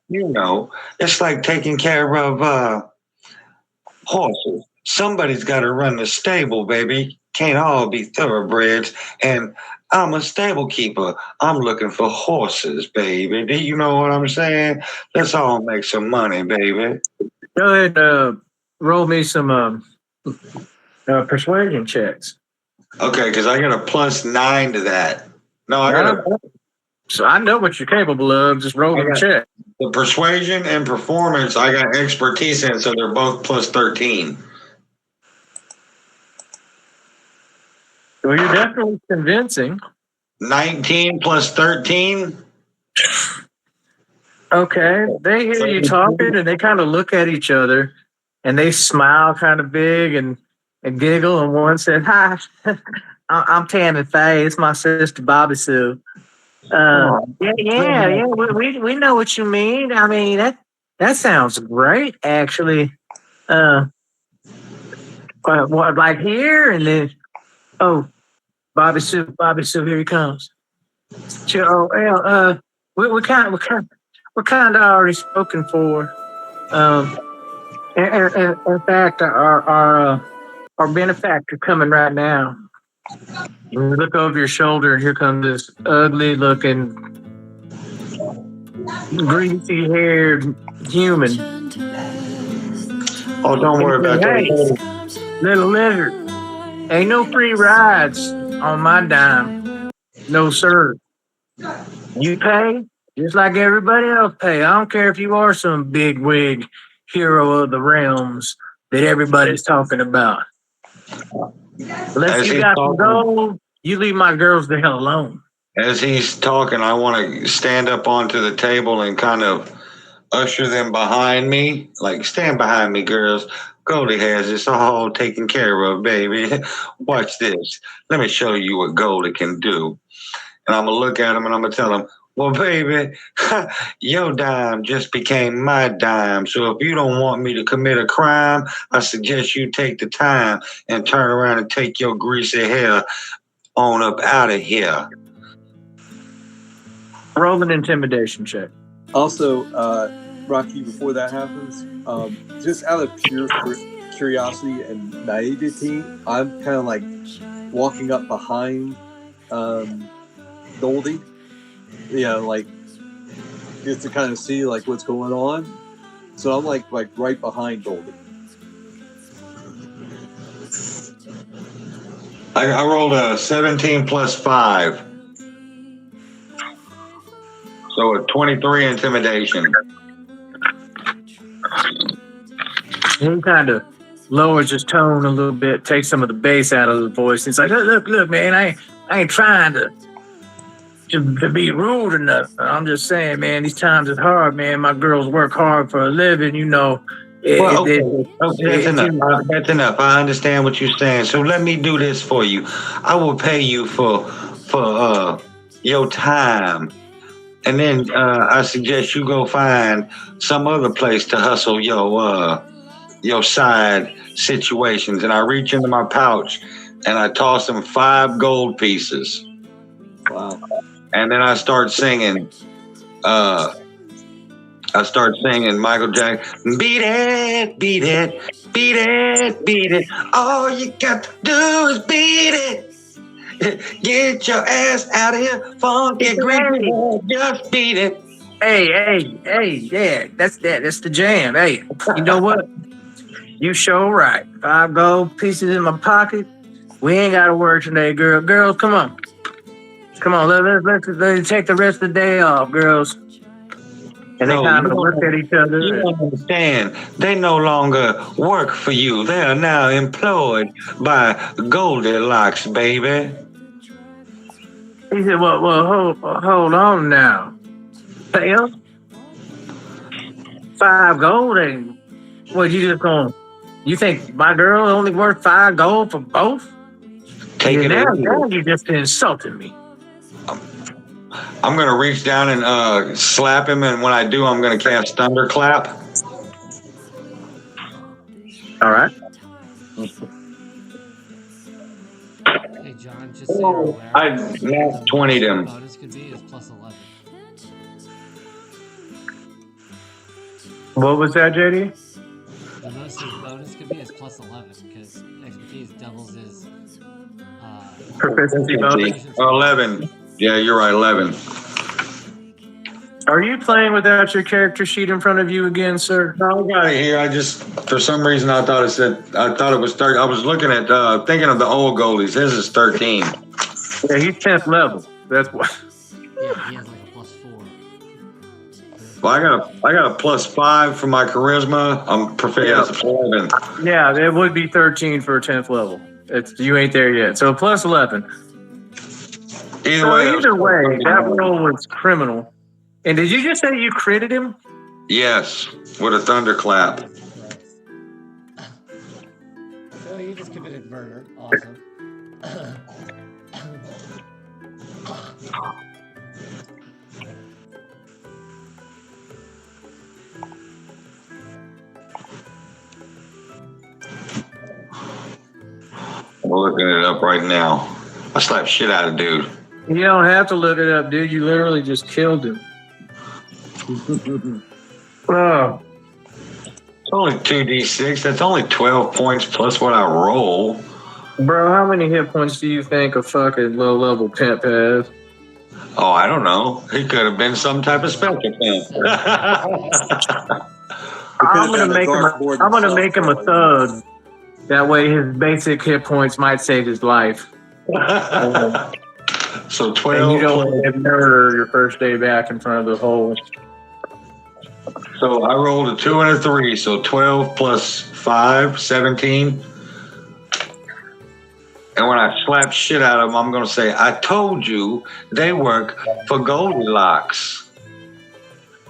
Speaker 5: it's like taking care of horses. Somebody's got to run the stable, baby. Can't all be thoroughbreds. And I'm a stable keeper. I'm looking for horses, baby. Do you know what I'm saying? Let's all make some money, baby.
Speaker 2: Go ahead and roll me some persuasion checks.
Speaker 5: Okay, because I got a +9 to that. No, I got
Speaker 2: So I know what you're capable of. Just roll them check.
Speaker 5: the persuasion and performance. I got expertise in, so they're both +13.
Speaker 2: Well, you're definitely convincing.
Speaker 5: 19 +13.
Speaker 2: Okay, they hear you talking, and they kind of look at each other, and they smile kind of big and giggle. And one said, "Hi, I'm Tammy Faye. It's my sister Bobby Sue." Yeah. We know what you mean. I mean that sounds great, actually. What, like here and then? Oh, Bobby Sue, here he comes. We're kind of already spoken for. In fact, our benefactor coming right now. You look over your shoulder, and here comes this ugly-looking, greasy-haired human.
Speaker 5: Oh, don't worry about that.
Speaker 2: Little lizard. Ain't no free rides on my dime. No, sir. You pay just like everybody else pay. I don't care if you are some big wig hero of the realms that everybody's talking about. Unless you got some gold, you leave my girls the hell alone.
Speaker 5: As he's talking, I want to stand up onto the table and kind of usher them behind me. Like, stand behind me, girls. Goldie has this all taken care of, baby. Watch this. Let me show you what Goldie can do. And I'm going to look at him and I'm going to tell him, well, baby, your dime just became my dime. So if you don't want me to commit a crime, I suggest you take the time and turn around and take your greasy hair on up out of here.
Speaker 2: Roll an intimidation check.
Speaker 3: Also, Rocky, before that happens, just out of pure curiosity and naivety, I'm kind of like walking up behind Goldie, like just to kind of see like what's going on. So I'm like right behind Goldie.
Speaker 5: I rolled a 17 +5. So So a 23 intimidation.
Speaker 2: He kind of lowers his tone a little bit, takes some of the bass out of the voice. He's like, look, man, I ain't trying to be rude or nothing. I'm just saying, man, these times is hard, man. My girls work hard for a living, you know.
Speaker 5: Well, okay, that's enough. That's enough. I understand what you're saying. So let me do this for you. I will pay you for your time, and then I suggest you go find some other place to hustle your side situations. And I reach into my pouch and I toss him 5 gold pieces.
Speaker 3: Wow.
Speaker 5: And then I start singing. Michael Jackson. Beat it, beat it, beat it, beat it. All you got to do is beat it. Get your ass out of here, funky green. Just beat it.
Speaker 2: Hey, yeah, that's the jam. Hey, you know what? You sure right. 5 gold pieces in my pocket. We ain't got to work today, girl. Girls, come on. Let's take the rest of the day off, girls. And they kind of look at each other.
Speaker 5: You don't understand. They no longer work for you. They are now employed by Goldilocks, baby.
Speaker 2: He said, well, hold on now. Pale? 5 gold ain't. What, you just going, you think my girl only worth 5 gold for both?
Speaker 5: Take it
Speaker 2: now
Speaker 5: easy.
Speaker 2: you just insulted me.
Speaker 5: I'm going to reach down and slap him, and when I do, I'm going to cast Thunderclap.
Speaker 2: All right.
Speaker 1: Hey, John, just so you're aware,
Speaker 5: I nat 20'd him.
Speaker 1: bonus could be is plus 11.
Speaker 2: What was that, JD?
Speaker 1: The most his bonus could be is plus 11 because expertise doubles his
Speaker 2: Proficiency bonus.
Speaker 5: 11. Yeah, you're right, 11.
Speaker 2: Are you playing without your character sheet in front of you again, sir?
Speaker 5: No, I got it here. I just, for some reason, I thought it was 30. I was looking at, thinking of the old goalies. His is 13.
Speaker 2: Yeah, he's 10th level. That's what.
Speaker 1: Yeah, he has like a plus 4.
Speaker 5: Well, I got a plus 5 for my charisma. I'm proficient. It's 11.
Speaker 2: Yeah, it would be 13 for a 10th level. You ain't there yet. So plus 11. Either way, that roll was criminal. And did you just say you critted him?
Speaker 5: Yes, with a thunderclap.
Speaker 1: So you just committed murder. Awesome.
Speaker 5: We're looking it up right now. I slapped shit out of dude.
Speaker 2: You don't have to look it up, dude. You literally just killed him. Oh,
Speaker 5: It's only 2d6. That's only 12 points plus what I roll.
Speaker 2: bro, how many hit points do you think a fucking low-level pimp has?
Speaker 5: Oh, I don't know. He could have been some type of special pimp.
Speaker 2: I'm gonna make him a thug. That way, his basic hit points might save his life.
Speaker 5: So
Speaker 2: And
Speaker 5: 12.
Speaker 2: you don't want to murder your first day back in front of the whole.
Speaker 5: So I rolled a 2 and a 3. So 12 plus 5, 17. And when I slap shit out of them, I'm going to say, I told you they work for Goldilocks,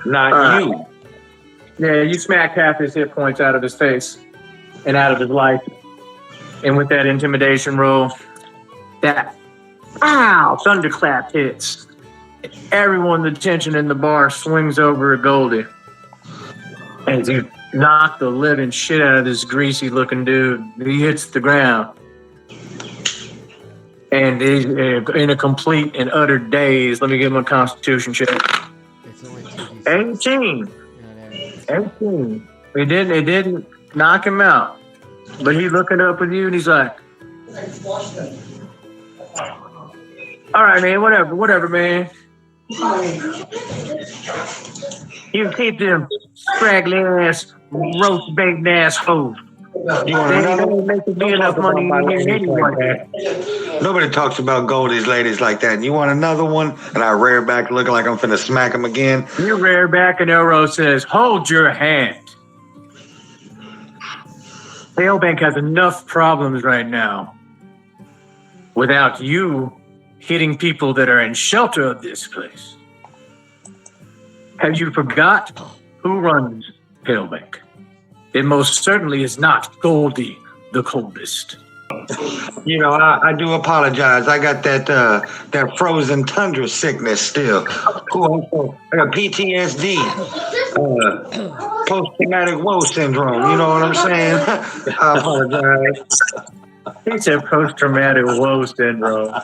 Speaker 5: not you.
Speaker 2: Yeah, you smacked half his hit points out of his face and out of his life. And with that intimidation roll, that thunderclap hits. Everyone, the tension in the bar swings over at Goldie. As you knock the living shit out of this greasy looking dude, he hits the ground. And he's in a complete and utter daze. Let me give him a constitution check.
Speaker 1: It's only 2d6.
Speaker 2: 18.
Speaker 1: Yeah, there it is.
Speaker 2: 18. It didn't knock him out. But he's looking up with you and he's like, all right, man, whatever, man. You keep them scraggly ass, roast baked ass hoes.
Speaker 5: You want another one?
Speaker 2: Be enough money in here anyway.
Speaker 5: Nobody talks about Goldie's ladies like that. And you want another one? And I rear back looking like I'm finna smack him again.
Speaker 2: You rear back and Elro says, hold your hand. Tailbank has enough problems right now without you hitting people that are in shelter of this place. Have you forgot who runs Tailbank? It most certainly is not Goldie the coldest.
Speaker 5: You know, I do apologize. I got that frozen tundra sickness still. Ooh, I got PTSD, post-traumatic woe syndrome. You know what I'm saying? I apologize.
Speaker 2: He said post-traumatic woe syndrome.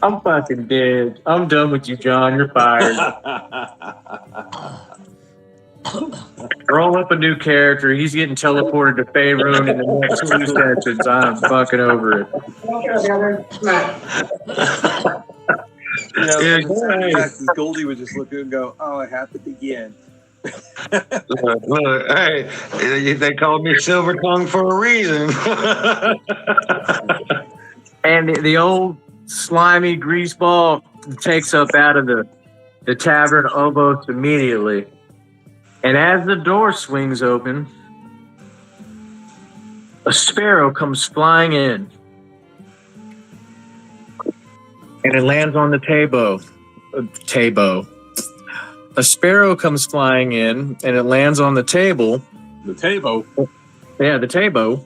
Speaker 2: I'm fucking dead. I'm done with you, John. You're fired. Roll up a new character. He's getting teleported to Faerun in the next 2 sessions. I'm fucking over it.
Speaker 3: You know,
Speaker 5: Yeah,
Speaker 3: the fact is Goldie would just look at it and go, "Oh, it happened again."
Speaker 5: Look, hey, they called me Silver Tongue for a reason.
Speaker 2: And the old slimy grease ball takes up out of the tavern almost immediately. And as the door swings open, a sparrow comes flying in. And it lands on the tabo. A sparrow comes flying in, and it lands on the table.
Speaker 3: The table.
Speaker 2: Yeah, the tabo.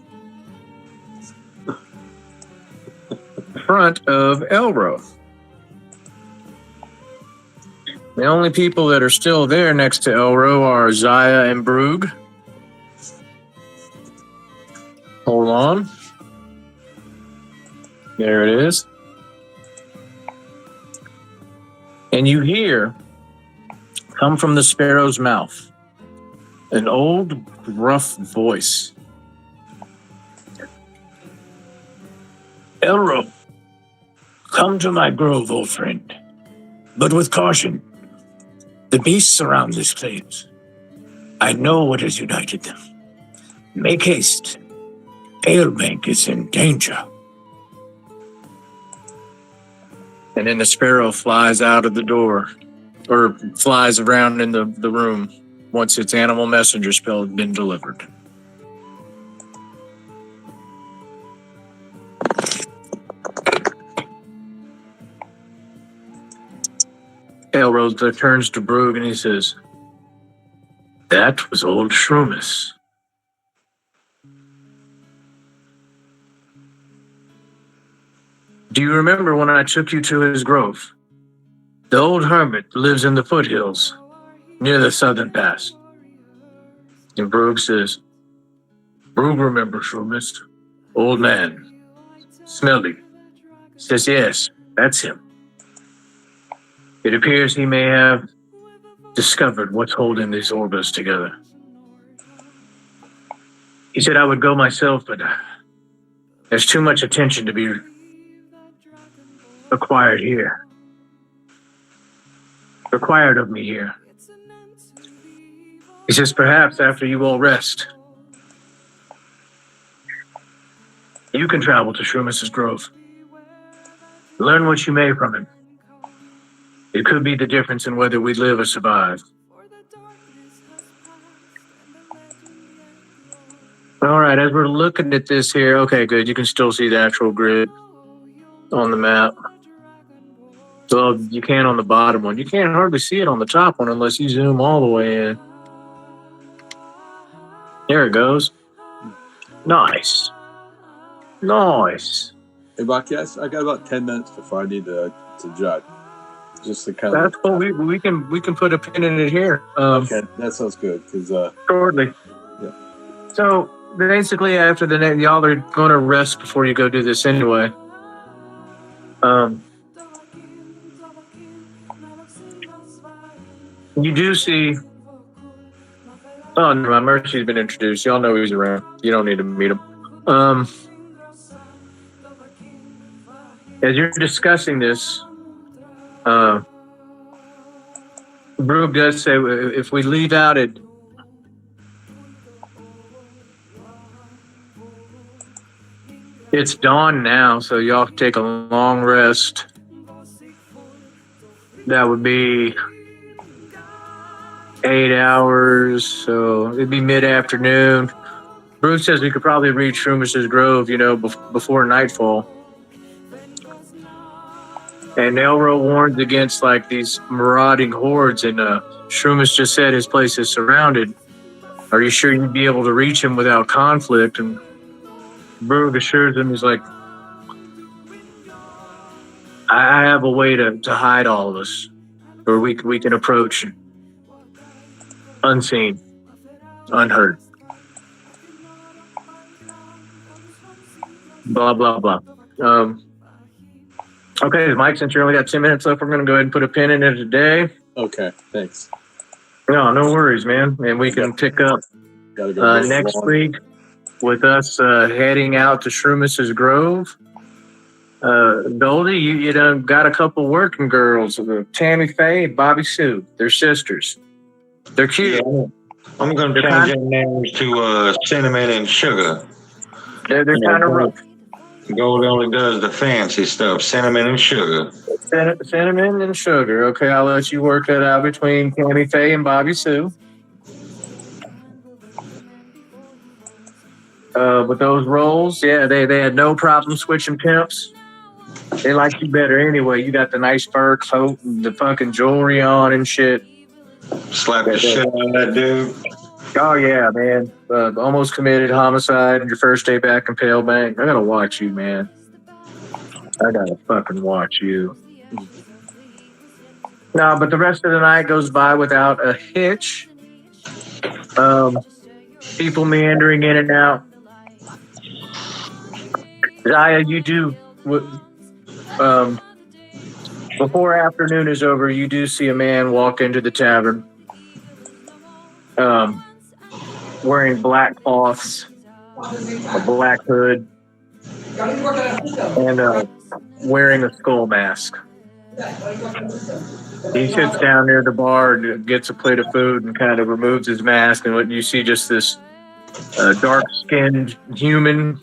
Speaker 2: In front of Elro. The only people that are still there next to Elro are Zaya and Brug. Hold on. There it is. And you hear, come from the sparrow's mouth, an old, gruff voice. Elro, come to my grove, old friend, but with caution. The beasts surround this place. I know what has united them. Make haste. Tailbank is in danger. And then the sparrow flies out of the door, or flies around in the room once its animal messenger spell has been delivered. Elrose turns to Brug and he says, "That was old Shroomus." Do you remember when I took you to his grove? The old hermit lives in the foothills, near the southern pass. And Brug says, "Brug remembers Shroomus, old man, smelly." Says, "Yes, that's him. It appears he may have discovered what's holding these Orbas together." He said I would go myself, but there's too much attention to be required of me here. He says, perhaps after you all rest, you can travel to Shroomus's grove. Learn what you may from him. It could be the difference in whether we live or survive. All right, as we're looking at this here, okay, good. You can still see the actual grid on the map. So you can on the bottom one. You can't hardly see it on the top one unless you zoom all the way in. There it goes. Nice. Nice.
Speaker 3: Hey, Buck, I got about 10 minutes before I need to judge. Just to kind of.
Speaker 2: That's cool. We can put a pin in it here.
Speaker 3: Okay, that sounds good. Because
Speaker 2: shortly.
Speaker 3: Yeah.
Speaker 2: So basically, after the next, y'all are going to rest before you go do this anyway. You do see. Oh, no, my Mercy's been introduced. Y'all know he's around. You don't need to meet him. As you're discussing this, Brug does say if we leave out at It's dawn now, so y'all take a long rest. That would be 8 hours, so it'd be mid-afternoon. Bruce says we could probably reach Shroomis's Grove, before nightfall. And Elro warns against like these marauding hordes, and Shroomis just said his place is surrounded. Are you sure you'd be able to reach him without conflict? And Brug assures him, he's like, I have a way to hide all of us, or we can approach unseen, unheard. Blah, blah, blah. Okay, Mike, since you only got 10 minutes left, we're going to go ahead and put a pin in it today.
Speaker 3: Okay, thanks.
Speaker 2: No worries, man. And we can pick up
Speaker 3: Gotta go
Speaker 2: next week with us heading out to Shroomis's Grove. Goldie, you done got a couple working girls, Tammy Faye and Bobby Sue. They're sisters. They're cute.
Speaker 5: Yeah, I'm going to change their names to Cinnamon and Sugar.
Speaker 2: They're kind of rough.
Speaker 5: Gold only does the fancy stuff, Cinnamon and Sugar.
Speaker 2: Cinnamon and Sugar. Okay, I'll let you work that out between Tammy Faye and Bobby Sue. With those roles, yeah, they had no problem switching pimps. They like you better anyway. You got the nice fur coat and the fucking jewelry on and shit.
Speaker 5: Slap the shit out of that dude.
Speaker 2: Oh yeah, man. Almost committed homicide on your first day back in Pale Bank. I gotta watch you, man. I gotta fucking watch you. No, but the rest of the night goes by without a hitch. People meandering in and out. Zaya, you do. Before afternoon is over, you do see a man walk into the tavern. Wearing black cloths, a black hood, and wearing a skull mask. He sits down near the bar and gets a plate of food and kind of removes his mask, and what you see just this dark-skinned human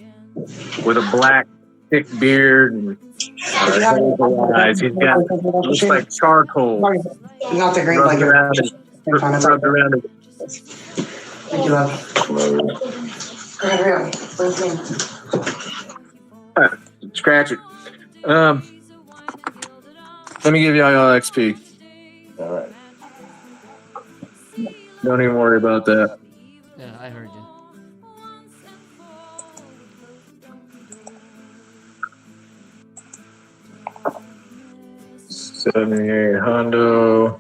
Speaker 2: with a black, thick beard and hazel eyes. He's got looks like charcoal
Speaker 6: Not the green
Speaker 2: rubbed
Speaker 6: like
Speaker 2: around his. Rubbed around his.
Speaker 6: Thank you, love. Go ahead, hurry up.
Speaker 2: Scratch it. Let me give y'all XP.
Speaker 3: All right.
Speaker 2: Don't even worry about that.
Speaker 1: Yeah, I heard you.
Speaker 2: $78 hundo.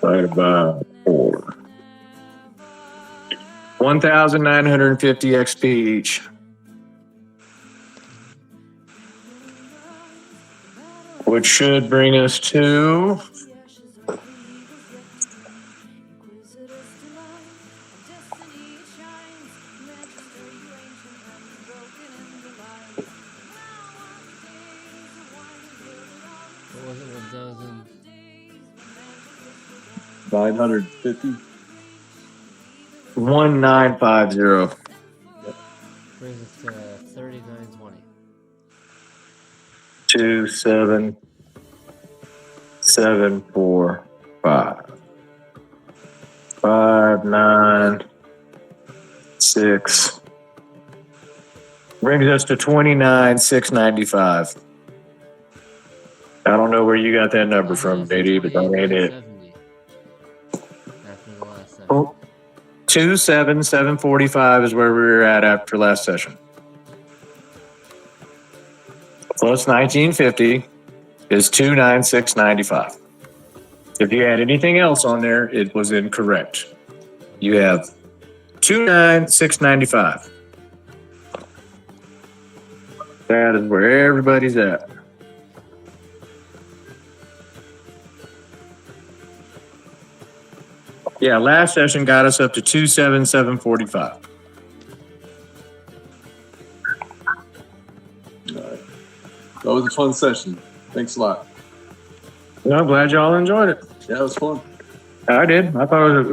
Speaker 2: Divided by 4. 1,950 XP each. Which should bring us to
Speaker 1: What was it? 1,000.
Speaker 3: 950.
Speaker 2: 1950.
Speaker 1: Brings us to 3920.
Speaker 2: 27745 596 brings us to 29,695. I don't know where you got that number from, JD, but that ain't it.
Speaker 1: 70 after the last session.
Speaker 2: Oh, 27745 is where we were at after last session. Plus 1950 is 29695. If you had anything else on there, it was incorrect. You have 29695. That is where everybody's at. Yeah, last session got us up to 27745.
Speaker 3: All right. That was a fun session. Thanks a lot.
Speaker 2: Well, I'm glad y'all enjoyed it.
Speaker 3: Yeah, it was fun.
Speaker 2: I did. I thought it was